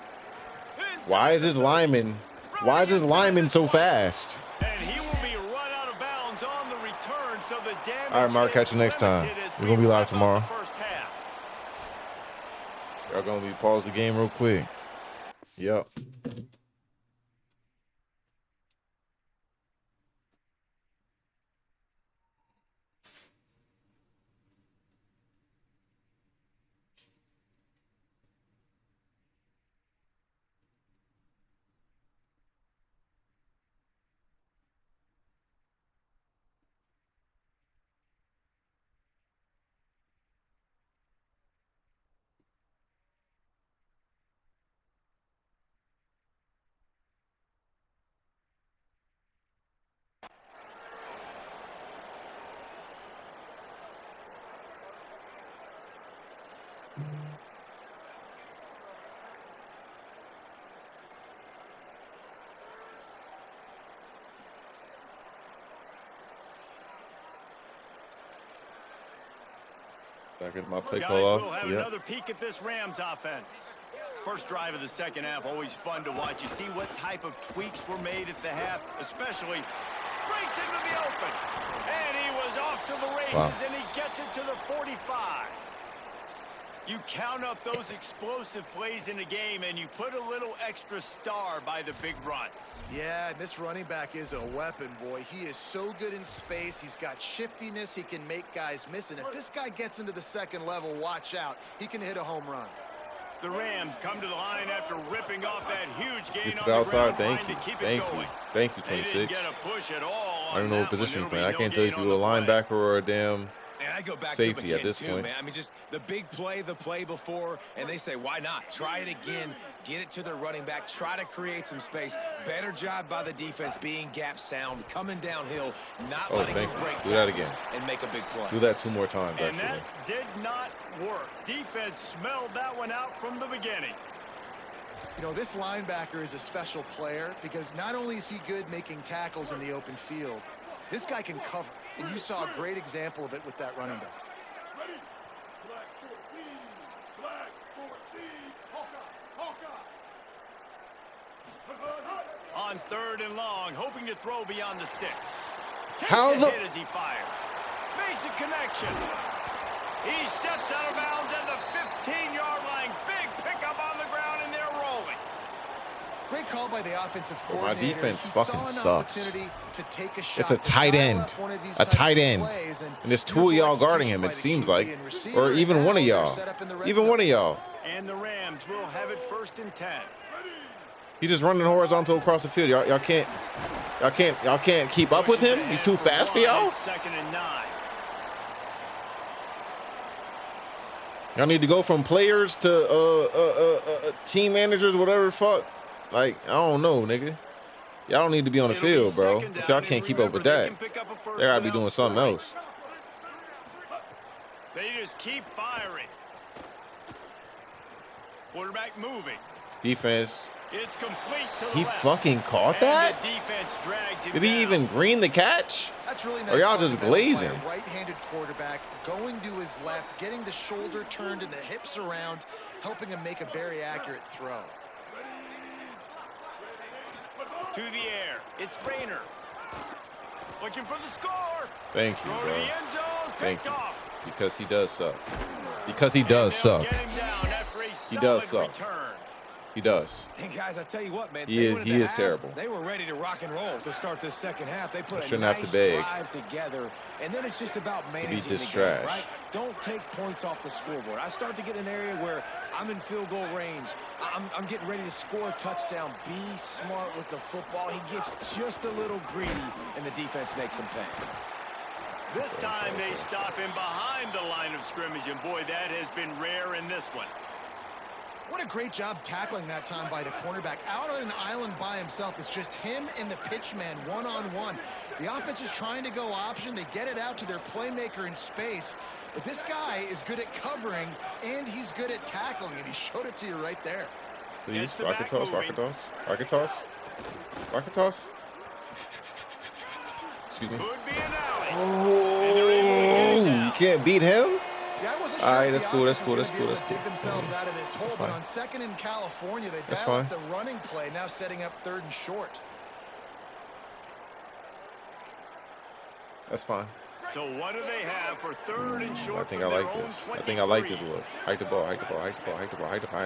Why is this lineman? Why is this lineman so fast? And he will be run out of bounds on the return, so the damage. All right, Mark. Catch you next time. We're gonna be live tomorrow. Y'all gonna be pause the game real quick. Yep. I get my play call off. We'll have another peek at this Rams offense. First drive of the second half, always fun to watch. You see what type of tweaks were made at the half, especially breaks into the open. And he was off to the races, and he gets it to the 45. You count up those explosive plays in the game, and you put a little extra star by the big runs. Yeah, this running back is a weapon, boy. He is so good in space. He's got shiftiness. He can make guys miss. And if this guy gets into the second level, watch out. He can hit a home run. The Rams come to the line after ripping off that huge gain Get to on the the outside. ground, Thank you. Thank you. Thank you, They didn't 26. get a push at all. I don't know what position you're playing. I can't tell if you're a linebacker or a damn And I go back safety to at this point. Man. I mean, just the big play, the play before, and they say, why not? Try it again. Get it to the running back. Try to create some space. Better job by the defense being gap sound, coming downhill, not letting them break do that again and make a big play. Do that 2 more times. And that did not work. Defense smelled that one out from the beginning. You know, this linebacker is a special player because not only is he good making tackles in the open field, this guy can cover. And you saw a great example of it with that running back. On 3rd and long, hoping to throw beyond the sticks. How the hit as he fires. Makes a connection. He steps out of bounds at the 15-yard line. Big pickup on the ground, and they're rolling. Great call by the offensive My coordinator. defense He fucking saw an sucks. opportunity to take a shot, It's a tight end. A tight end. And there's 2 of y'all guarding him, it seems like. Or even one of y'all. Even one of y'all. And the Rams will have it 1st and 10. He's just running horizontal across the field. Y'all can't keep up with him. He's too fast for y'all. 2nd and 9. Y'all need to go from players to team managers, whatever the fuck. Like, I don't know, nigga. Y'all don't need to be on the field, bro. If y'all can't keep up with that, they gotta be doing something else. They just keep firing. Quarterback moving. Defense, It's complete to the He left. fucking caught And that? the defense drags him Did he down. even green the catch? That's really nice. Or y'all just glazing? By a right-handed quarterback going to his left, getting the shoulder turned and the hips around, helping him make a very accurate throw. To the air. It's Rayner. Looking for the score. Thank you, Throw to bro. the end zone. Thank Picked you. off. Because he does suck. Because he does And they'll suck. get him down after a He does solid suck. return. He does. And guys, I tell you what, man, He is terrible. They were ready to rock and roll to start this second half. They put a Shouldn't have nice to beg drive together, and then it's just about managing the this game, trash. right? Don't take points off the scoreboard. I start to get an area where I'm in field goal range. I'm getting ready to score a touchdown. Be smart with the football. He gets just a little greedy, and the defense makes him pay. This time they stop him behind the line of scrimmage, and boy, that has been rare in this one. What a great job tackling that time by the cornerback. Out on an island by himself. It's just him and the pitchman one-on-one. The offense is trying to go option. They get it out to their playmaker in space. But this guy is good at covering, and he's good at tackling, and he showed it to you right there. Please, the rocket back toss, moving. rocket toss, rocket toss, rocket toss. Excuse me. Could be an alley. Oh, you can't beat him? Yeah, I wasn't All sure right, if that's the cool, that's offense cool, was that's gonna be cool, able that's to dig cool. themselves out of this hole, but fine. on second in California, they That's dial up fine. the running play, now setting up third and short. That's fine. So what do they have for third and short? I think from I their like own this. I think I like this 23? look. Hike the ball, hike the ball, hike the ball, hike the ball, hike the ball,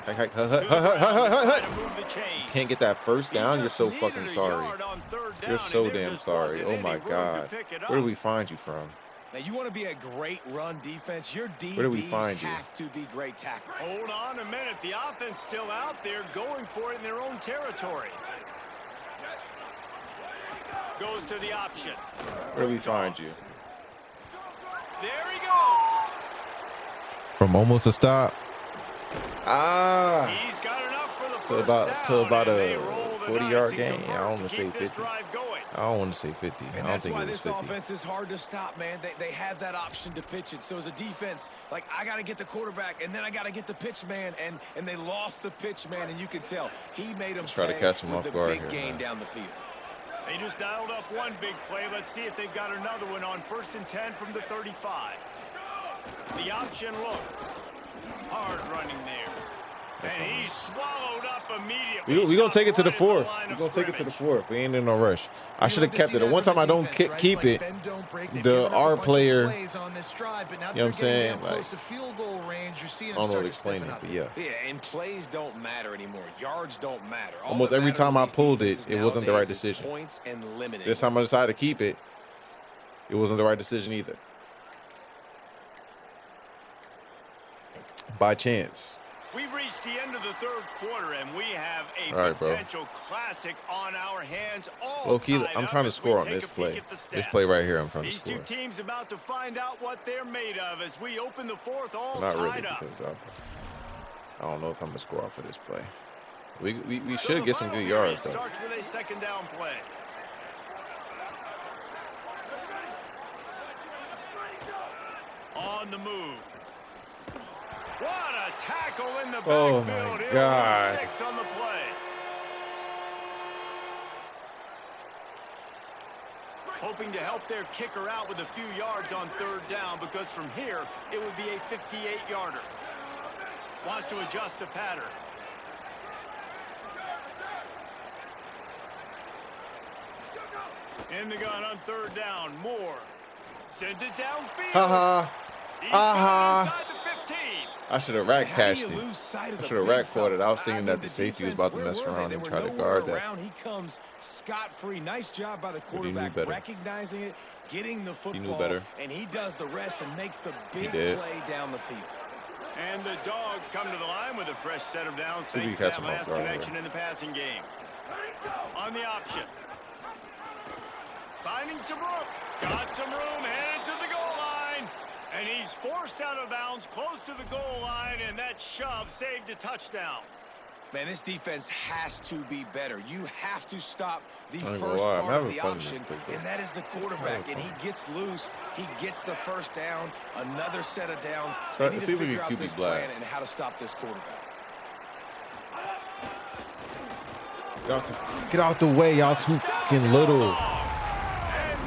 hike the ball, hike, To the ground to try to move the chains. Can't get that first He down. You're just so needed fucking a sorry. yard on third down, You're so and there damn just sorry. wasn't Oh any my room to God. pick it Where up. do we find you from? Now, you want to be a great run defense. Your DBs Where do we find you? have to be great tacklers. Hold on a minute. The offense still out there going for it in their own territory. Goes to the option. Where do we find you? There he goes. From almost a stop. Ah. He's got enough for the To first about down, and they a roll the 40-yard dice and gain. I convert don't want to to say keep this 50. drive going. I don't want to say 50. I And don't that's think why it was this 50. offense is hard to stop, man. They have that option to pitch it. So as a defense, like, I got to get the quarterback, and then I got to get the pitch man, and they lost the pitch man, and you can tell he made them Try to pay catch him with off the guard big here, gain man. down the field. They just dialed up one big play. Let's see if they've got another one on 1st and 10 from the 35. The option look. Hard running there. And he swallowed up immediately. We're going to take it to the Stopped right at fourth. line We're of going to take it to the scrimmage. fourth. We ain't in no rush. I You should have love to kept see it. The that one from time I don't defense, right? keep It's like it, bend, don't break. They've the given up a our bunch of player, plays on this drive, but now you know what I'm that they're getting saying? down close Like, to field goal range, you're seeing I them don't know how start to to explain stiffen it, up. but yeah. Yeah, and plays don't matter anymore. Yards don't matter. All Almost that every matters time with I these pulled it, defenses it wasn't the right nowadays is decision. Points and limiting. This time I decided to keep it. It wasn't the right decision either. By chance. We've reached the end of the third quarter, and we have a All right, bro. potential classic on our hands. All Low-key, tied I'm up trying to as score we on take this a peek play. at the This stats. play right here, I'm trying to These score. two teams about to find out what they're made of as we open the fourth, all Not really, tied up. because I don't know if I'm going to score off of this play. We So should the get some final good period yards, though. starts with a second down play. On the move. What a tackle in the Oh, my backfield. He'll God. lose 6 on the play. Hoping to help their kicker out with a few yards on third down, because from here it would be a 58-yarder. Wants to adjust the pattern. In the gun on third down. Moore sends it downfield. Ha He's ha. got it inside the 15. I should have rack How do catched you it. lose sight of I the should have big rack caught it. I was thinking mean, that the safety was about to defense, mess where were around they? and They try were to nowhere guard that. around. He comes scot-free. Nice job by the he knew quarterback better. recognizing it, getting the football, better. and he does the rest and makes the big did. play down the field. And the Dogs come to the line with a fresh set of downs See if thanks we to catch that him off last guard connection here. in the passing game. On the option. Finding some room. Got some room, headed to the goal line. And he's forced out of bounds close to the goal line, and that shove saved a touchdown. Man, this defense has to be better. You have to stop the I ain't gonna first lie, I'm part of having the fun in this option, play, though. and that is the quarterback. And he gets loose. He gets the first down, another set of downs. So, They need see to if we figure can out QB this plan blast. and how to stop this quarterback. Get out the way. Y'all too fucking little.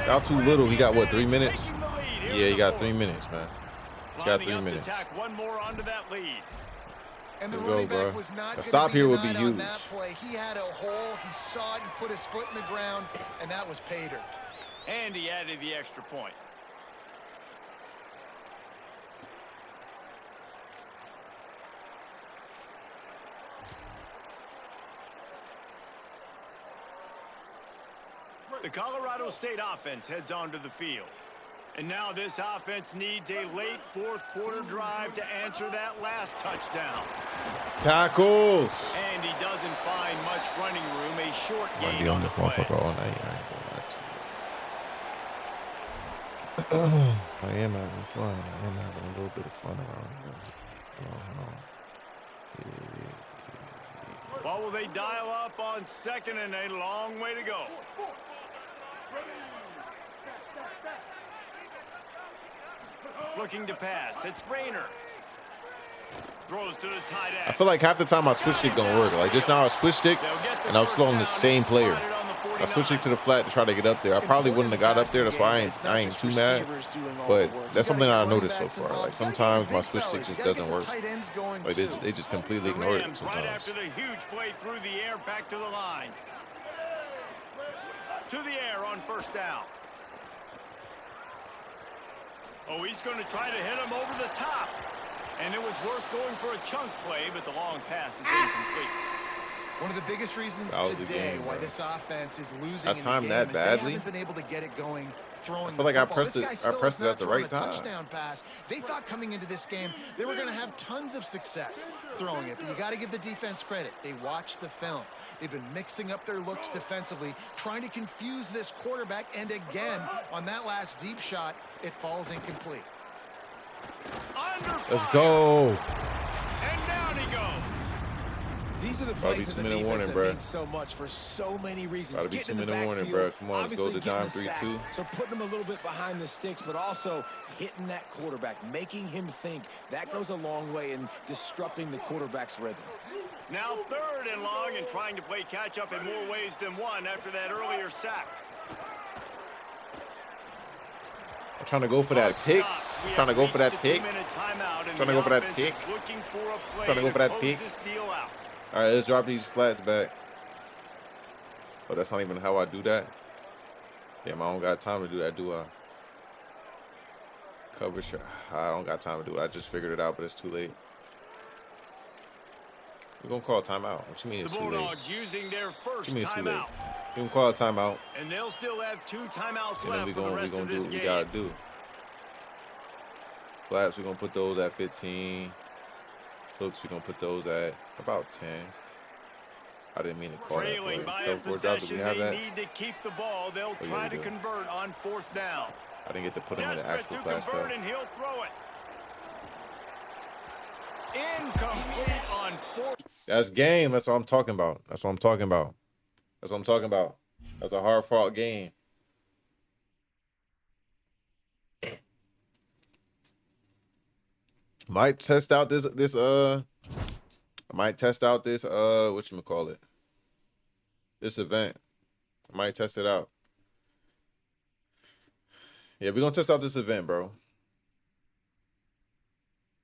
Y'all too little. He got what, 3 minutes? Yeah, he got 3 minutes, man. He got 3 minutes. One more onto that lead. And the Let's running go, back bro. was not A stop here would be huge. on that play. He had a hole. He saw it. He put his foot in the ground, and that was pay dirt. And he added the extra point. The Colorado State offense heads onto the field. And now this offense needs a late fourth quarter drive to answer that last touchdown. Tackles. And he doesn't find much running room. A short gain Be on on the this play. motherfucker all night. I ain't gonna lie to you. I am having fun. I am having a little bit of fun around here. Hold on. What will they dial up on second and a long way to go? Looking to pass. It's Rayner. Throws to the tight end. I feel like half the time my switch stick don't work. Like just now I switch stick and I was slowing the same player. I switched it to the flat to try to get up there. I probably wouldn't have got up there. That's why I ain't too mad. But that's something I noticed so far. Like sometimes my switch stick just doesn't work. Like they just completely ignore it Right sometimes. after the huge play through the air, back to the line. To the air on first down. Oh, he's going to try to hit him over the top. And it was worth going for a chunk play, but the long pass is incomplete. One of the biggest reasons today why this offense is losing I in the timed game that is badly. they haven't been able to get it going throwing I feel like I the football. pressed This it- guy I still pressed has it at not the thrown right a time. touchdown pass. They thought coming into this game they were going to have tons of success throwing it, but you got to give the defense credit. They watched the film. They've been mixing up their looks defensively, trying to confuse this quarterback, and again, on that last deep shot, it falls incomplete. Let's go. And down he goes. These are the Probably plays of the 2-minute defense warning, that bro. mean so much for so many reasons. Gotta be Getting in the 2-minute warning, backfield, bro. Come on, let's go obviously to dime getting the sack, 3-2. So putting him a little bit behind the sticks, but also hitting that quarterback, making him think. That goes a long way in disrupting the quarterback's rhythm. Now third and long and trying to play catch up in more ways than one after that earlier sack. I'm trying to go for that pick. Trying to go for that pick. Trying to go for that pick. Trying to go for that pick. All right, let's drop these flats back. Oh, that's not even how I do that. Damn, I don't got time to do that, do I? Coverage. I don't got time to do it. I just figured it out, but it's too late. We're going to call a timeout. What you mean it's The too late? Bulldogs using their first What you mean it's too late? timeout. We can call a timeout. And they'll still have 2 timeouts And then left for the rest we of gonna do this what we game. gotta do. Flaps, we're gonna put those at 15. Hooks, we're gonna put those at about 10. I didn't mean to call that play. Trailing by a Cover 4 drops, do possession, we have they that? need to keep the ball. They'll yeah, try we to do. convert on fourth down. I didn't get to put them in the Desperate actual to flash convert, stuff. and he'll throw it. Incomplete on fourth. That's game. That's what I'm talking about. That's what I'm talking about. That's what I'm talking about. That's a hard fought game. Might test out this I might test out this whatchamacallit. This event. I might test it out. Yeah, we're gonna test out this event, bro.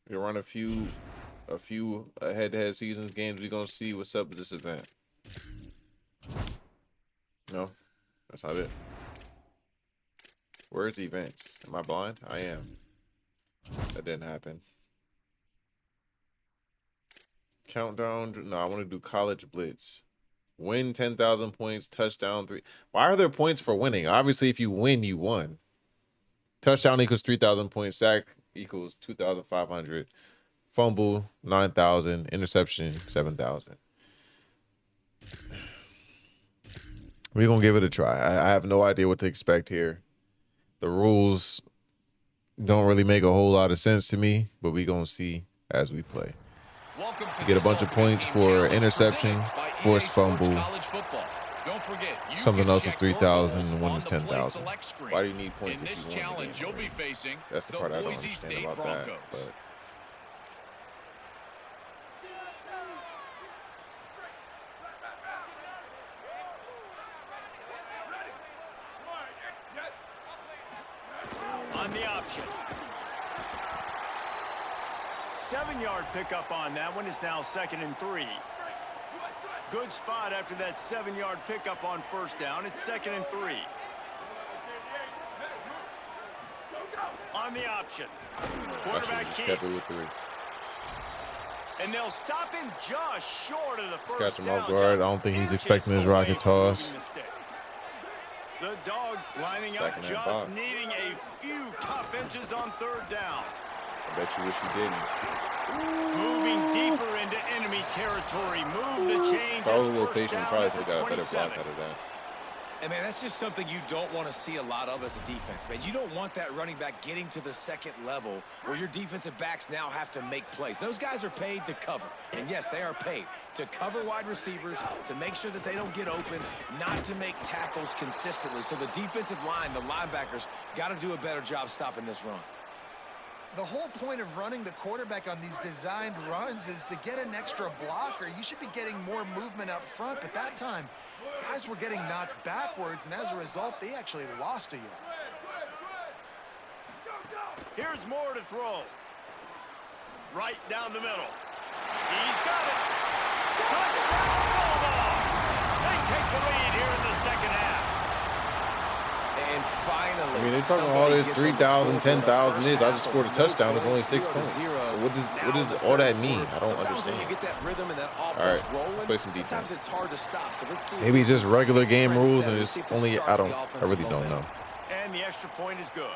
We're gonna run a few head-to-head seasons games. We're gonna see what's up with this event. No, that's not it. Where's events? Am I blind? I am. That didn't happen. Countdown. No, I want to do college blitz. Win 10,000 points, touchdown 3. Why are there points for winning? Obviously, if you win, you won. Touchdown equals 3,000 points. Sack equals 2,500. Fumble 9,000. Interception 7,000. We're going to give it a try. I have no idea what to expect here. The rules don't really make a whole lot of sense to me, but we're going to see as we play. You get a bunch of points for interception, forced fumble. Don't forget, something else is 3,000 and one is 10,000. Why do you need points in if this you won the challenge, game? you'll be facing That's the part I don't Boise understand State about Broncos. that. But On the option. 7-yard pickup on that one. Is now 2nd and 3. Good spot after that 7-yard pickup on first down. It's 2nd and 3. On the option. Quarterback just keep. kept it with 3. And they'll stop him just short of the first Catch him down. off guard. I don't think he's expecting his rocket toss. The Dogs lining up, just needing a few tough inches on 3rd down. I bet you wish he didn't. Moving deeper into enemy territory. Move the chains. If I was a little patient, probably could have got a better block out of that. And, man, that's just something you don't want to see a lot of as a defense, man. You don't want that running back getting to the 2nd level where your defensive backs now have to make plays. Those guys are paid to cover. And, yes, they are paid to cover wide receivers, to make sure that they don't get open, not to make tackles consistently. So the defensive line, the linebackers, got to do a better job stopping this run. The whole point of running the quarterback on these designed runs is to get an extra blocker. You should be getting more movement up front, but that time, guys were getting knocked backwards, and as a result, they actually lost a yard. Here's Moore to throw. Right down the middle. He's got it. Touchdown, Bulldogs! They take the lead here in the 2nd half. And finally, I mean, they're talking all this 3,000, 10,000 is. I just scored a touchdown. It's only 6 points. So what does all that mean? I don't understand. You get that rhythm and that All right, rolling, let's play some defense. sometimes it's hard to stop. So let's see. Maybe it's just regular game rules and it's only, I really don't know. And the extra point is good.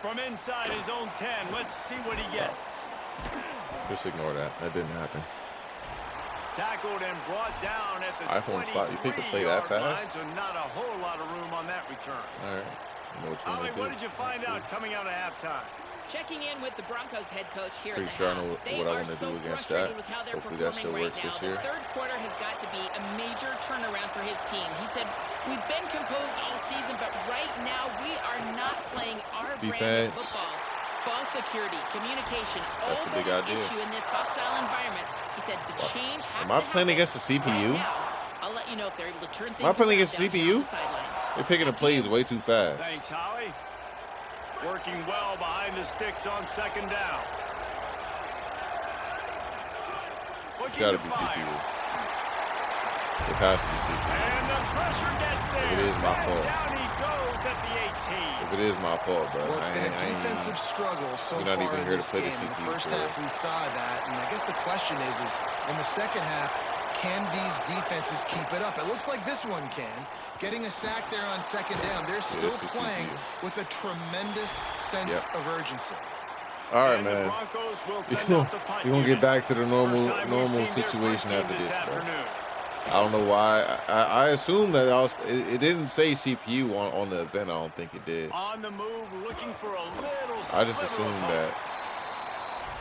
From inside his own 10, let's see what he gets. Just ignore that. That didn't happen. Tackled and brought down at the iPhone spot. You picked the play that 23-yard line, fast? so not a whole lot of room on that return. All right. You know what you Ollie, want to do. what did you find out coming out of halftime? Checking in with the Broncos head coach here Pretty at the sure I half. know They what I are want to so do against frustrated that. with how they're Hopefully that still performing works right this now. year. The 3rd quarter has got to be a major turnaround for his team. He said, "We've been composed all season, but right now we are not playing our brand of football. Ball security, communication, all That's the been big an idea. issue in this hostile environment." He said the change has Am to I playing happen against the CPU? right now. I'll let you know if they're able to turn things Am I playing around against down here CPU? on the sidelines. They're picking the plays way too fast. Thanks, Holly. Working well behind the sticks on 2nd down. It's got to be CPU. This has to be CPU. And the pressure gets there. If it is my And fault. down he goes at the 18. If it is my fault, bro. Well, it's been a I ain't- defensive struggle so We're not far even in here to this play the game. In the CPU first for half, we saw that, and I guess the question is in the 2nd half, can these defenses keep it up? It looks like this one can. Getting a sack there on 2nd down. They're still this is playing CPU. with a tremendous sense of urgency. All right, And the man. Broncos will send off the punt We're going to get unit. back to the First time we've normal seen their situation punt after team this, bro. afternoon. I don't know why. I assume that it didn't say CPU on the event. I don't think it did. On the move, looking for a little I just sliver of assumed hope. that.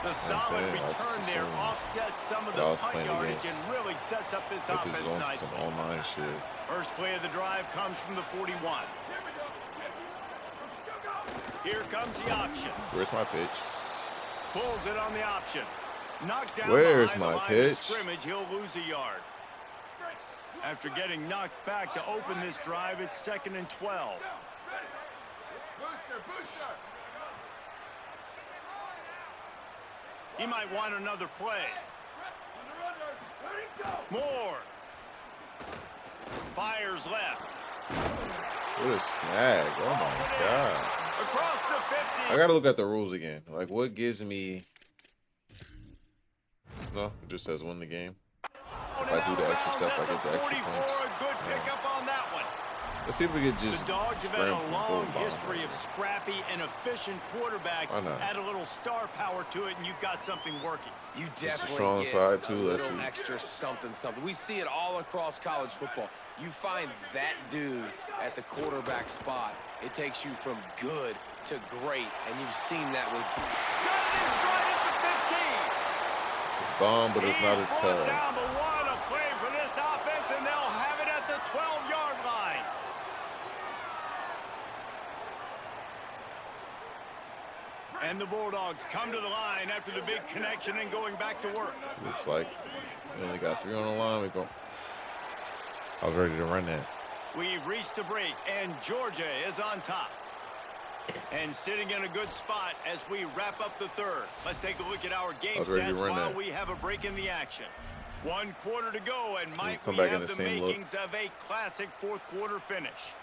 The solid saying, I just return there assumed offsets some of that I the was punt playing yardage against- and really sets up this Like this offense is on nicely. some online shit. First play of the drive comes from the 41. Here comes the option. Where's my pitch? Pulls it on the option. Knocked down Where's behind my the line pitch? of scrimmage, he'll lose a yard. After getting knocked back to open this drive, it's 2nd and 12. He might want another play. Moore. Fires left. What a snag. Oh my God. Across the 50. I got to look at the rules again. Like, what gives me... No, it just says win the game. If I do the extra stuff, I get the extra points. A good pickup on that one. Let's see if we could just The Dogs have had scram a from long goal line. history of scrappy and efficient quarterbacks. Why not? Add a little star power to it, and you've got something working. You a definitely strong get side, too. a Let's little see. extra something. We see it all across college football. You find that dude at the quarterback spot, it takes you from good to great, and you've seen that with... Got it in stride at the 15. It's a bomb, but it's not a He's brought tug. down, but what a play for this offense, and they'll have it at the 12-yard line. And the Bulldogs come to the line after the big connection and going back to work. Looks like we only got 3 on the line. I was ready to run that. We've reached the break, and Georgia is on top. And sitting in a good spot as we wrap up the third. Let's take a look at our game stats while we have a break in the action. 1 quarter to go, and might we have the makings of a classic fourth-quarter finish.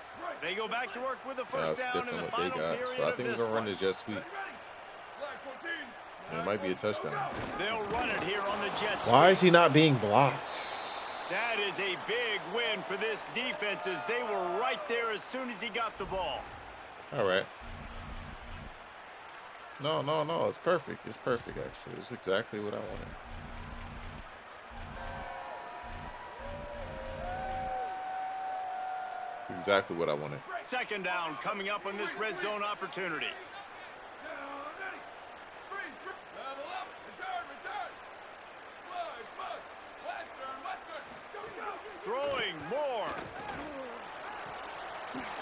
They go back to work with the first down in the final period so I think we're going to run this jet sweep. It might be a touchdown. They'll run it here on the Jets. Why is he not being blocked? That is a big win for this defense as they were right there as soon as he got the ball. All right. No. It's perfect. It's perfect, actually. It's exactly what I wanted. Exactly what I wanted. Second down coming up on this red zone opportunity. Throwing Moore.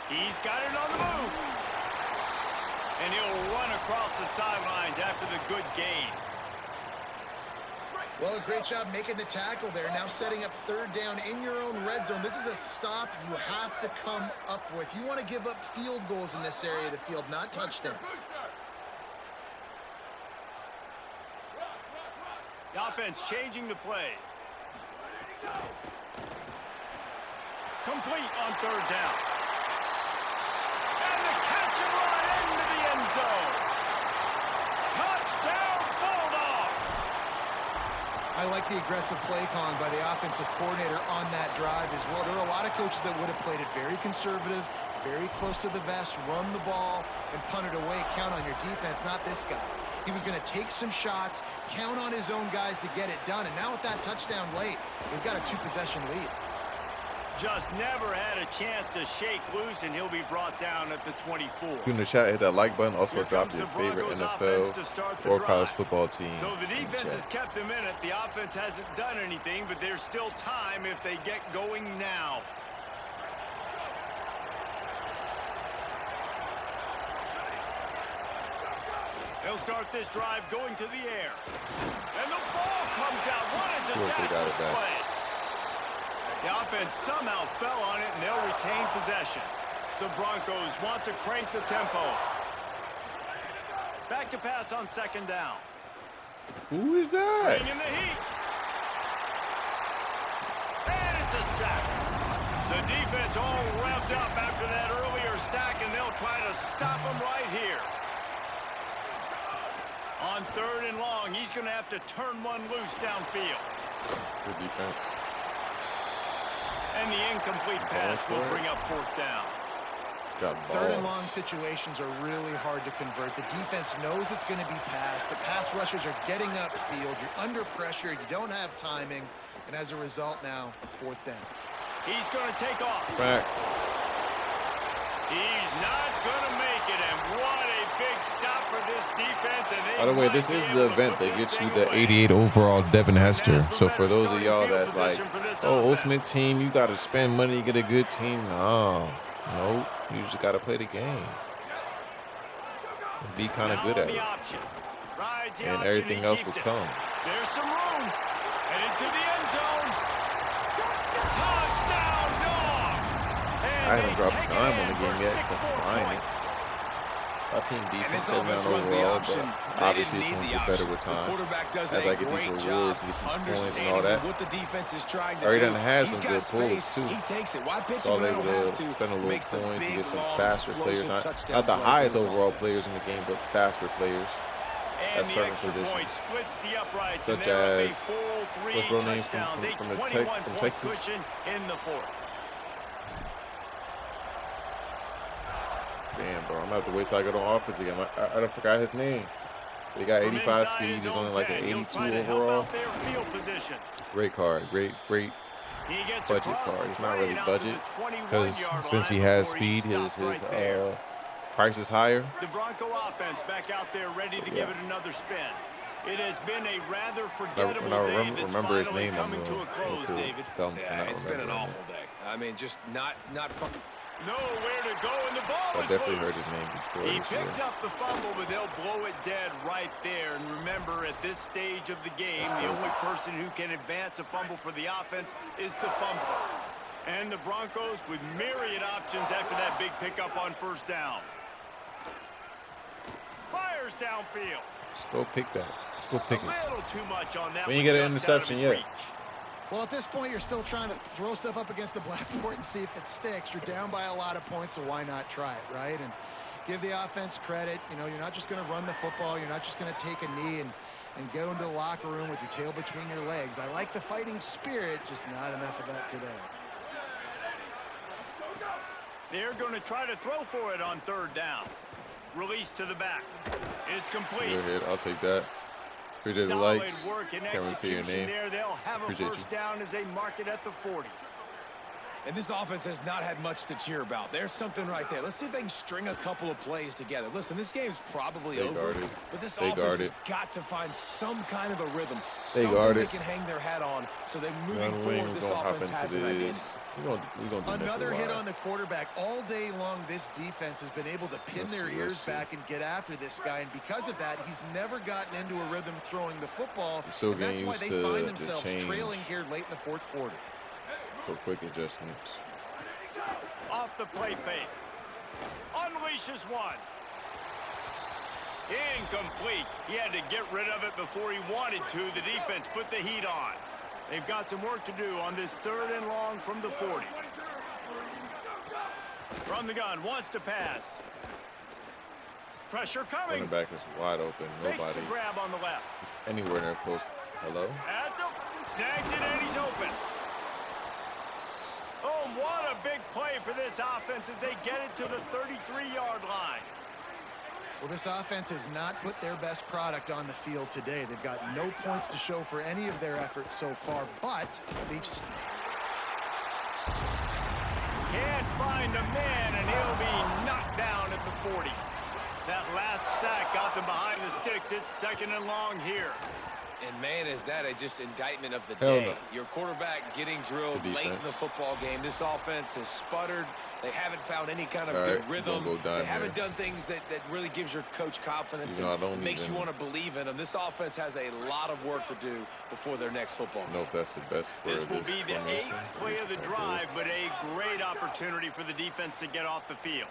He's got it on the move. And he'll run across the sidelines after the good gain. Well, a great job making the tackle there. Now setting up third down in your own red zone. This is a stop you have to come up with. You want to give up field goals in this area of the field, not touchdowns. The offense changing the play. Complete on third down. And the catch and run into the end zone. Touchdown, Bulldog. I like the aggressive play calling by the offensive coordinator on that drive as well. There are a lot of coaches that would have played it very conservative, very close to the vest, run the ball, and punt it away. Count on your defense, not this guy. He was going to take some shots, count on his own guys to get it done. And now with that touchdown late, we've got a 2-possession lead. Just never had a chance to shake loose, and he'll be brought down at the 24. In the chat, hit that like button. Also, drop your favorite NFL or college football team. So the defense has kept them in it. The offense hasn't done anything, but there's still time if they get going now. They'll start this drive going to the air. And the ball comes out. What a disastrous play. The offense somehow fell on it, and they'll retain possession. The Broncos want to crank the tempo. Back to pass on second down. Who is that? Bringing the heat. And it's a sack. The defense all revved up after that earlier sack, and they'll try to stop them right here. On third and long, he's going to have to turn one loose downfield. Good defense. And the incomplete pass will bring up fourth down. Third and long situations are really hard to convert. The defense knows it's going to be passed. The pass rushers are getting upfield. You're under pressure. You don't have timing. And as a result now, fourth down. He's going to take off. Back. He's not going to make it. And what a big stop for this defense. And by the way, this is the event that gets you the 88 overall Devin Hester. So for those of y'all that like, oh, Ultimate Team, you got to spend money to get a good team. No. Nope. You just got to play the game. Be kind of good at it. And everything else will come. There's some room. And into the end zone. Touchdown, Dogs. I haven't dropped a dime on the game yet except for buying it. Our team decent, 7 overall, but obviously it's going to get better with time as I get these rewards and get these points and all that. Already done has some good pulls too. So I was able to spend a little points and get some faster players. Not the highest overall players in the game, but faster players at certain positions. Such as, what's the name from Texas? Damn, bro, I'm going to have to wait till I get on offense again. I forgot his name. He got 85 speed. He's only like an 82 overall. Great card. Great budget card. It's not really budget because since he has speed, his price is higher. The Bronco offense back out there ready to give it another spin. It has been a rather forgettable day that's finally coming to a close, David. Yeah, it's been an awful day. I mean, just not fun. Nowhere to go, and the ball I is definitely loose. heard his name before. He picks up the fumble, but they'll blow it dead right there. And remember, at this stage of the game, the only person who can advance a fumble for the offense is the fumbler. And the Broncos with myriad options after that big pickup on first down. Fires downfield. Let's go pick that. Let's go pick it. A little too much on that. We ain't get an interception yet. Well, at this point, you're still trying to throw stuff up against the blackboard and see if it sticks. You're down by a lot of points, so why not try it, right? And give the offense credit. You know, you're not just going to run the football. You're not just going to take a knee and go into the locker room with your tail between your legs. I like the fighting spirit, just not enough of that today. They're going to try to throw for it on third down. Release to the back. It's complete. Go ahead. I'll take that. Appreciate the likes. Work and Can't see your name. there. They'll have a first down as they mark it at the 40. And this offense has not had much to cheer about. There's something right there. Let's see if they can string a couple of plays together. Listen, this game's probably over, but this offense has got to find some kind of a rhythm, something they can hang their hat on, so that moving forward, this offense has an identity. Another hit on the quarterback. All day long, this defense has been able to pin their ears back and get after this guy, and because of that, he's never gotten into a rhythm throwing the football, and that's why they find themselves trailing here late in the fourth quarter. For quick adjustments. Off the play fake. Unleashes one. Incomplete. He had to get rid of it before he wanted to. The defense put the heat on. They've got some work to do on this third and long from the 40. From the gun, wants to pass. Pressure coming. Running back is wide open. Makes Nobody the grab on the left. is anywhere near post. Hello? Snags it and he's open. Oh, what a big play for this offense as they get it to the 33-yard line. Well, this offense has not put their best product on the field today. They've got no points to show for any of their efforts so far, but they've... Can't find a man, and he'll be knocked down at the 40. That last sack got them behind the sticks. It's second and long here. And, man, is that just indictment of the day. Your quarterback getting drilled late in the football game. This offense has sputtered. They haven't found any kind of good rhythm. They haven't done things that really gives your coach confidence and makes you want to believe in them. This offense has a lot of work to do before their next football game. I don't know if that's the best for this will be the 8th play of the drive, but a great opportunity for the defense to get off the field.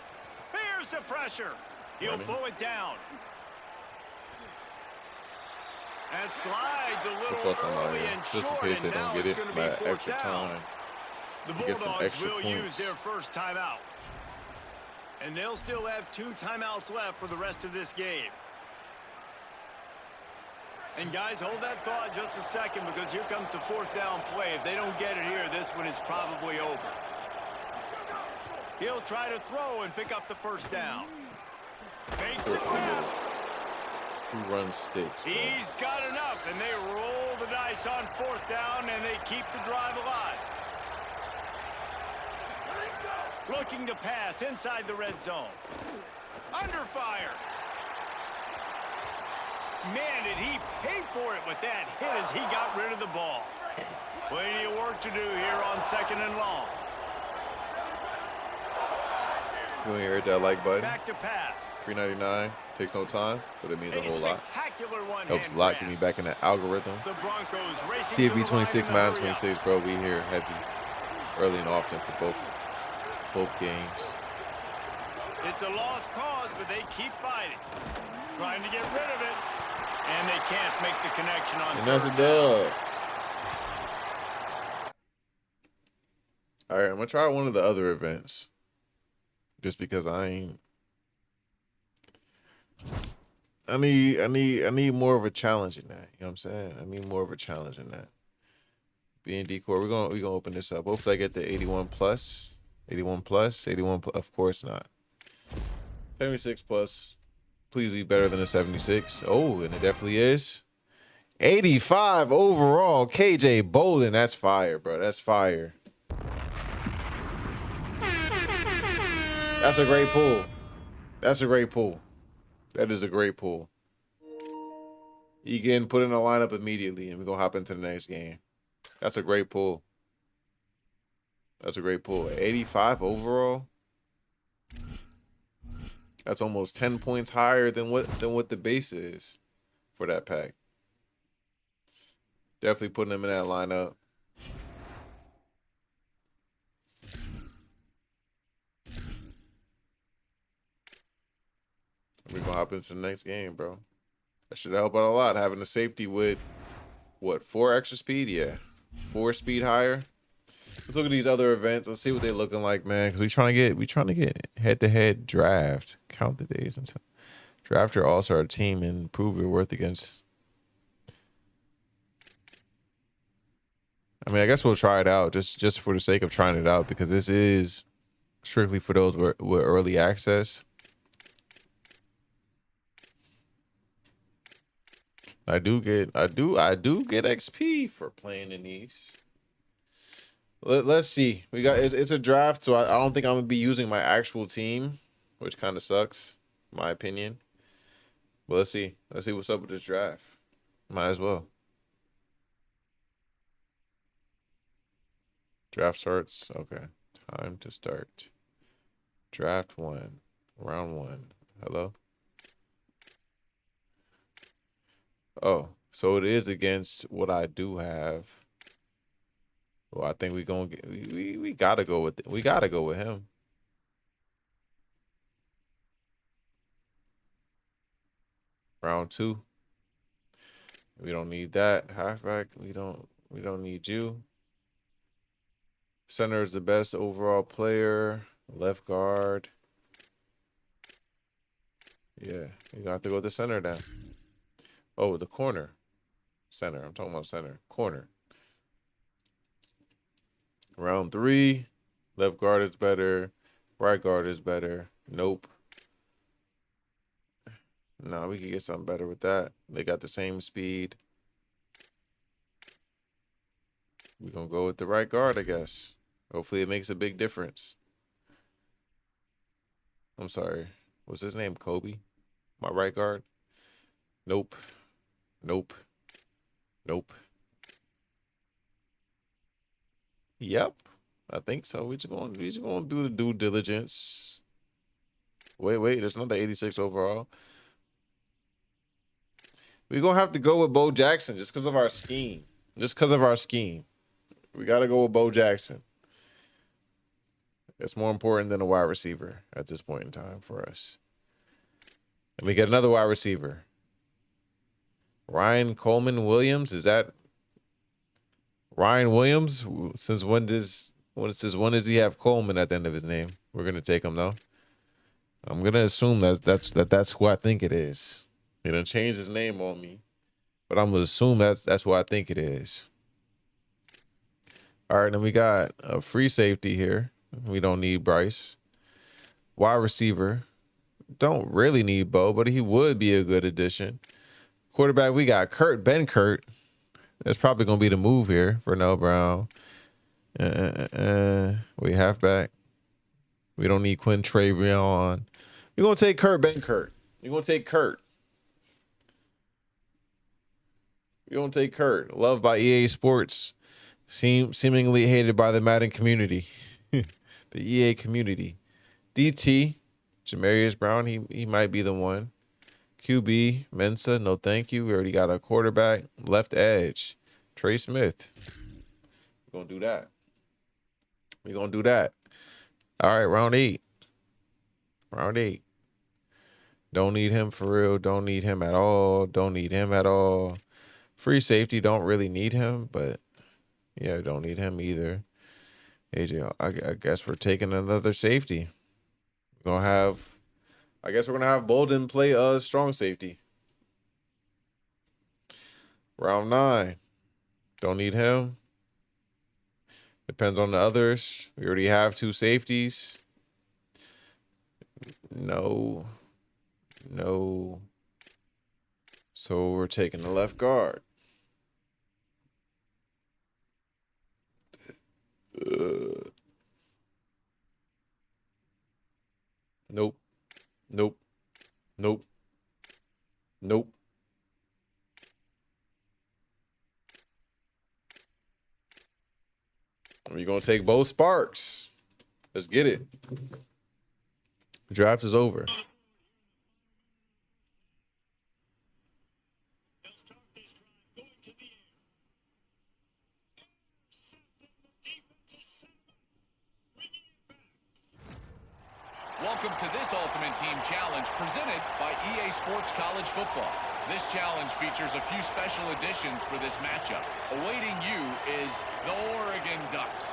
Here's the pressure. He'll pull it down. And slides a little early and just in case they don't get it by extra time. The Bulldogs will use their first timeout. And they'll still have 2 timeouts left for the rest of this game. And guys, hold that thought just a second, because here comes the 4th down play. If they don't get it here, this one is probably over. He'll try to throw and pick up the first down. Makes the snap. Who runs sticks, bro? He's got enough, and they roll the dice on 4th down, and they keep the drive alive. Looking to pass inside the red zone. Under fire. Man, did he pay for it with that hit as he got rid of the ball. Plenty of work to do here on second and long. You want to hit that like button? Back to pass. $3.99. Takes no time, but it means a whole lot. Helps a grab. lot. Get me back in that algorithm. The Broncos racing CFB 26, Madden 26, bro. We here heavy, early and often for both games. It's a lost cause, but they keep fighting, trying to get rid of it, and they can't make the connection on. And that's a dub. All right, I'm gonna try one of the other events, just because I need more of a challenge in that. You know what I'm saying? I need more of a challenge in that. Being decor, we're gonna open this up. Hopefully I get the 81 plus. 81 plus, 81 plus, of course not. 76 plus. Please be better than a 76. Oh, and it definitely is. 85 overall. KJ Bolden. That's fire, bro. That's fire. That's a great pull. That's a great pull. That is a great pull. You can put in a lineup immediately, and we're going to hop into the next game. That's a great pull. That's a great pull. 85 overall. That's almost 10 points higher than what the base is for that pack. Definitely putting him in that lineup. We're gonna hop into the next game, bro. That should help out a lot. Having a safety with what, 4 extra speed? Yeah. 4 speed higher. Let's look at these other events. Let's see what they're looking like, man. Because we trying to get head-to-head draft. Count the days until draft your all-star team and prove your worth against. I mean, I guess we'll try it out just for the sake of trying it out, because this is strictly for those with early access. I do get XP for playing in these. Let's see. We got it's a draft, so I don't think I'm gonna be using my actual team, which kind of sucks, in my opinion. But let's see. Let's see what's up with this draft. Might as well. Draft starts. Okay. Time to start. Draft 1. Round 1. Hello? Oh, so it is against what I do have. Well, I think we gonna get we gotta go with it. We gotta go with him. Round 2. We don't need that. Halfback, we don't need you. Center is the best overall player. Left guard. Yeah, you got to go with the center then. Oh, the corner. Center. I'm talking about center. Corner. Round 3. Left guard is better. Right guard is better. Nope. No, we could get something better with that. They got the same speed. We're going to go with the right guard, I guess. Hopefully it makes a big difference. I'm sorry. What's his name? Kobe? My right guard? Nope. Nope. Nope. Yep. I think so. We just gonna do the due diligence. Wait, there's another 86 overall. We're gonna have to go with Bo Jackson just because of our scheme. We gotta go with Bo Jackson. It's more important than a wide receiver at this point in time for us. And we get another wide receiver. Ryan Coleman Williams. Is that Ryan Williams? Since when does he have Coleman at the end of his name? We're gonna take him though. I'm gonna assume that's who I think it is. He done changed his name on me, but I'm gonna assume that's who I think it is. All right, then we got a free safety here. We don't need Bryce. Wide receiver. Don't really need Bo, but he would be a good addition. Quarterback, we got Ben Kurt. That's probably going to be the move here for Nell Brown. We halfback. We don't need Quinn Travion. We're going to take Ben Kurt. We're going to take Kurt. We're going to take Kurt. Loved by EA Sports. Seemingly hated by the Madden community. The EA community. DT, Jamarius Brown, he might be the one. QB, Mensa, no thank you. We already got a quarterback. Left edge, Trey Smith. We're going to do that. All right, round 8. Don't need him for real. Don't need him at all. Free safety, don't really need him, but yeah, don't need him either. AJ, I guess we're taking another safety. I guess we're gonna have Bolden play strong safety. Round 9. Don't need him. Depends on the others. We already have 2 safeties. No. So we're taking the left guard. Nope. We're going to take both Sparks. Let's get it. The draft is over. Welcome to this Ultimate Team Challenge presented by EA Sports College Football. This challenge features a few special additions for this matchup. Awaiting you is the Oregon Ducks.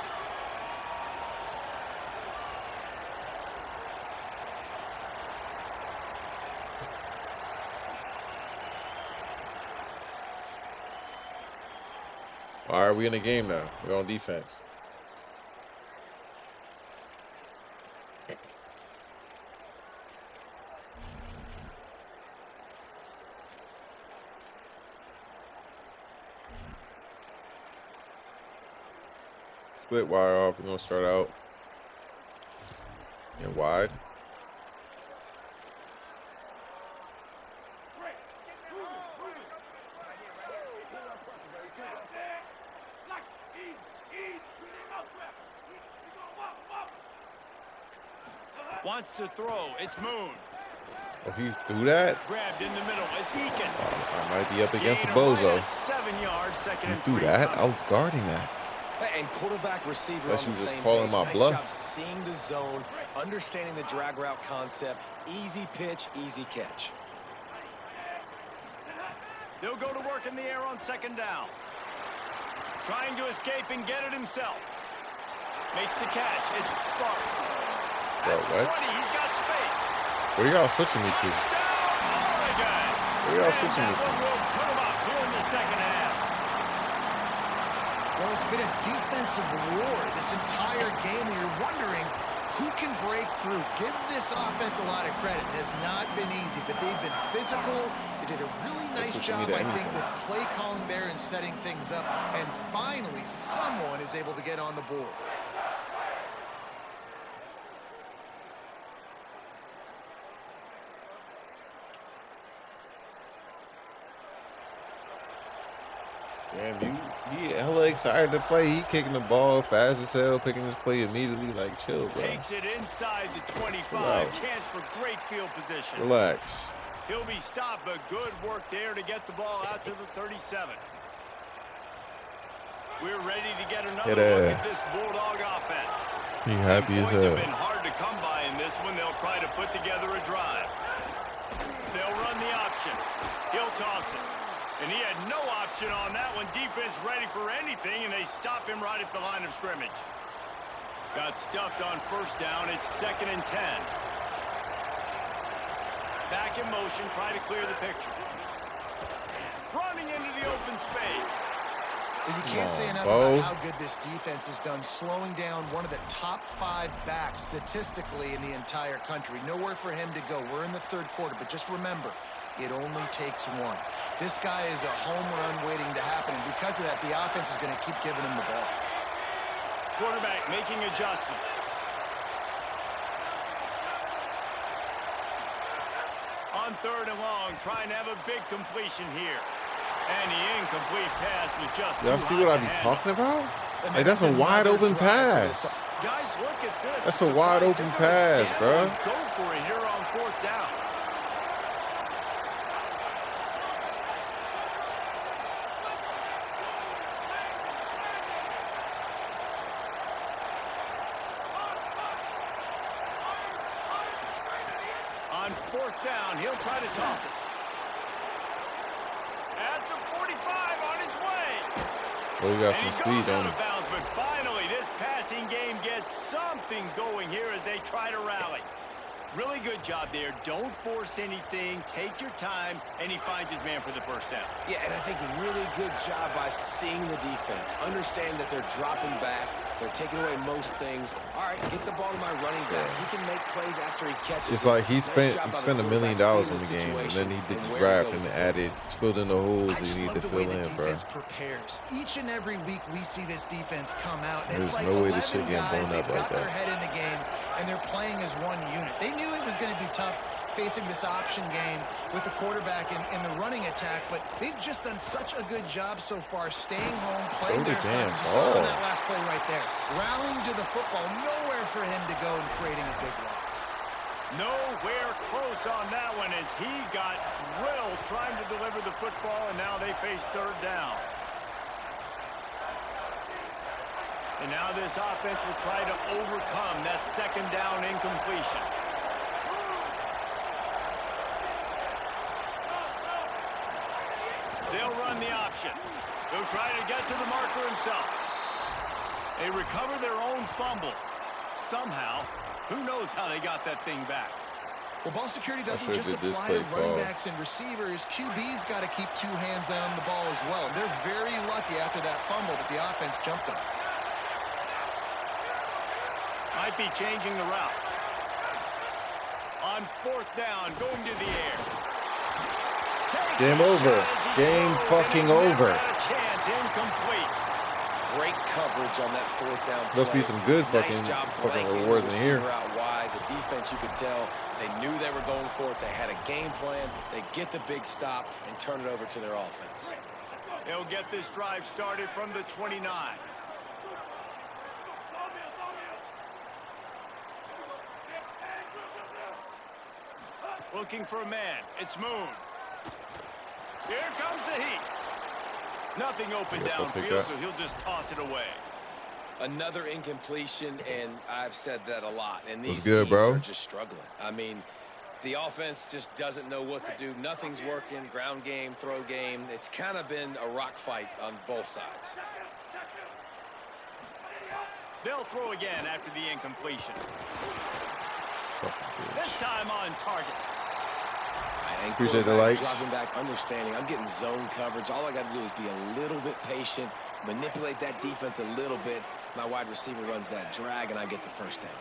All right, we in the game now. We're on defense. Split wire off. We're going to start out in wide. Wants to throw. It's Moon. Oh, he threw that? Grabbed in the middle. It's Eakin. I might be up against a Gain bozo. right 7 yards, second He and threw 3 that? coming. I was guarding that. And quarterback receiver Guess on you the just same calling page. my Nice bluff. job seeing the zone, understanding the drag route concept. Easy pitch, easy catch. They'll go to work in the air on second down. Trying to escape and get it himself. Makes the catch. It's Sparks. Bro, At the what? 20, he's got space. Where y'all switching me to? Touchdown, Oregon. Where y'all And switching me that to? one will put him up here in the second half. Well, it's been a defensive war this entire game. You're wondering who can break through. Give this offense a lot of credit. It has not been easy, but they've been physical. They did a really nice what you job, need to I think, anything. with play calling there and setting things up. And finally, someone is able to get on the board. Damn, he hella excited to play. He kicking the ball fast as hell, picking his play immediately. Like, chill, bro. Takes it inside the 25. Wow. Chance for great field position. Relax. He'll be stopped, but good work there to get the ball out to the 37. We're ready to get another look at this Bulldog offense. He happy as Points have hell. been hard to come by in this one. They'll try to put together a drive. They'll run the option. He'll toss it. And he had no option on that one. Defense ready for anything, and they stop him right at the line of scrimmage. Got stuffed on first down. It's 2nd and 10. Back in motion, try to clear the picture. Running into the open space. Well, you can't say enough Bo. about how good this defense has done, slowing down one of the top 5 backs statistically in the entire country. Nowhere for him to go. We're in the 3rd quarter, but just remember, it only takes one. This guy is a home run waiting to happen, and because of that, the offense is going to keep giving him the ball. Quarterback making adjustments. On 3rd and long, trying to have a big completion here. And the incomplete pass was just Y'all see what I be talking about? Like, that's a wide open pass. Guys, look at this. That's a wide open pass, bro. Go for it here on 4th down. On 4th down, he'll try to toss it. At the 45, on his way. Well, he got And some he speed goes out on of him. bounds, but finally this passing game gets something going here as they try to rally. Really good job there. Don't force anything. Take your time, and he finds his man for the first down. Yeah, and I think really good job by seeing the defense. Understand that they're dropping back. They're taking away most things. All right, get the ball to my running back. He can make plays after he catches It's it. like he Nice spent job by the $1 million quarterback on the seeing game, and then situation he did and the where to draft go and with it. added, filled in the holes I that just he love needed to the way fill the in, bro. defense prepares. Each and every week we see this defense come out, and There's it's like no way 11 this shit getting guys, blown up they've like got their that. head in the game, and they're playing as one unit. They knew it was going to be tough facing this option game with the quarterback in the running attack, but they've just done such a good job so far staying home, playing Throw the their damn assignments. You saw it ball. on that last play right there. Rallying to the football, nowhere for him to go and creating a big loss. Nowhere close on that one as he got drilled trying to deliver the football, and now they face third down. And now this offense will try to overcome that second down incompletion. They'll run the option. They'll try to get to the marker himself. They recover their own fumble. Somehow, who knows how they got that thing back. Well, ball security doesn't just apply to running backs and receivers. QB's got to keep two hands on the ball as well. They're very lucky after that fumble that the offense jumped on. Might be changing the route. On fourth down, going to the air. Game over. Game fucking over. Chance incomplete. Great coverage on that fourth down play. Must be some good fucking rewards in here. Out wide. The defense, you could tell, they knew they were going for it. They had a game plan. They get the big stop and turn it over to their offense. They'll get this drive started from the 29. Looking for a man. It's Moon. Here comes the heat. Nothing open downfield, so he'll just toss it away. Another incompletion, and I've said that a lot. And these teams are just struggling. I mean, the offense just doesn't know what to do. Nothing's working. Ground game, throw game. It's kind of been a rock fight on both sides. They'll throw again after the incompletion. This time on target. Appreciate the likes. Dropping back, understanding. I'm getting zone coverage. All I got to do is be a little bit patient, manipulate that defense a little bit. My wide receiver runs that drag, and I get the first down.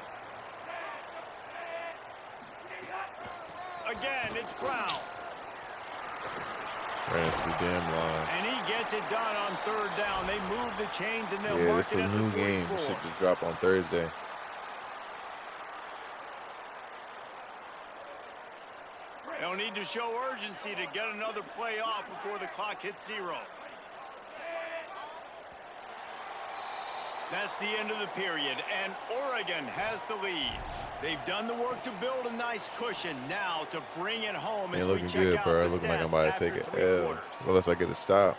Again, it's Brown. Right into the damn line. And he gets it done on third down. They move the chains, and they'll yeah, mark it's it a at new the 44. game. It should just drop on Thursday. They'll need to show urgency to get another play off before the clock hits 0. That's the end of the period, and Oregon has the lead. They've done the work to build a nice cushion. Now to bring it home as we check good, out bro. the Looking like I'm stats about to take after it. 3 quarters. Unless I get a stop.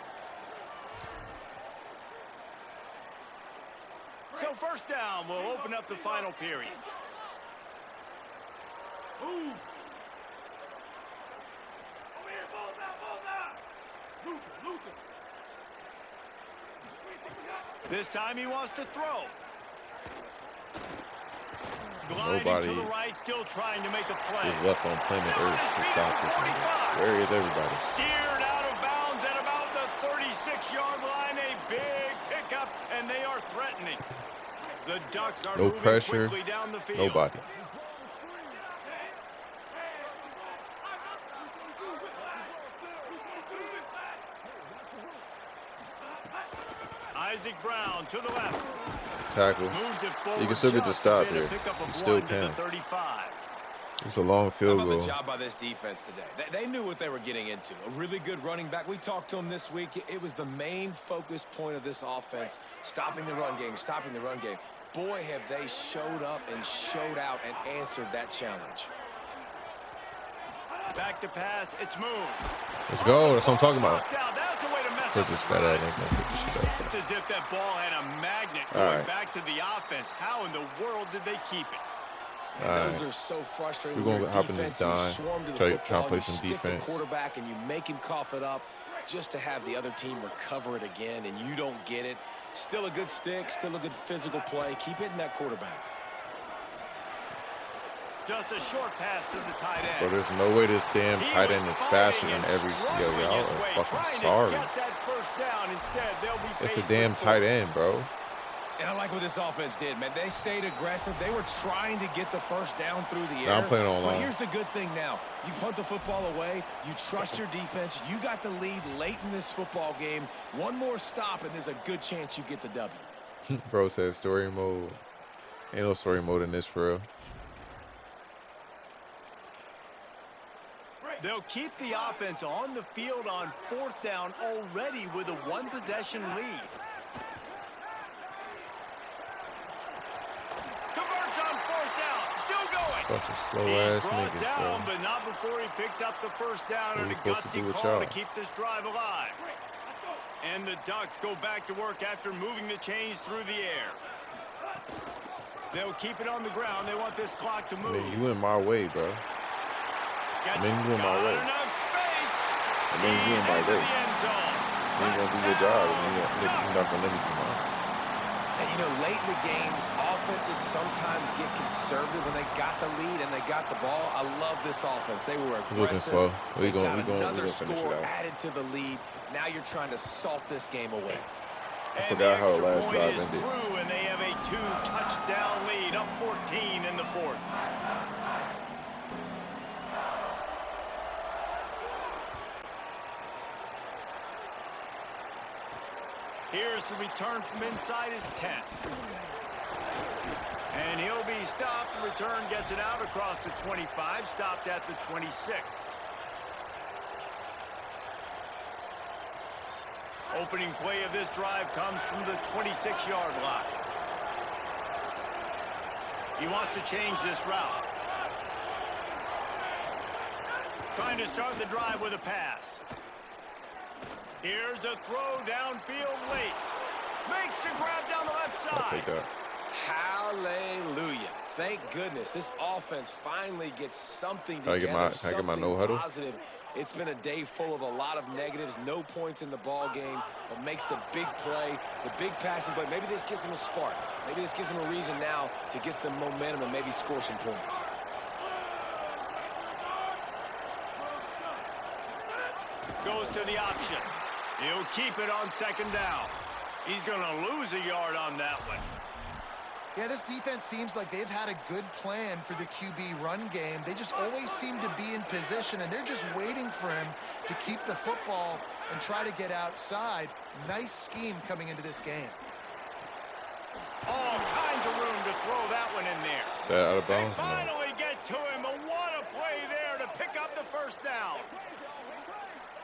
So first down will open up the final period. Ooh. This time he wants to throw. Gliding to the right, still trying to make a play. Is left on planet Earth to stop this nigga. Where is everybody? Steered out of bounds at about the 36-yard line. A big pickup, and they are threatening. The Ducks are moving quickly down the field. Nobody. Isaac Brown to the left. Tackle. You can still get the stop here. You still can. It's a long field goal. How about the job by this defense today? They knew what they were getting into. A really good running back. We talked to him this week. It was the main focus point of this offense, stopping the run game, stopping the run game. Boy, have they showed up and showed out and answered that challenge. Back to pass. It's Moon. Let's go. That's what I'm talking about. That's a way to mess Because this fat ass ain't gonna pick this shit up. It's as if that ball had a magnet going back to the offense. How in the world did they keep it? And those are so frustrating. We're gonna hop in this dime. Try to play some defense. The quarterback and you make him cough it up just to have the other team recover it again, and you don't get it. Still a good stick, still a good physical play. Keep hitting that quarterback. Just a short pass to the tight end. Bro, there's no way this damn tight end is faster than every. Yo, y'all are fucking sorry. It's a damn tight end, bro. And I like what this offense did, man. They stayed aggressive. They were trying to get the first down through the air. I'm playing on long. But here's the good thing now. You punt the football away. You trust your defense. You got the lead late in this football game. One more stop, and there's a good chance you get the W. Bro says story mode. Ain't no story mode in this for real. They'll keep the offense on the field on fourth down already with a one-possession lead. Converts on fourth down. Still going. Bunch of slow-ass niggas, down, bro. But not before he picks up the first down and a gutsy call to keep this drive alive. And the Ducks go back to work after moving the chains through the air. They'll keep it on the ground. They want this clock to move. I mean, you in my way, bro. I mean, you in my way. Enough space. I mean, you in my way. You ain't gonna do your job. You're not gonna let me do mine. And, you know, late in the games, offenses sometimes get conservative when they got the lead and they got the ball. I love this offense. They were aggressive. Looking slow. We got gonna another finish it score out. added to the lead. Now you're trying to salt this game away. I forgot how the last drive ended. Through, and they have a 2-touchdown lead, up 14 in the fourth. Here's the return from inside his 10. And he'll be stopped. The return gets it out across the 25, stopped at the 26. Opening play of this drive comes from the 26-yard line. He wants to change this route. Trying to start the drive with a pass. Here's a throw downfield late. Makes the grab down the left side. I'll take that. Hallelujah. Thank goodness this offense finally gets something Can I together. get my no huddle? Positive. It's been a day full of a lot of negatives, no points in the ball game, but makes the big play, the big passing play. Maybe this gives him a spark. Maybe this gives him a reason now to get some momentum and maybe score some points. Goes to the option. He'll keep it on second down. He's going to lose a yard on that one. Yeah, this defense seems like they've had a good plan for the QB run game. They just always seem to be in position, and they're just waiting for him to keep the football and try to get outside. Nice scheme coming into this game. All kinds of room to throw that one in there. Is that out of bounds? They finally get to him, but what a play there to pick up the first down.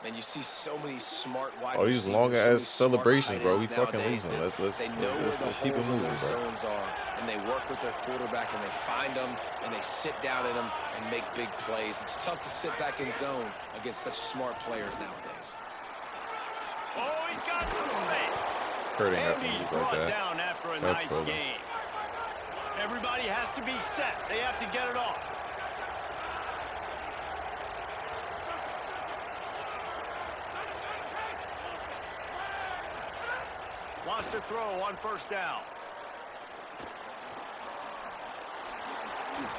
And you see so many smart wide these long ass celebrations, bro. We fucking losing. Let's keep it moving, bro. Zones are, and they work with their quarterback, and they find them, and they sit down in them and make big plays. It's tough to sit back in zone against such smart players nowadays. Oh, he's got some space. Kurt ain't And he's like brought that. down after a That's nice game. Everybody has to be set. They have to get it off. Wants to throw on first down.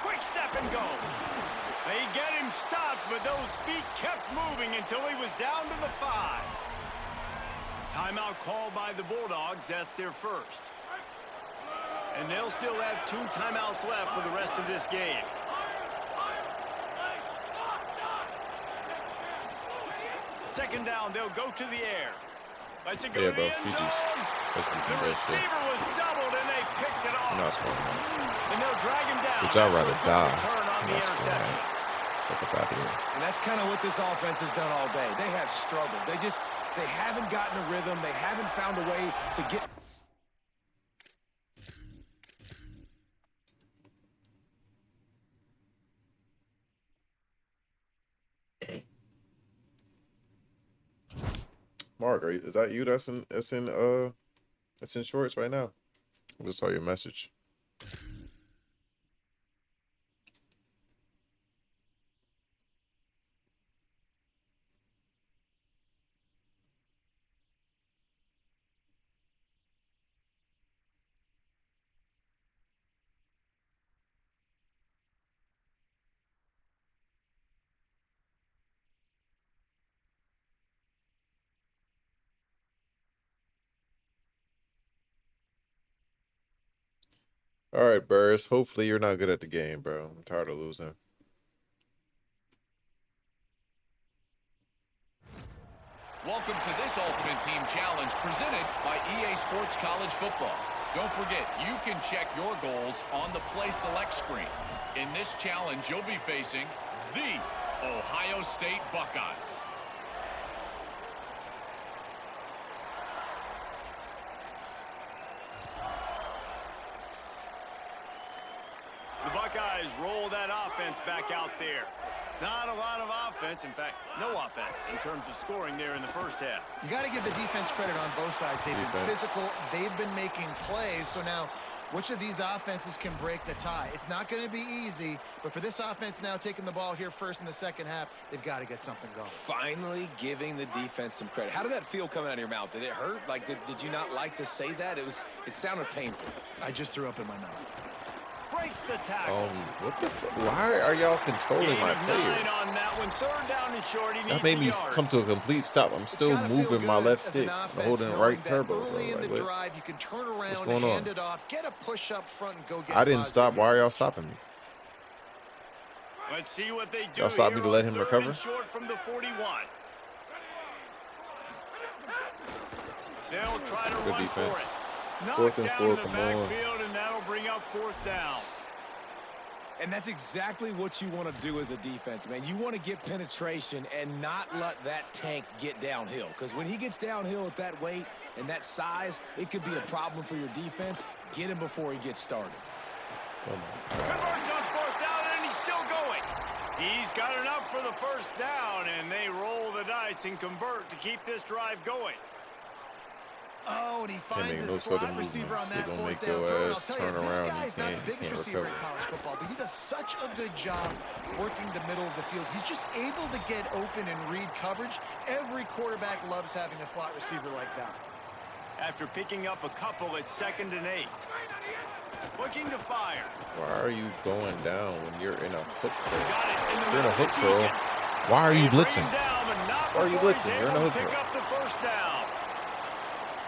Quick step and go. They get him stopped, but those feet kept moving until he was down to the 5. Timeout called by the Bulldogs. That's their first. And they'll still have 2 timeouts left for the rest of this game. Second down, they'll go to the air. Let's it go to the end zone. The receiver was doubled, and they picked it off. And they'll drag him down. Which I'd rather die. Turn on the interception. Fuck up out of here. And that's kind of what this offense has done all day. They have struggled. They haven't gotten a rhythm. They haven't found a way to get. Mark, is that you that's in shorts right now? I just saw your message. All right, Burris. Hopefully you're not good at the game, bro. I'm tired of losing. Welcome to this Ultimate Team Challenge presented by EA Sports College Football. Don't forget, you can check your goals on the Play Select screen. In this challenge, you'll be facing the Ohio State Buckeyes. The Buckeyes roll that offense back out there. Not a lot of offense, in fact, no offense in terms of scoring there in the first half. You got to give the defense credit on both sides. They've been physical. They've been making plays. So now, which of these offenses can break the tie? It's not going to be easy, but for this offense now taking the ball here first in the second half, they've got to get something going. Finally giving the defense some credit. How did that feel coming out of your mouth? Did it hurt? Like, did you not like to say that? It sounded painful. I just threw up in my mouth. Breaks the tackle. What the fuck? Why are y'all controlling my player? On that one, third down and short. That made me come to a complete stop. I'm still moving my left stick. I'm holding the right turbo. Early in the drive, you can turn around, hand it off, get a push up front, and go get. I didn't stop. Why are y'all stopping me? Let's see what they do. Y'all stopped me to let him recover? Short from the 41. They'll try to run for it. 4th and 4, come on. And that'll bring up 4th down. And that's exactly what you want to do as a defense, man. You want to get penetration and not let that tank get downhill. Because when he gets downhill at that weight and that size, it could be a problem for your defense. Get him before he gets started. Converts on 4th down, and he's still going. He's got enough for the 1st down, and they roll the dice and convert to keep this drive going. Oh, and he finds his slot receiver on that 4th down throw. And I'll tell you, this guy's not the biggest receiver in college football, but he does such a good job working the middle of the field. He's just able to get open and read coverage. Every quarterback loves having a slot receiver like that. After picking up a couple at 2nd and 8. Looking to fire. Why are you going down when you're in a hook throw? You're in a hook throw. Why are you blitzing? Why are you blitzing? You're in a hook throw. Pick up the 1st down.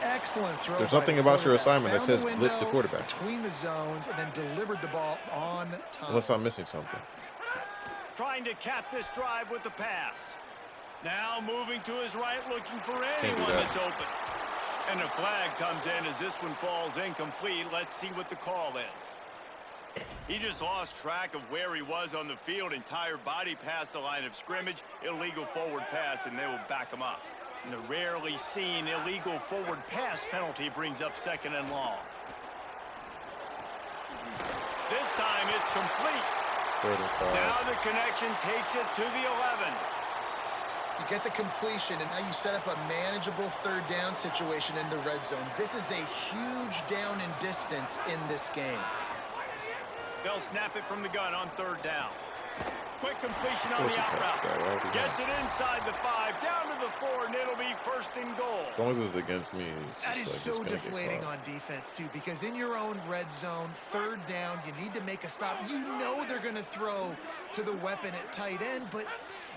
Excellent throw. There's nothing about your assignment that says blitz the quarterback. Between the zones and then delivered the ball on time. Unless I'm missing something. Trying to cap this drive with the pass. Now moving to his right, looking for anyone that's open. And a flag comes in as this one falls incomplete. Let's see what the call is. He just lost track of where he was on the field. Entire body past the line of scrimmage. Illegal forward pass, and they will back him up. And the rarely seen illegal forward pass penalty brings up 2nd and long. This time it's complete. Now the connection takes it to the 11. You get the completion, and now you set up a manageable 3rd down situation in the red zone. This is a huge down in distance in this game. They'll snap it from the gun on 3rd down. Quick completion on the out route. Gets it inside the 5, down to the 4, and it'll be 1st and goal. As long as it's against me, that is so deflating on defense, too, because in your own red zone, 3rd down, you need to make a stop. You know they're going to throw to the weapon at tight end, but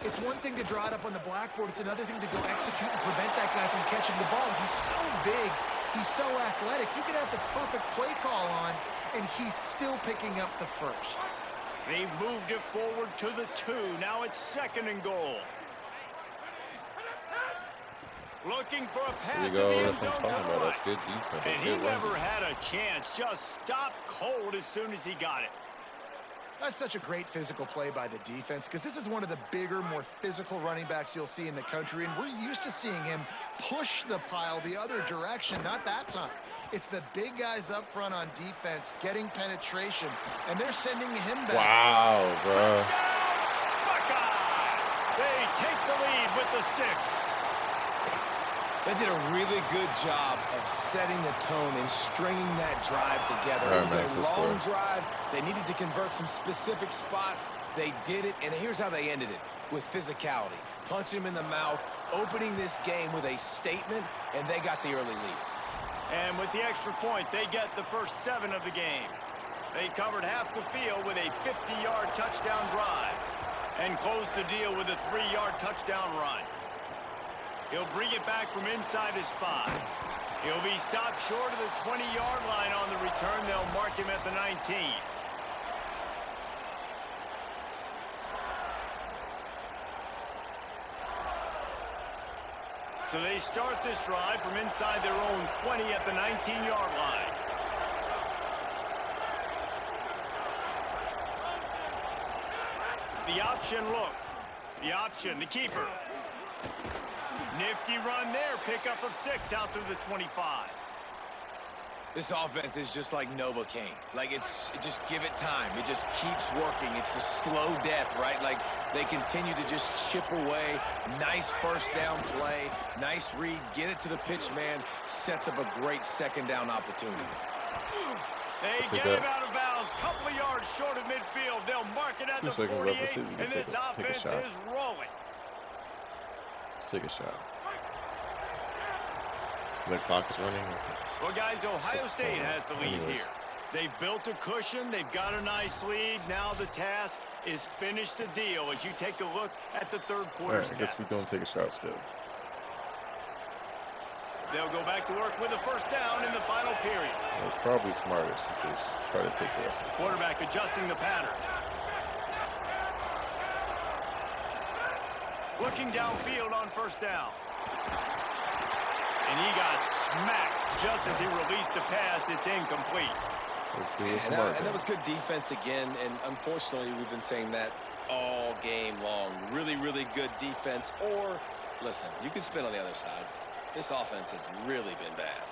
it's one thing to draw it up on the blackboard. It's another thing to go execute and prevent that guy from catching the ball. He's so big. He's so athletic. You could have the perfect play call on, and he's still picking up the 1st. They've moved it forward to the 2. Now it's 2nd and goal. Looking for a pass to the end zone to the right. That's good defense. And he never had a chance. Just stopped cold as soon as he got it. That's such a great physical play by the defense, because this is one of the bigger, more physical running backs you'll see in the country, and we're used to seeing him push the pile the other direction. Not that time. It's the big guys up front on defense getting penetration, and they're sending him back. Wow, bro. Buckeye! They take the lead with the 6. They did a really good job of setting the tone and stringing that drive together. It was a long drive. They needed to convert some specific spots. They did it, and here's how they ended it, with physicality. Punching him in the mouth, opening this game with a statement, and they got the early lead. And with the extra point, they get the first 7 of the game. They covered half the field with a 50-yard touchdown drive and closed the deal with a 3-yard touchdown run. He'll bring it back from inside his 5. He'll be stopped short of the 20-yard line on the return. They'll mark him at the 19. So they start this drive from inside their own 20 at the 19-yard line. The option look. The option, the keeper. Nifty run there, pickup of 6 out to the 25. This offense is just like Novocaine. Like, just give it time. It just keeps working. It's a slow death, right? Like, they continue to just chip away. Nice first down play. Nice read. Get it to the pitch man. Sets up a great second down opportunity. They get him out of bounds. Couple of yards short of midfield. They'll mark it at the 48, and this offense is rolling. Let's take a shot. The clock is running. Well, guys, Ohio State has the lead here. They've built a cushion. They've got a nice lead. Now the task is finish the deal as you take a look at the third quarter stats. I guess we don't take a shot still. They'll go back to work with a first down in the final period. Well, it's probably smartest to just try to take the rest of it. Quarterback adjusting the pattern. Looking downfield on first down. And he got smacked just as he released the pass. It's incomplete. And that was good defense again. And unfortunately, we've been saying that all game long. Really, really good defense. Or, listen, you can spin on the other side. This offense has really been bad.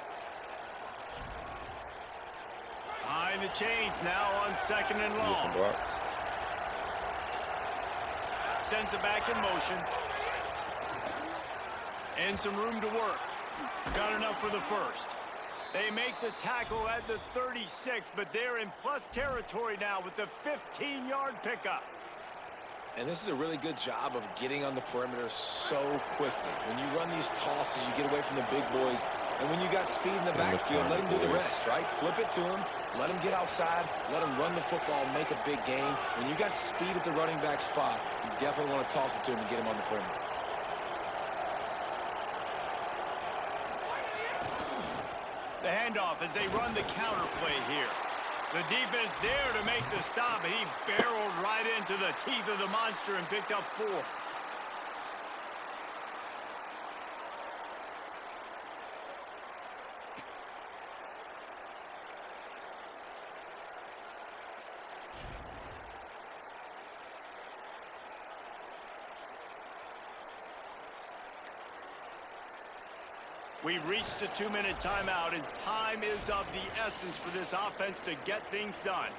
Behind the chains now on second and long. Some blocks. Sends it back in motion. And some room to work. Got enough for the first. They make the tackle at the 36, but they're in plus territory now with the 15-yard pickup. And this is a really good job of getting on the perimeter so quickly. When you run these tosses, you get away from the big boys. And when you got speed in the backfield, let them do the rest, right? Flip it to them. Let them get outside. Let them run the football, make a big gain. When you got speed at the running back spot, you definitely want to toss it to him and get him on the perimeter. The handoff as they run the counter play here. The defense there to make the stop, and he barreled right into the teeth of the monster and picked up 4. We've reached the 2-minute timeout, and time is of the essence for this offense to get things done.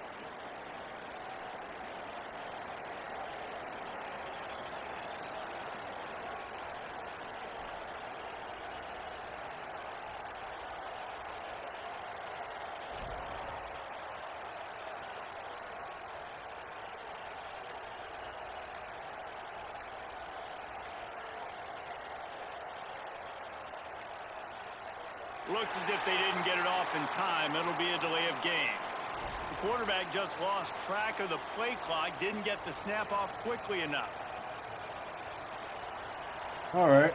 Looks as if they didn't get it off in time. It'll be a delay of game. The quarterback just lost track of the play clock, didn't get the snap off quickly enough. All right.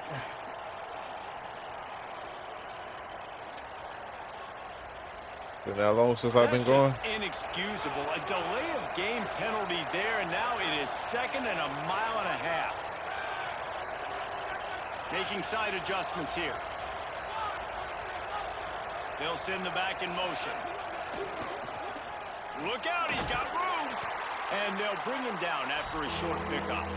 Been that long since I've been going? Inexcusable. A delay of game penalty there, and now it is 2nd and a mile and a half. Making side adjustments here. They'll send the back in motion. Look out, he's got room. And they'll bring him down after a short pickup.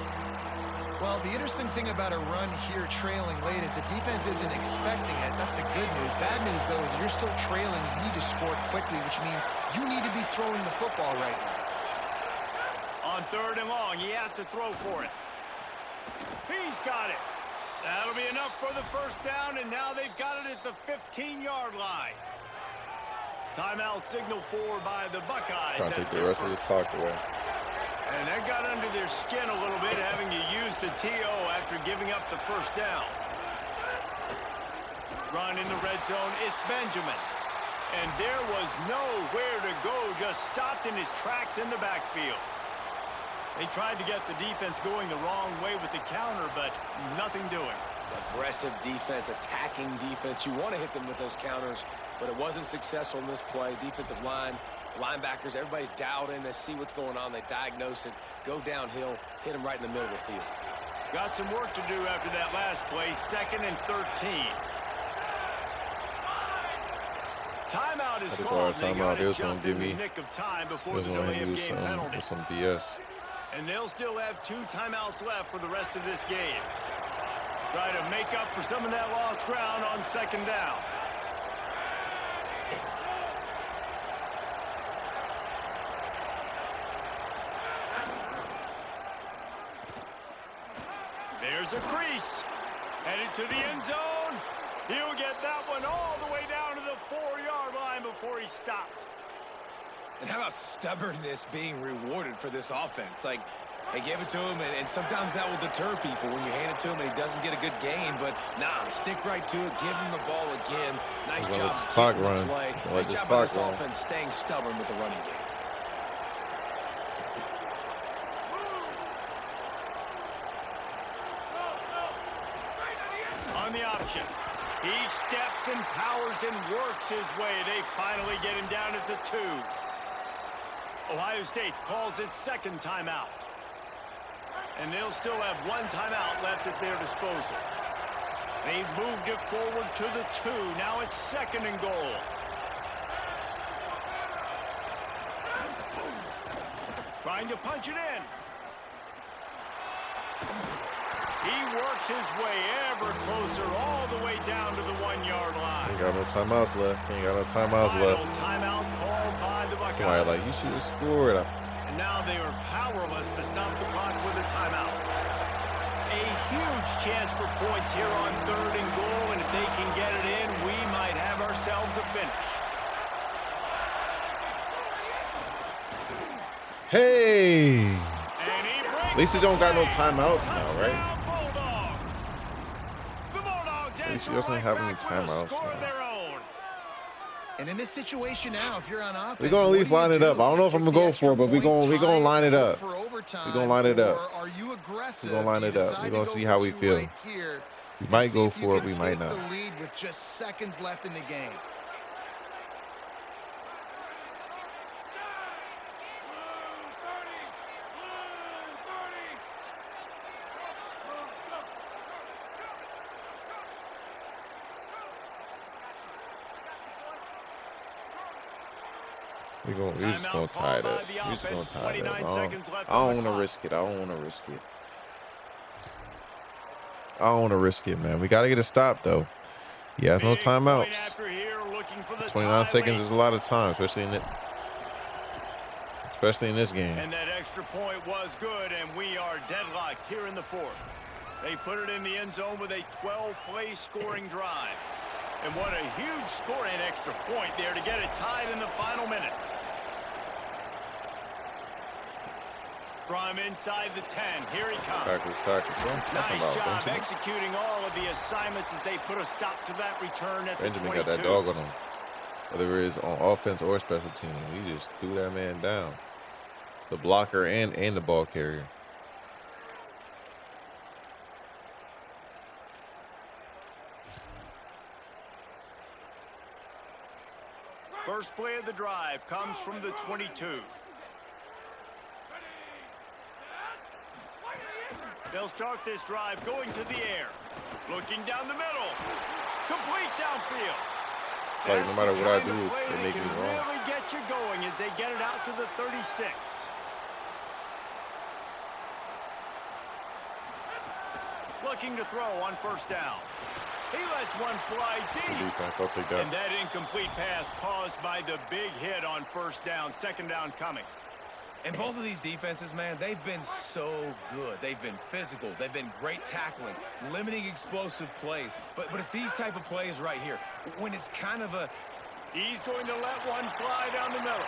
Well, the interesting thing about a run here trailing late is the defense isn't expecting it. That's the good news. Bad news, though, is you're still trailing. You need to score quickly, which means you need to be throwing the football right now. On 3rd and long, he has to throw for it. He's got it. That'll be enough for the first down, and now they've got it at the 15-yard line. Timeout signal for by the Buckeyes. Trying to take the rest of this clock away. And that got under their skin a little bit, having to use the TO after giving up the first down. Run in the red zone, it's Benjamin. And there was nowhere to go, just stopped in his tracks in the backfield. They tried to get the defense going the wrong way with the counter, but nothing doing. Aggressive defense, attacking defense. You want to hit them with those counters, but it wasn't successful in this play. Defensive line, linebackers, everybody's dialed in. They see what's going on. They diagnose it, go downhill, hit them right in the middle of the field. Got some work to do after that last play, 2nd and 13. Timeout is called. Timeout. It was going to give me. Nick of time before the delay of game penalty. Some BS. And they'll still have 2 timeouts left for the rest of this game. Try to make up for some of that lost ground on 2nd down. There's a crease. Headed to the end zone. He'll get that one all the way down to the 4-yard line before he stopped. And how about stubbornness being rewarded for this offense? Like, they give it to him, and sometimes that will deter people when you hand it to him and he doesn't get a good gain. But, nah, stick right to it. Give him the ball again. Nice job clock getting run. the play. Nice job by this offense staying stubborn with the running game. On the option. He steps and powers and works his way. They finally get him down at the 2. Ohio State calls its second timeout. And they'll still have one timeout left at their disposal. They've moved it forward to the 2. Now it's 2nd and goal. Trying to punch it in. He works his way ever closer all the way down to the 1-yard line. Ain't got no timeouts left. Ain't got no timeouts left. Timeout called by the Buckeyes. Somebody like, you should have scored. And now they are powerless to stop the clock with a timeout. A huge chance for points here on 3rd and goal, and if they can get it in, we might have ourselves a finish. Hey! At least he don't got no timeouts now, right? At least he doesn't have any timeouts now. And in this situation now, if you're on offense, we're gonna at least line it up. I don't know if I'm gonna go for it, but we're gonna line it up. We're gonna line it up. We're gonna line it up. We're gonna see how we feel. We might go for it, we might not. The lead with just seconds left in the game. We're just gonna tie it up. We're just gonna tie it up. I don't want to risk it. I don't want to risk it. I don't want to risk it, man. We gotta get a stop though. He has no timeouts. 29 seconds is a lot of time, especially in this game. And that extra point was good, and we are deadlocked here in the 4th. They put it in the end zone with a 12-play scoring drive. And what a huge score and extra point there to get it tied in the final minute. From inside the 10, here he comes. Nice job executing all of the assignments as they put a stop to that return at the 22. Benjamin got that dog on him. Whether it is on offense or special team, he just threw that man down. The blocker and the ball carrier. First play of the drive comes from the 22. They'll start this drive going to the air. Looking down the middle. Complete downfield. It's like no matter what I do, they make me wrong. Really get you going as they get it out to the 36. Looking to throw on first down. He lets one fly deep. Defense, I'll take that. And that incomplete pass caused by the big hit on first down. 2nd down coming. And both of these defenses, man, they've been so good. They've been physical. They've been great tackling, limiting explosive plays. But it's these type of plays right here when it's kind of a... He's going to let one fly down the middle.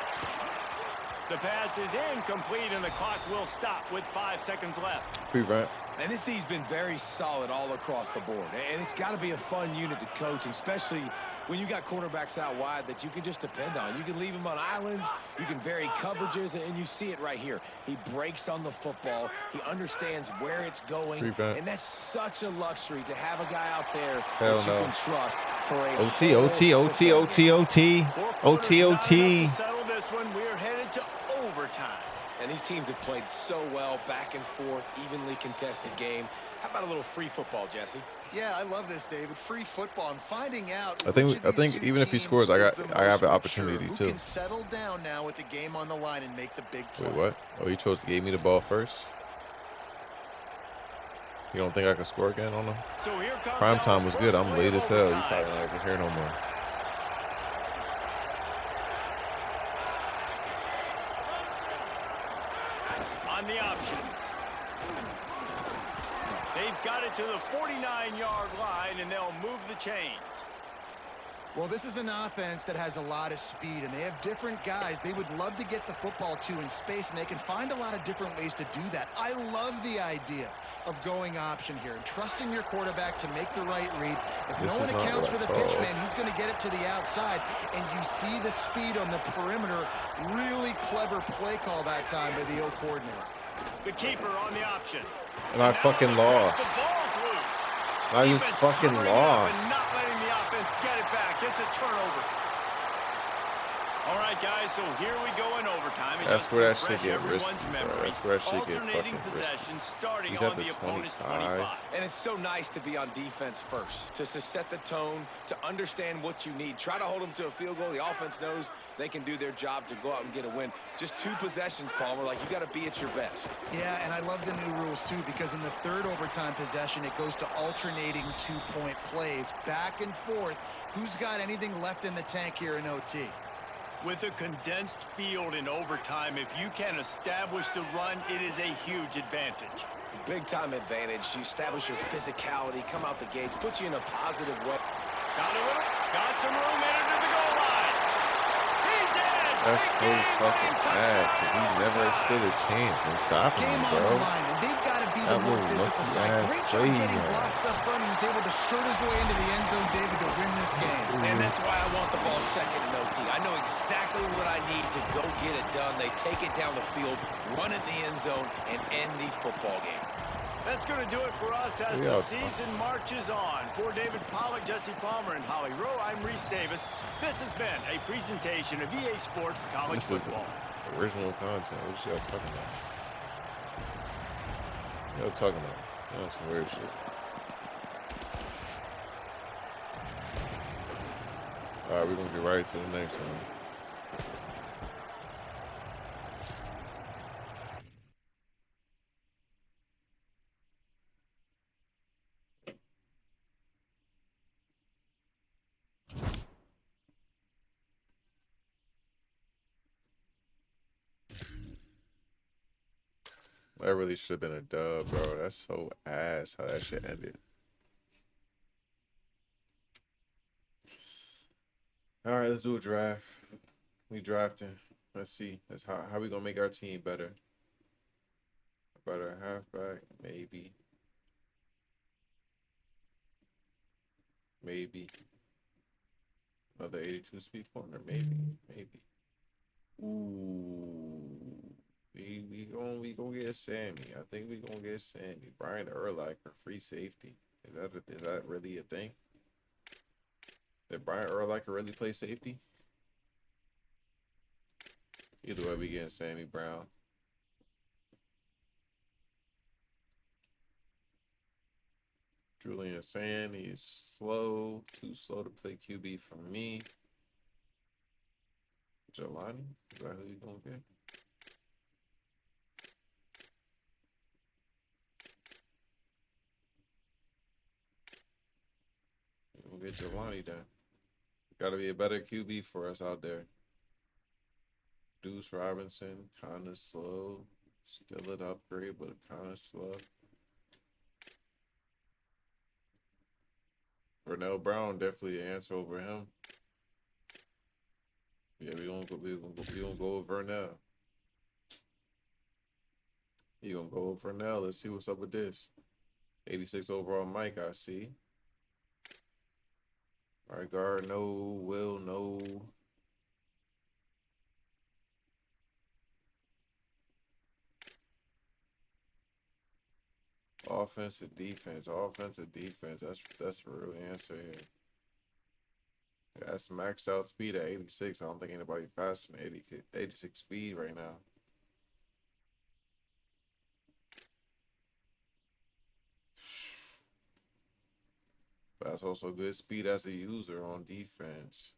The pass is incomplete, and the clock will stop with 5 seconds left. Prevent. And this team's been very solid all across the board. And it's got to be a fun unit to coach, especially when you got quarterbacks out wide that you can just depend on. You can leave them on islands, you can vary coverages, and you see it right here. He breaks on the football. He understands where it's going. Prevent. And that's such a luxury to have a guy out there Hell that you can trust for a OT. Settle this one. We're headed to overtime. And these teams have played so well, back and forth, evenly contested game. How about a little free football, Jesse? Yeah, I love this, David. Free football and finding out. I think even if he scores, I have an opportunity too. Who can settle down now with the game on the line and make the big play. Wait, what? Oh, he gave me the ball first. You don't think I could score again on him? So here comes Prime time was good. I'm late as hell. You probably not even here no more. On the option. They They've got it to the 49-yard line, and they'll move the chains. Well, this is an offense that has a lot of speed, and they have different guys they would love to get the football to in space, and they can find a lot of different ways to do that. I love the idea of going option here and trusting your quarterback to make the right read. If no one accounts for the pitch, man, he's going to get it to the outside, and you see the speed on the perimeter. Really clever play call that time by the O coordinator. The keeper on the option. And I fucking lost. I just fucking lost. Not letting the offense get it back. It's a turnover. All right, guys, so here we go in overtime. That's where that shit get risky, bro. That's where that shit get fucking risky. He's at the 25. And it's so nice to be on defense first, to set the tone, to understand what you need. Try to hold them to a field goal. The offense knows they can do their job to go out and get a win. Just 2 possessions, Palmer. Like, you got to be at your best. Yeah, and I love the new rules, too, because in the third overtime possession, it goes to alternating 2-point plays, back and forth. Who's got anything left in the tank here in OT? With a condensed field in overtime, if you can establish the run, it is a huge advantage. Big-time advantage. You establish your physicality, come out the gates, put you in a positive way. Got some room headed to the goal line. He's in! That's so fucking fast, because he never stood a chance in stopping him, bro. They've got to be the more physical side. Great job getting blocks up front. He was able to skirt his way into the end zone, David, to win this game. And that's why I want the ball second in OT. I know exactly what I need to go get it done. They take it down the field, run it in the end zone, and end the football game. That's going to do it for us as the season marches on. For David Pollack, Jesse Palmer, and Holly Rowe, I'm Reese Davis. This has been a presentation of EA Sports College Football. This is original content. What y'all talking about? Y'all talking about? That's some weird shit. All right, we're going to get right to the next one. That really should have been a dub, bro. That's so ass how that shit ended. All right, let's do a draft. We drafting. Let's see. That's how we gonna make our team better. Better halfback, maybe. Maybe. Another 82 speed corner, maybe. Ooh. We gonna get Sammy. I think we gonna get Sammy. Brian Urlacher, free safety. Is that really a thing? Did Brian Urlacher really play safety? Either way, we getting Sammy Brown. Julian Sand, he is slow. Too slow to play QB for me. Jelani, is that who you gonna get? We'll get Jelani done. Got to be a better QB for us out there. Deuce Robinson, kind of slow. Still an upgrade, but kind of slow. Vernell Brown, definitely an answer over him. Yeah, we gonna go with Vernell. You gonna go with Vernell? Let's see what's up with this. 86 overall Mike, I see. All right, guard, no. Will, no. Offensive defense. That's the real answer here. Yeah, that's maxed out speed at 86. I don't think anybody faster than 86 speed right now. But that's also good speed as a user on defense.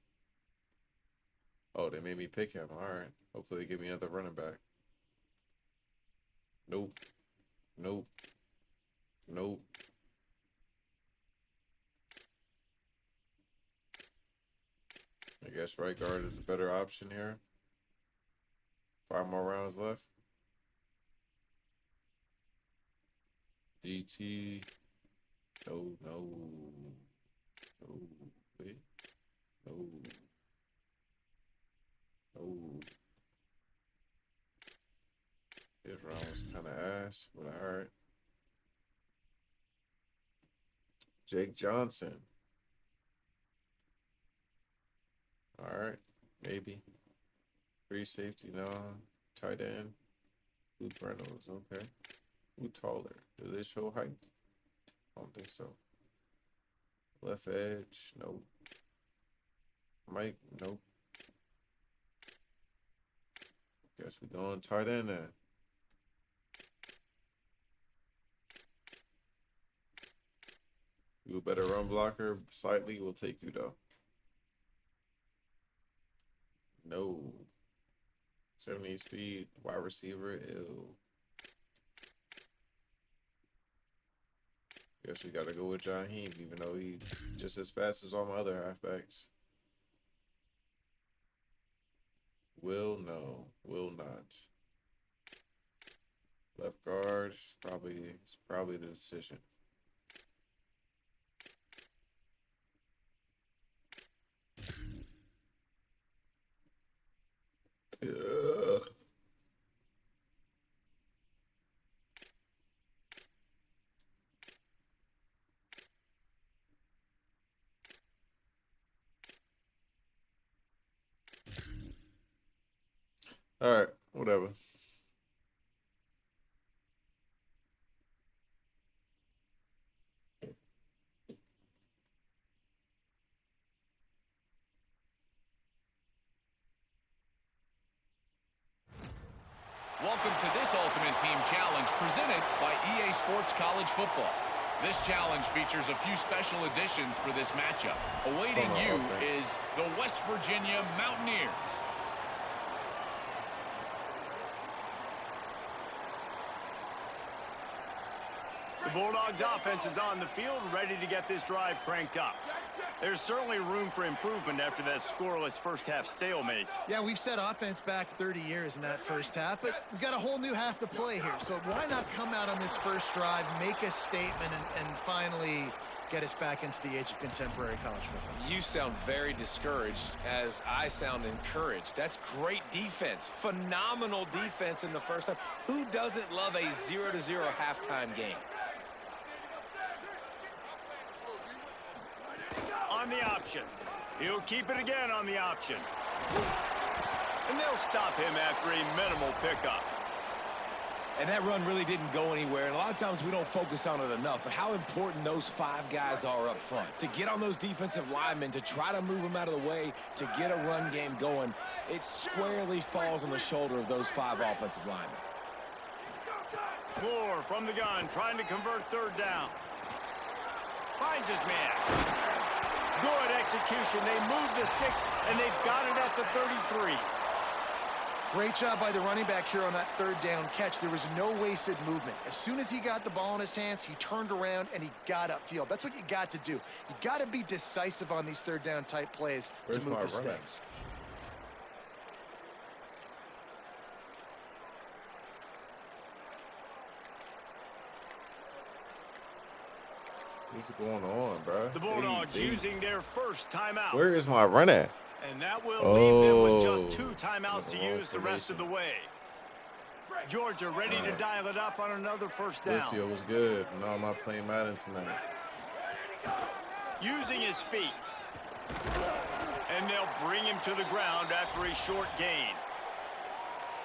Oh, they made me pick him. All right. Hopefully they give me another running back. Nope. I guess right guard is a better option here. 5 more rounds left. DT. No. Wait. No. This round was kind of ass, but all right. Jake Johnson. All right, maybe. Free safety, no. Tight end. Luke Reynolds, okay. Who taller? Do they show height? I don't think so. Left edge, nope. Mike, nope. Guess we going tight end then. You a better run blocker. Slightly will take you though. No. 70 speed, wide receiver, ew. Guess we gotta go with John Heem, even though he's just as fast as all my other halfbacks. Will not. Left guard, it's probably the decision. All right, whatever. Welcome to this Ultimate Team Challenge presented by EA Sports College Football. This challenge features a few special additions for this matchup. Awaiting you is the West Virginia Mountaineers. The Bulldogs offense is on the field, ready to get this drive cranked up. There's certainly room for improvement after that scoreless first half stalemate. Yeah, we've set offense back 30 years in that first half, but we've got a whole new half to play here. So why not come out on this first drive, make a statement, and finally get us back into the age of contemporary college football? You sound very discouraged as I sound encouraged. That's great defense. Phenomenal defense in the first half. Who doesn't love a 0-0 halftime game? On the option. He'll keep it again on the option. And they'll stop him after a minimal pickup. And that run really didn't go anywhere. And a lot of times we don't focus on it enough. But how important those five guys are up front. To get on those defensive linemen, to try to move them out of the way, to get a run game going, it squarely falls on the shoulder of those five offensive linemen. Moore from the gun, trying to convert third down. Finds his man. Good execution. They move the sticks, and they've got it at the 33. Great job by the running back here on that third down catch. There was no wasted movement. As soon as he got the ball in his hands, he turned around and he got upfield. That's what you got to do. You got to be decisive on these third down type plays to move the sticks. What's going on, bro? The Bulldogs using their first timeout. Where is my run at? And that will leave them with just 2 timeouts to use the rest of the way. Georgia ready to dial it up on another first down. This year was good. No, I'm not playing Madden tonight. Using his feet. And they'll bring him to the ground after a short gain.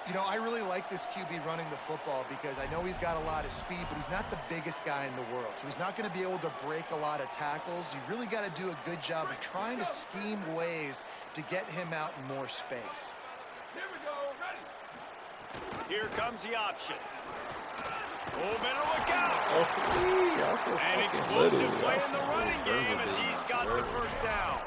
You know, I really like this QB running the football because I know he's got a lot of speed, but he's not the biggest guy in the world. So he's not going to be able to break a lot of tackles. You really got to do a good job of trying to scheme ways to get him out in more space. Here we go, ready. Here comes the option. Oh, better look out. An explosive play in the running game as he's got the first down.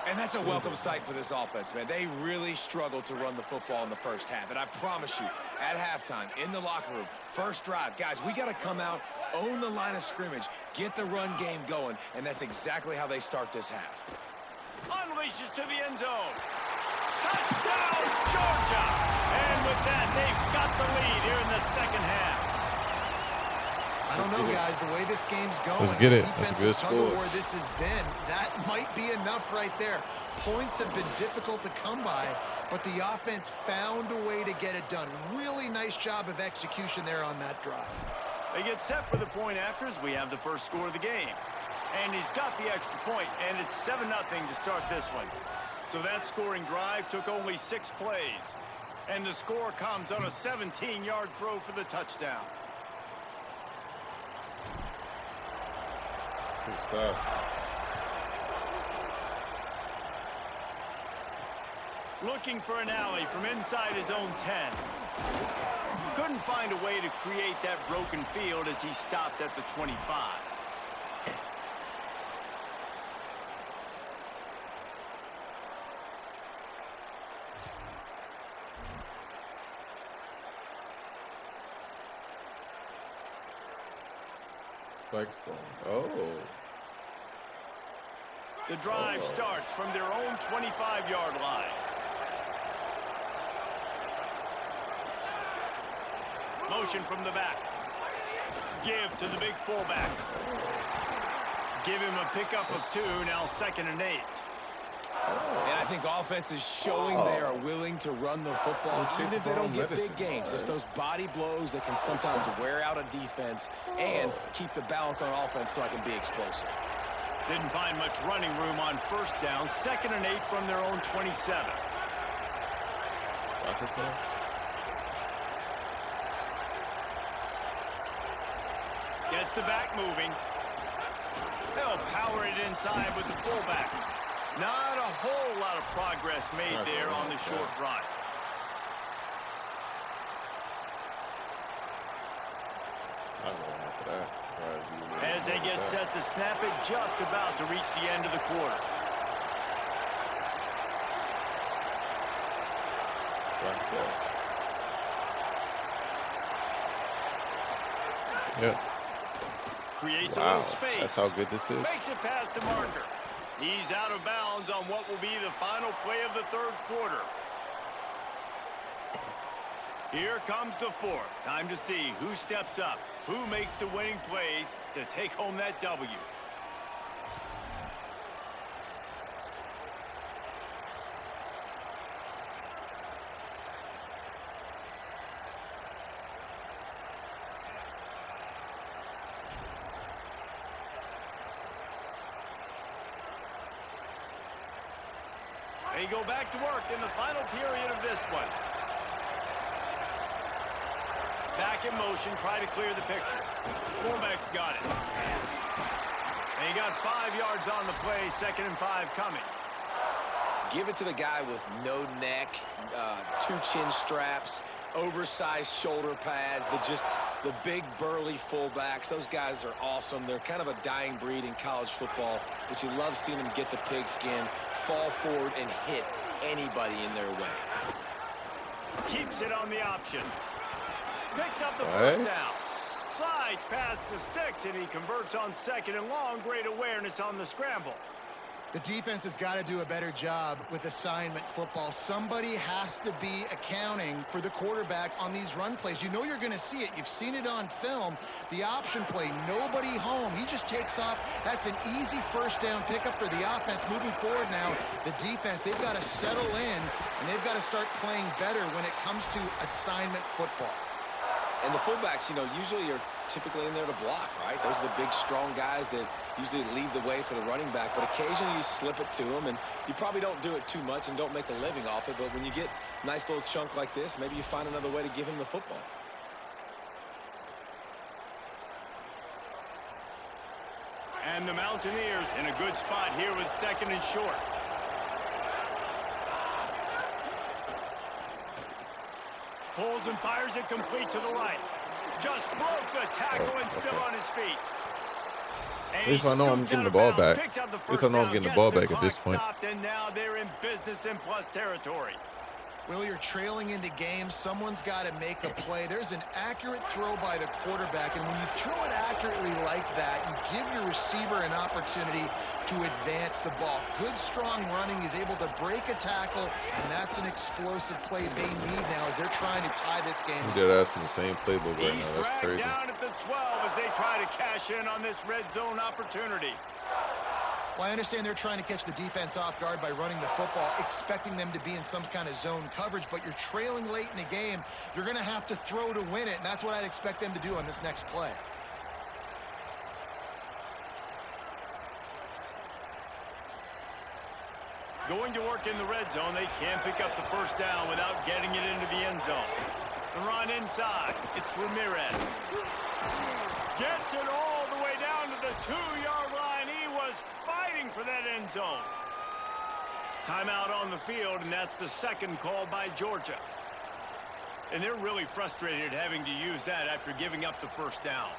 And that's a welcome sight for this offense, man. They really struggled to run the football in the first half. And I promise you, at halftime, in the locker room, first drive, guys, we got to come out, own the line of scrimmage, get the run game going, and that's exactly how they start this half. Unleashes to the end zone. Touchdown, Georgia! And with that, they've got the lead here in the second half. I don't know, guys. The way this game's going, let's get it. That's a good score. Where this has been, that might be enough right there. Points have been difficult to come by, but the offense found a way to get it done. Really nice job of execution there on that drive. They get set for the point afters. We have the first score of the game. And he's got the extra point, and it's 7-0 to start this one. So that scoring drive took only 6 plays. And the score comes on a 17-yard throw for the touchdown. Good stuff. Looking for an alley from inside his own 10. Couldn't find a way to create that broken field as he stopped at the 25. Flex ball. Oh. The drive starts from their own 25-yard line. Motion from the back. Give to the big fullback. Give him a pickup of 2, now 2nd and 8. And I think offense is showing they are willing to run the football, even if they don't get big gains. Just those body blows that can sometimes wear out a defense and keep the balance on offense so I can be explosive. Didn't find much running room on first down. 2nd and 8 from their own 27. Gets the back moving. They'll power it inside with the fullback. Not a whole lot of progress made there on the short run. As they get set to snap it, just about to reach the end of the quarter. Yep. Creates a little space. That's how good this is. Makes it past the marker. He's out of bounds on what will be the final play of the third quarter. Here comes the fourth. Time to see who steps up, who makes the winning plays to take home that W. They go back to work in the final period of this one. Back in motion, try to clear the picture. Fullback's got it. And he got 5 yards on the play, 2nd and 5 coming. Give it to the guy with no neck, 2 chin straps, oversized shoulder pads, the big burly fullbacks. Those guys are awesome. They're kind of a dying breed in college football, but you love seeing them get the pigskin, fall forward, and hit anybody in their way. Keeps it on the option. Picks up the first down. Slides past the sticks, and he converts on 2nd and long. Great awareness on the scramble. The defense has got to do a better job with assignment football. Somebody has to be accounting for the quarterback on these run plays. You know you're going to see it. You've seen it on film. The option play, nobody home. He just takes off. That's an easy first down pickup for the offense. Moving forward now, the defense, they've got to settle in, and they've got to start playing better when it comes to assignment football. And the fullbacks, usually are typically in there to block, right? Those are the big, strong guys that usually lead the way for the running back. But occasionally you slip it to them, and you probably don't do it too much and don't make a living off it. But when you get a nice little chunk like this, maybe you find another way to give him the football. And the Mountaineers in a good spot here with 2nd and short. Pulls and fires it complete to the right. Just broke the tackle and still on his feet. At least I know I'm getting the ball back. At least I know I'm getting the ball back at this point. And now they're in business in plus territory. Will, you're trailing into games. Someone's got to make a play. There's an accurate throw by the quarterback, and when you throw it accurately like that, you give your receiver an opportunity to advance the ball. Good, strong running. He's able to break a tackle, and that's an explosive play they need now as they're trying to tie this game up. They're asking the same playbook right He's now. That's crazy. down at the 12 as they try to cash in on this red zone opportunity. Well, I understand they're trying to catch the defense off guard by running the football, expecting them to be in some kind of zone coverage, but you're trailing late in the game. You're going to have to throw to win it, and that's what I'd expect them to do on this next play. Going to work in the red zone. They can't pick up the first down without getting it into the end zone. The run inside. It's Ramirez. Gets it all the way down to the 2-yard line. He was fighting for that end zone. Timeout on the field, and that's the second call by Georgia. And they're really frustrated having to use that after giving up the first down.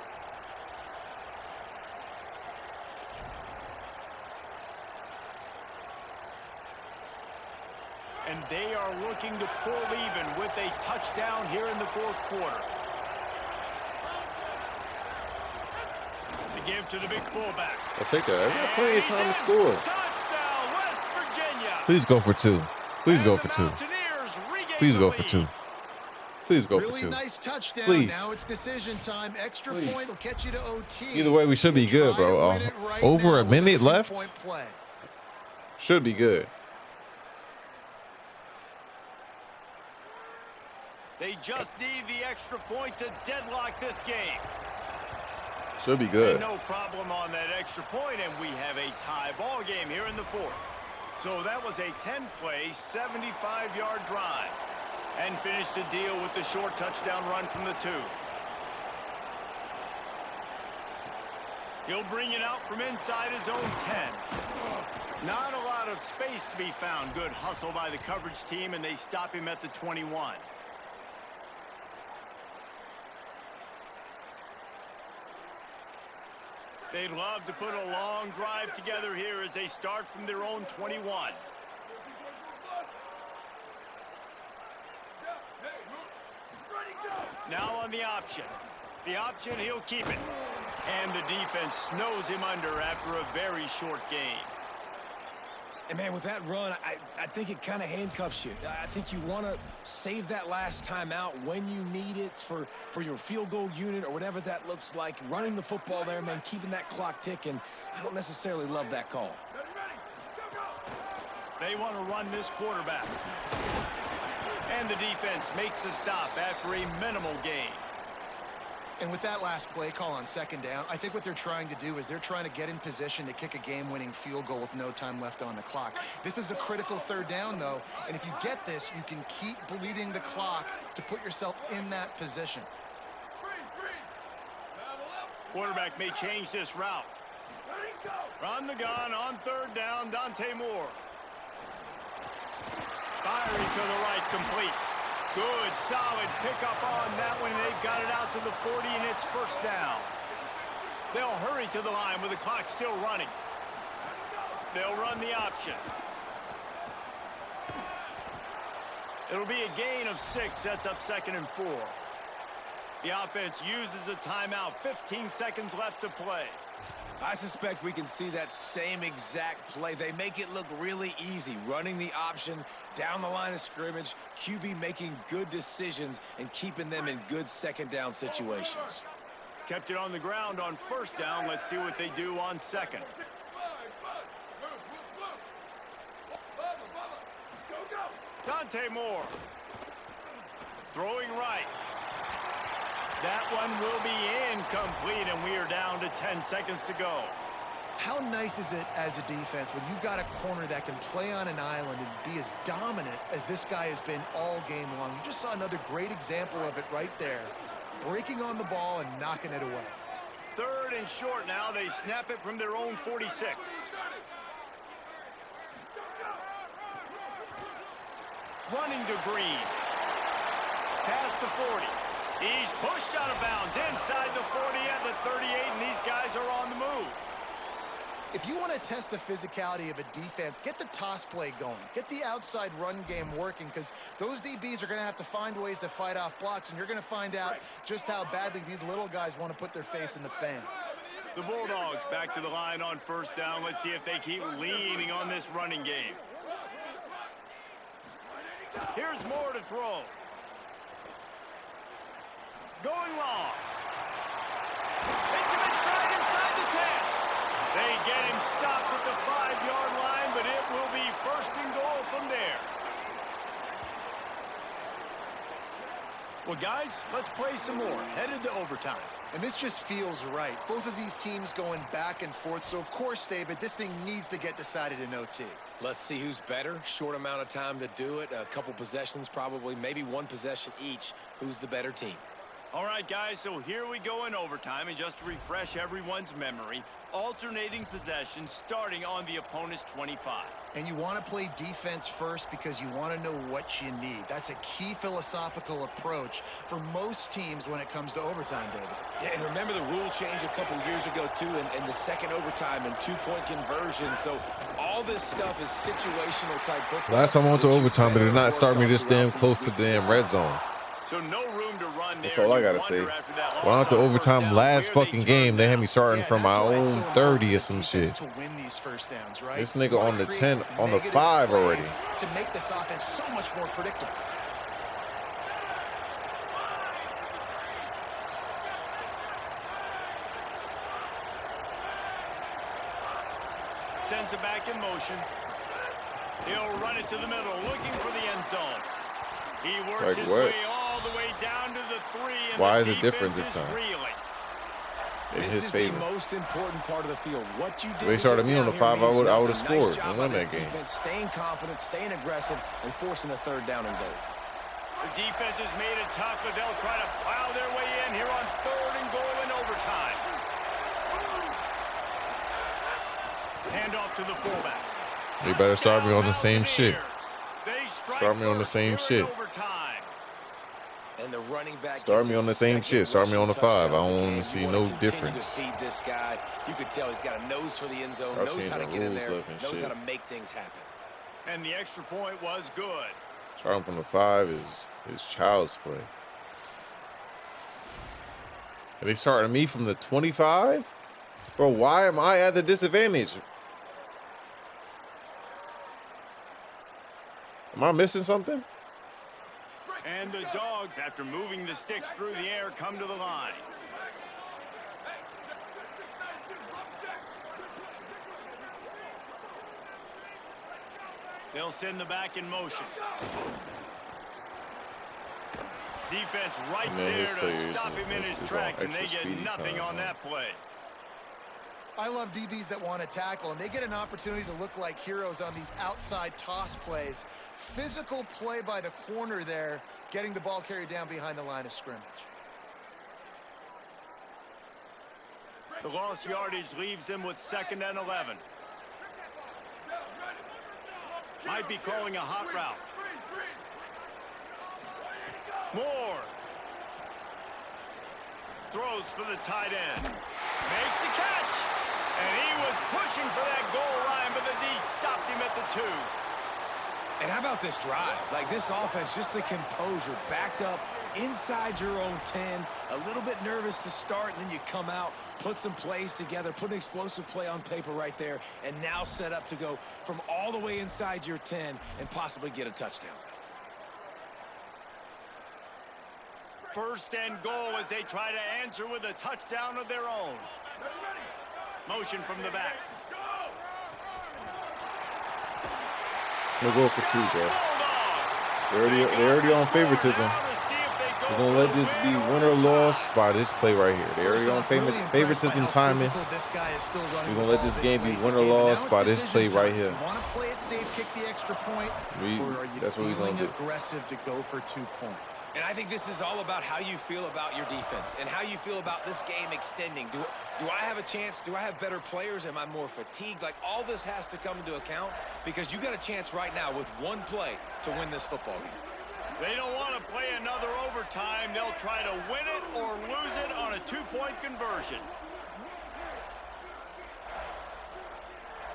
And they are looking to pull even with a touchdown here in the fourth quarter. To give to the big fullback. I'll take that. I got plenty of time to score. Touchdown, West Virginia. Please go for 2. Please go for 2. Please go for 2. Please go for 2. Really nice touchdown. Please. Now it's decision time. Extra point will catch you to OT. Either way, we should be good, bro. Over a minute left. Should be good. They just need the extra point to deadlock this game. Should be good. And no problem on that extra point, and we have a tie ball game here in the fourth. So that was a 10-play, 75-yard drive. And finished the deal with the short touchdown run from the 2. He'll bring it out from inside his own 10. Not a lot of space to be found. Good hustle by the coverage team, and they stop him at the 21. They'd love to put a long drive together here as they start from their own 21. Now on the option. The option, he'll keep it. And the defense snows him under after a very short game. And, man, with that run, I think it kind of handcuffs you. I think you want to save that last time out when you need it for your field goal unit or whatever that looks like. Running the football there, man, keeping that clock ticking. I don't necessarily love that call. They want to run this quarterback. And the defense makes the stop after a minimal gain. And with that last play call on second down, I think what they're trying to do is they're trying to get in position to kick a game-winning field goal with no time left on the clock. This is a critical third down, though, and if you get this, you can keep bleeding the clock to put yourself in that position. Quarterback may change this route. Run the gun on third down, Dante Moore. Firing to the right, complete. Good, solid pickup on that one. They've got it out to the 40, and it's first down. They'll hurry to the line with the clock still running. They'll run the option. It'll be a gain of 6. Sets up 2nd and 4. The offense uses a timeout. 15 seconds left to play. I suspect we can see that same exact play. They make it look really easy, running the option down the line of scrimmage, QB making good decisions and keeping them in good second down situations. Kept it on the ground on first down. Let's see what they do on second. Dante Moore. Throwing right. That one will be incomplete, and we are down to 10 seconds to go. How nice is it as a defense when you've got a corner that can play on an island and be as dominant as this guy has been all game long? You just saw another great example of it right there. Breaking on the ball and knocking it away. 3rd and short now. They snap it from their own 46. Running to Green. Past the 40. He's pushed out of bounds inside the 40 at the 38, and these guys are on the move. If you want to test the physicality of a defense, get the toss play going. Get the outside run game working, because those DBs are going to have to find ways to fight off blocks, and you're going to find out just how badly these little guys want to put their face in the fan. The Bulldogs back to the line on first down. Let's see if they keep leaning on this running game. Here's Moore to throw. Going long. Hits him in stride inside the 10. They get him stopped at the 5-yard line, but it will be first and goal from there. Well, guys, let's play some more. Headed to overtime. And this just feels right. Both of these teams going back and forth. So, of course, David, this thing needs to get decided in OT. Let's see who's better. Short amount of time to do it. A couple possessions probably, maybe one possession each. Who's the better team? All right, guys, so here we go in overtime, and just to refresh everyone's memory, alternating possessions starting on the opponent's 25. And you want to play defense first because you want to know what you need. That's a key philosophical approach for most teams when it comes to overtime, David. Yeah, and remember the rule change a couple years ago, too, in the second overtime and two-point conversion. So all this stuff is situational type football. Last time I went to overtime, but it did not start me this damn close to the damn red zone. So no room to run there. That's all I gotta say. When I went to overtime last fucking game, they had me starting from my own 30 or some shit. This nigga on the 10, on the 5 already. To make this offense so much more predictable. Sends it back in motion. He'll run it to the middle, looking for the end zone. He works his way all the way down to the 3. And why is it different this time? This is the most important part of the field. What you do. They started me on the 5, I would have scored and won that game. Staying confident, staying aggressive, and forcing a third down and goal. The defense has made it tough, but they'll try to plow their way in here on 3rd and goal in overtime. Hand off to the fullback. They better start me on the same shit. Start me on the same shit. And the running back start me on the same shit. Start me on the 5. I don't want to see no difference. To feed this guy. You could tell he's got a nose for the end zone, knows how to get in there, knows how to make things happen. And the extra point was good. Starting from the 5 is child's play. Are they starting me from the 25? Bro, why am I at the disadvantage? Am I missing something? And the Dogs, after moving the sticks through the air, come to the line. They'll send the back in motion. Defense right there to stop him in his tracks, and they get nothing on that play. I love DBs that want to tackle, and they get an opportunity to look like heroes on these outside toss plays. Physical play by the corner there, getting the ball carried down behind the line of scrimmage. The lost yardage leaves them with 2nd and 11. Might be calling a hot route. Moore. Throws for the tight end. Makes the catch. And he was pushing for that goal line, but the D stopped him at the 2. And how about this drive? Like this offense, just the composure, backed up inside your own 10, a little bit nervous to start, and then you come out, put some plays together, put an explosive play on paper right there, and now set up to go from all the way inside your 10 and possibly get a touchdown. 1st and goal as they try to answer with a touchdown of their own. Motion from the back. We'll go for 2, bro. They're already on favoritism. We're going to let this be win or loss by this play right here. They're already on favoritism timing. We're going to let this game be win or loss by this play right here. Want to play it safe, kick the extra point, or are you that's what we're going to do. Aggressive to go for 2 points? And I think this is all about how you feel about your defense and how you feel about this game extending. Do I have a chance? Do I have better players? Am I more fatigued? Like, all this has to come into account because you got a chance right now with 1 play to win this football game. They don't want to play another overtime. They'll try to win it or lose it on a 2-point conversion.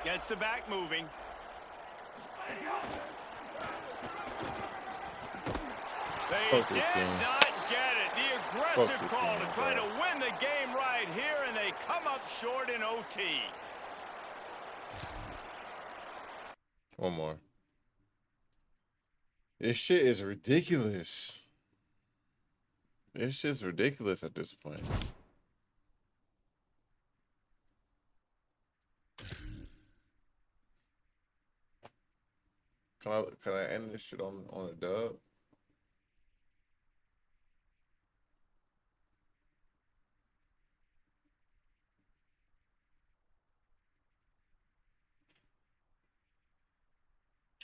Gets the back moving. They did not get it. The aggressive call to try to win the game right here, and they come up short in OT. One more. This shit is ridiculous. This shit's ridiculous at this point. Can I end this shit on a dub?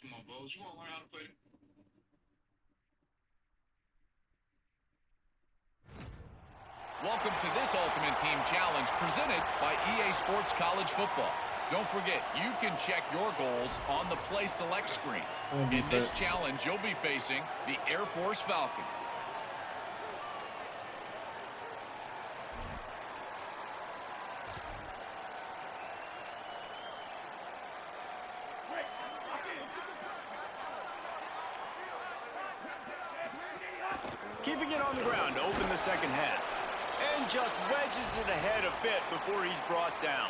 Come on, Bose. You want to learn how to play it? Welcome to this Ultimate Team Challenge presented by EA Sports College Football. Don't forget, you can check your goals on the Play Select screen. In this challenge, you'll be facing the Air Force Falcons. Keeping it on the ground to open the second half. And just wedges it ahead a bit before he's brought down.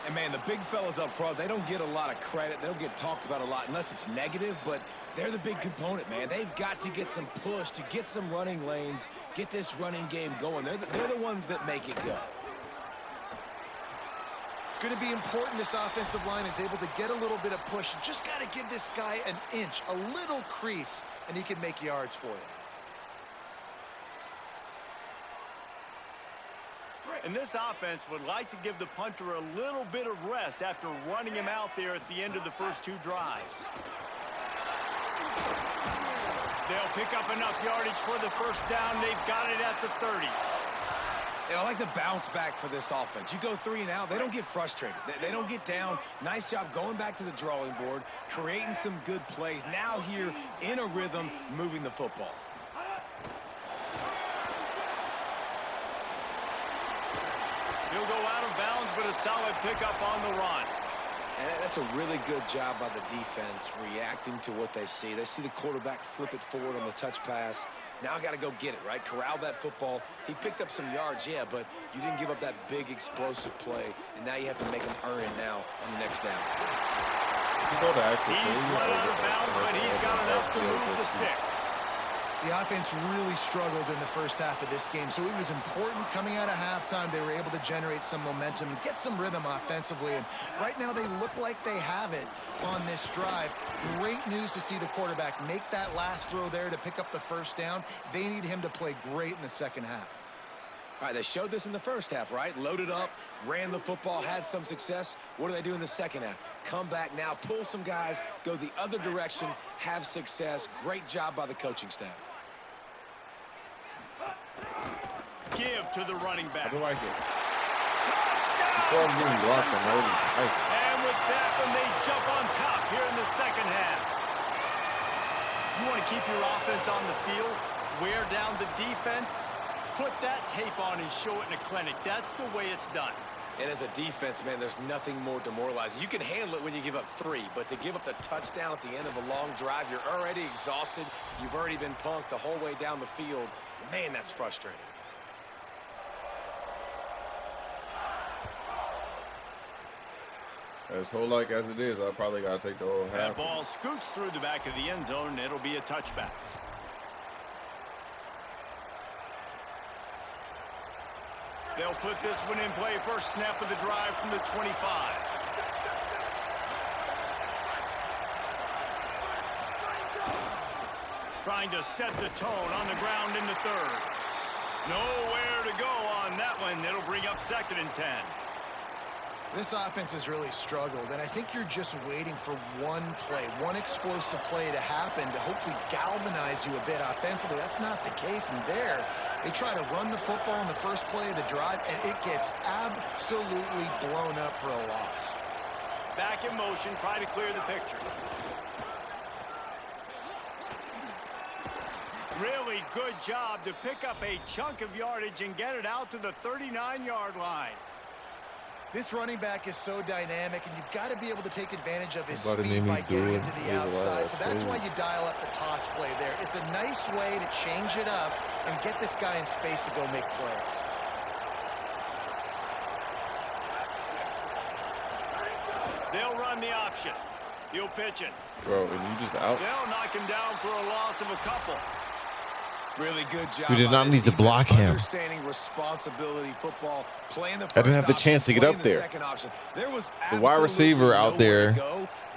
And, man, the big fellas up front, they don't get a lot of credit. They don't get talked about a lot unless it's negative, but they're the big component, man. They've got to get some push, to get some running lanes, get this running game going. They're the ones that make it go. It's going to be important this offensive line is able to get a little bit of push. You just got to give this guy an inch, a little crease, and he can make yards for you. And this offense would like to give the punter a little bit of rest after running him out there at the end of the first two drives. They'll pick up enough yardage for the first down. They've got it at the 30. And I like the bounce back for this offense. You go 3 and out, they don't get frustrated. They don't get down. Nice job going back to the drawing board, creating some good plays. Now here in a rhythm, moving the football. He'll go out of bounds, but a solid pickup on the run. And that's a really good job by the defense, reacting to what they see. They see the quarterback flip it forward on the touch pass. Now I got to go get it, right? Corral that football. He picked up some yards, yeah, but you didn't give up that big explosive play, and now you have to make him earn it now on the next down. He's run out of bounds, but he's got enough to move the sticks. The offense really struggled in the first half of this game, so it was important coming out of halftime. They were able to generate some momentum and get some rhythm offensively, and right now they look like they have it on this drive. Great news to see the quarterback make that last throw there to pick up the first down. They need him to play great in the second half. All right, they showed this in the first half, right? Loaded up, ran the football, had some success. What do they do in the second half? Come back now, pull some guys, go the other direction, have success. Great job by the coaching staff. Give to the running back. How do I get? Touchdown! And with that one, they jump on top here in the second half. You want to keep your offense on the field, wear down the defense, put that tape on and show it in a clinic. That's the way it's done. And as a defense, man, there's nothing more demoralizing. You can handle it when you give up 3, but to give up the touchdown at the end of a long drive, you're already exhausted. You've already been punked the whole way down the field. Man, that's frustrating. As whole like as it is, I probably got to take the whole half. That ball scoots through the back of the end zone, and it'll be a touchback. They'll put this one in play. First snap of the drive from the 25. Trying to set the tone on the ground in the third. Nowhere to go on that one. It'll bring up 2nd and 10. This offense has really struggled, and I think you're just waiting for one play, one explosive play to happen to hopefully galvanize you a bit offensively. That's not the case, and there, they try to run the football in the first play of the drive, and it gets absolutely blown up for a loss. Back in motion, try to clear the picture. Really good job to pick up a chunk of yardage and get it out to the 39-yard line. This running back is so dynamic, and you've got to be able to take advantage of his speed by getting him to the outside. So that's why you dial up the toss play there. It's a nice way to change it up and get this guy in space to go make plays. They'll run the option. He'll pitch it. Bro, and you just out. They'll knock him down for a loss of a couple. Really good job. We did not need to block him. Understanding responsibility football, playing the first I didn't have the chance to get up there. The wide receiver out there,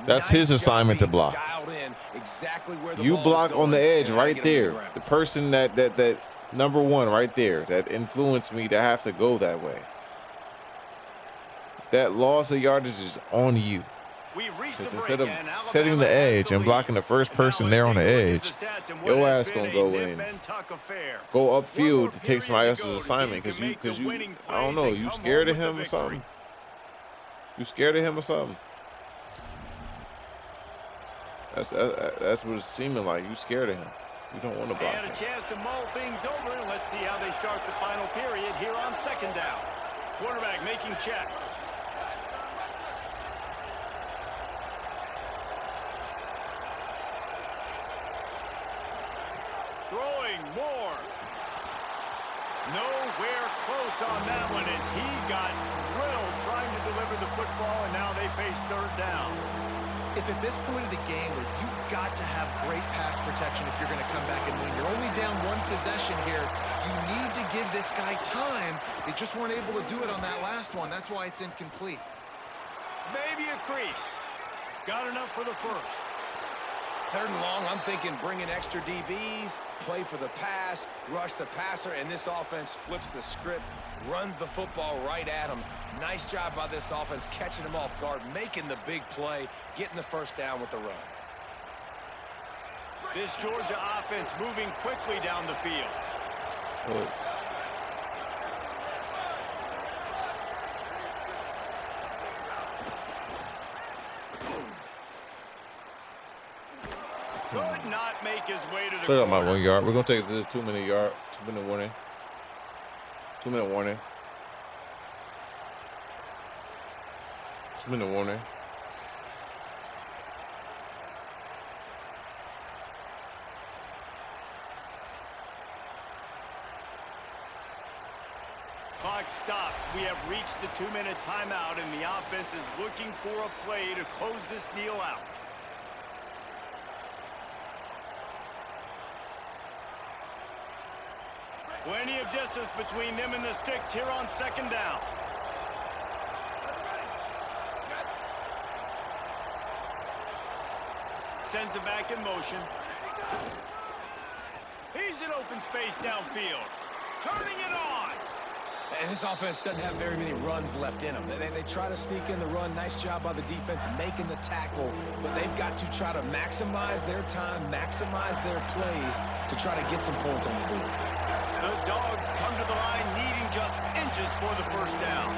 that's his assignment to block. You block on the edge right there. The person that number one right there that influenced me to have to go that way. That loss of yardage is on you. Because instead of setting the edge and blocking the first person there on the edge, your ass gonna go in, go upfield to take somebody else's assignment because you I don't know, you scared of him or something. You scared of him or something. That's what it's seeming like. You scared of him. You don't want to block him. And a chance to mull things over, and let's see how they start the final period here on second down. Quarterback making checks. Throwing Moore. Nowhere close on that one as he got drilled trying to deliver the football, and now they face third down. It's at this point of the game where you've got to have great pass protection if you're going to come back and win. You're only down one possession here. You need to give this guy time. They just weren't able to do it on that last one. That's why it's incomplete. Maybe a crease. Got enough for the first. Third and long, I'm thinking bring in extra DBs, play for the pass, rush the passer, and this offense flips the script, runs the football right at him. Nice job by this offense catching him off guard, making the big play, getting the first down with the run. This Georgia offense moving quickly down the field. Oh. Could not make his way to the Check out my corner. 1 yard. We're gonna take it to the 2 minute yard, 2 minute warning. 2 minute warning. 2 minute warning. Clock stops. We have reached the 2-minute timeout, and the offense is looking for a play to close this deal out. Plenty of distance between them and the sticks here on second down. Sends it back in motion. He's in open space downfield. Turning it on. And this offense doesn't have very many runs left in them. They try to sneak in the run. Nice job by the defense making the tackle. But they've got to try to maximize their time, maximize their plays to try to get some points on the board. The Dogs come to the line needing just inches for the first down.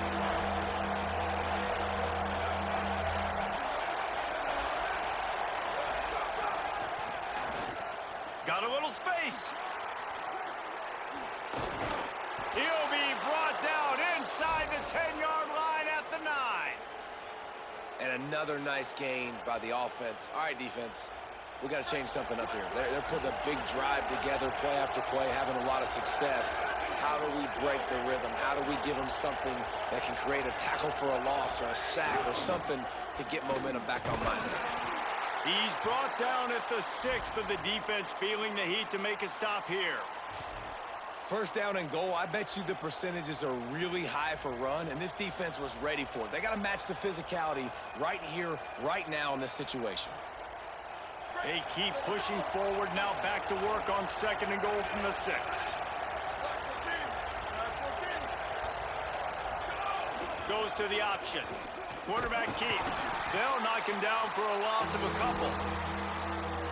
Got a little space. He'll be brought down inside the 10-yard line at the 9. And another nice gain by the offense. All right, defense. We got to change something up here. They're putting a big drive together, play after play, having a lot of success. How do we break the rhythm? How do we give them something that can create a tackle for a loss or a sack or something to get momentum back on my side? He's brought down at the 6, but the defense feeling the heat to make a stop here. First down and goal, I bet you the percentages are really high for run, and this defense was ready for it. They got to match the physicality right here, right now in this situation. They keep pushing forward now, back to work on second and goal from the 6. Goes to the option. Quarterback keep. They'll knock him down for a loss of a couple.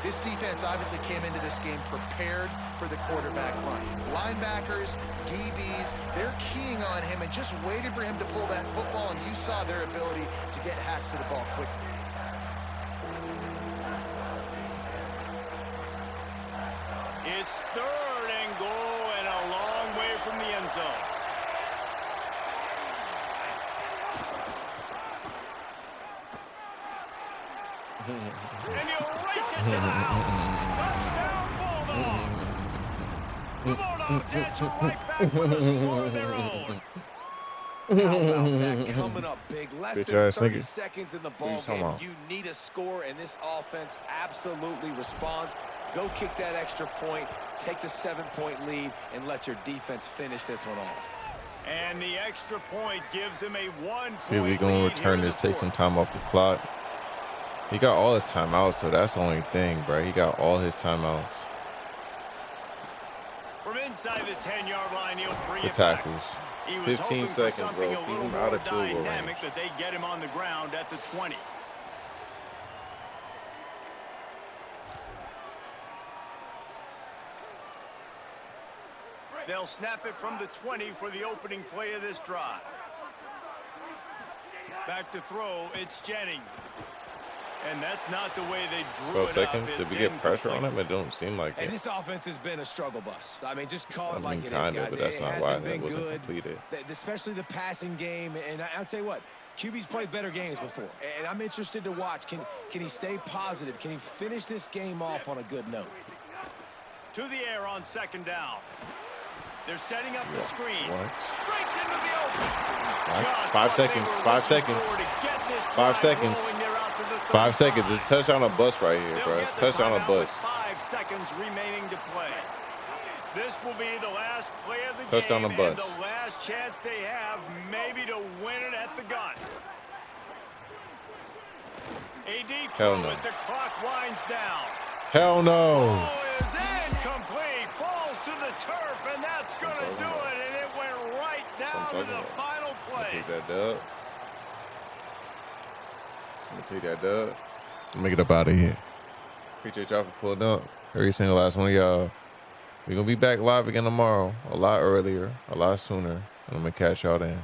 This defense obviously came into this game prepared for the quarterback run. Linebackers, DBs, they're keying on him and just waiting for him to pull that football, and you saw their ability to get hats to the ball quickly. It's third and goal and a long way from the end zone. And he'll race it to the house. Touchdown, Bulldogs. The Bulldogs answer right back with a score of their own. How about that coming up big? Less than 30 seconds in the ball game. You need a score, and this offense absolutely responds. Go kick that extra point, take the 7-point lead, and let your defense finish this one off. And the extra point gives him a 1-point See if we going to return this, take some time off the clock. He got all his timeouts, so that's the only thing, bro. He got all his timeouts. From inside the 10-yard line, he'll bring the it tackles. Back. He was 15 seconds, bro. Keep him out of field goal range. That they get him on the ground at the 20. They'll snap it from the 20 for the opening play of this drive. Back to throw, it's Jennings. And that's not the way they drew 12 it seconds. up. If we get pressure on him, it don't seem like and it. this offense has been a struggle bus. I mean, just call it like it is, kind of, guys. but that's not why it wasn't good. completed. Especially the passing game. And I'll tell you what, QB's played better games before. And I'm interested to watch. Can he stay positive? Can he finish this game off on a good note? To the air on second down. They're setting up the screen. What? Breaks into the open. What? 5 seconds. 5 seconds. 5 seconds. 5 seconds. It's touchdown or bust right here, bro. It's touchdown or bust. 5 seconds remaining to play. This will be the last play of the touchdown game or bust. and the last chance they have maybe to win it at the gun. A deep Hell throw no. as the clock winds down. Hell no. Ball is incomplete. Falls to the turf, and that's going to do it. And it went right down to the final play. Take that dub. I'm going to take that dub. Make it up out of here. Appreciate y'all for pulling up. Every single last one of y'all. We're going to be back live again tomorrow. A lot earlier, a lot sooner. And I'm going to catch y'all then.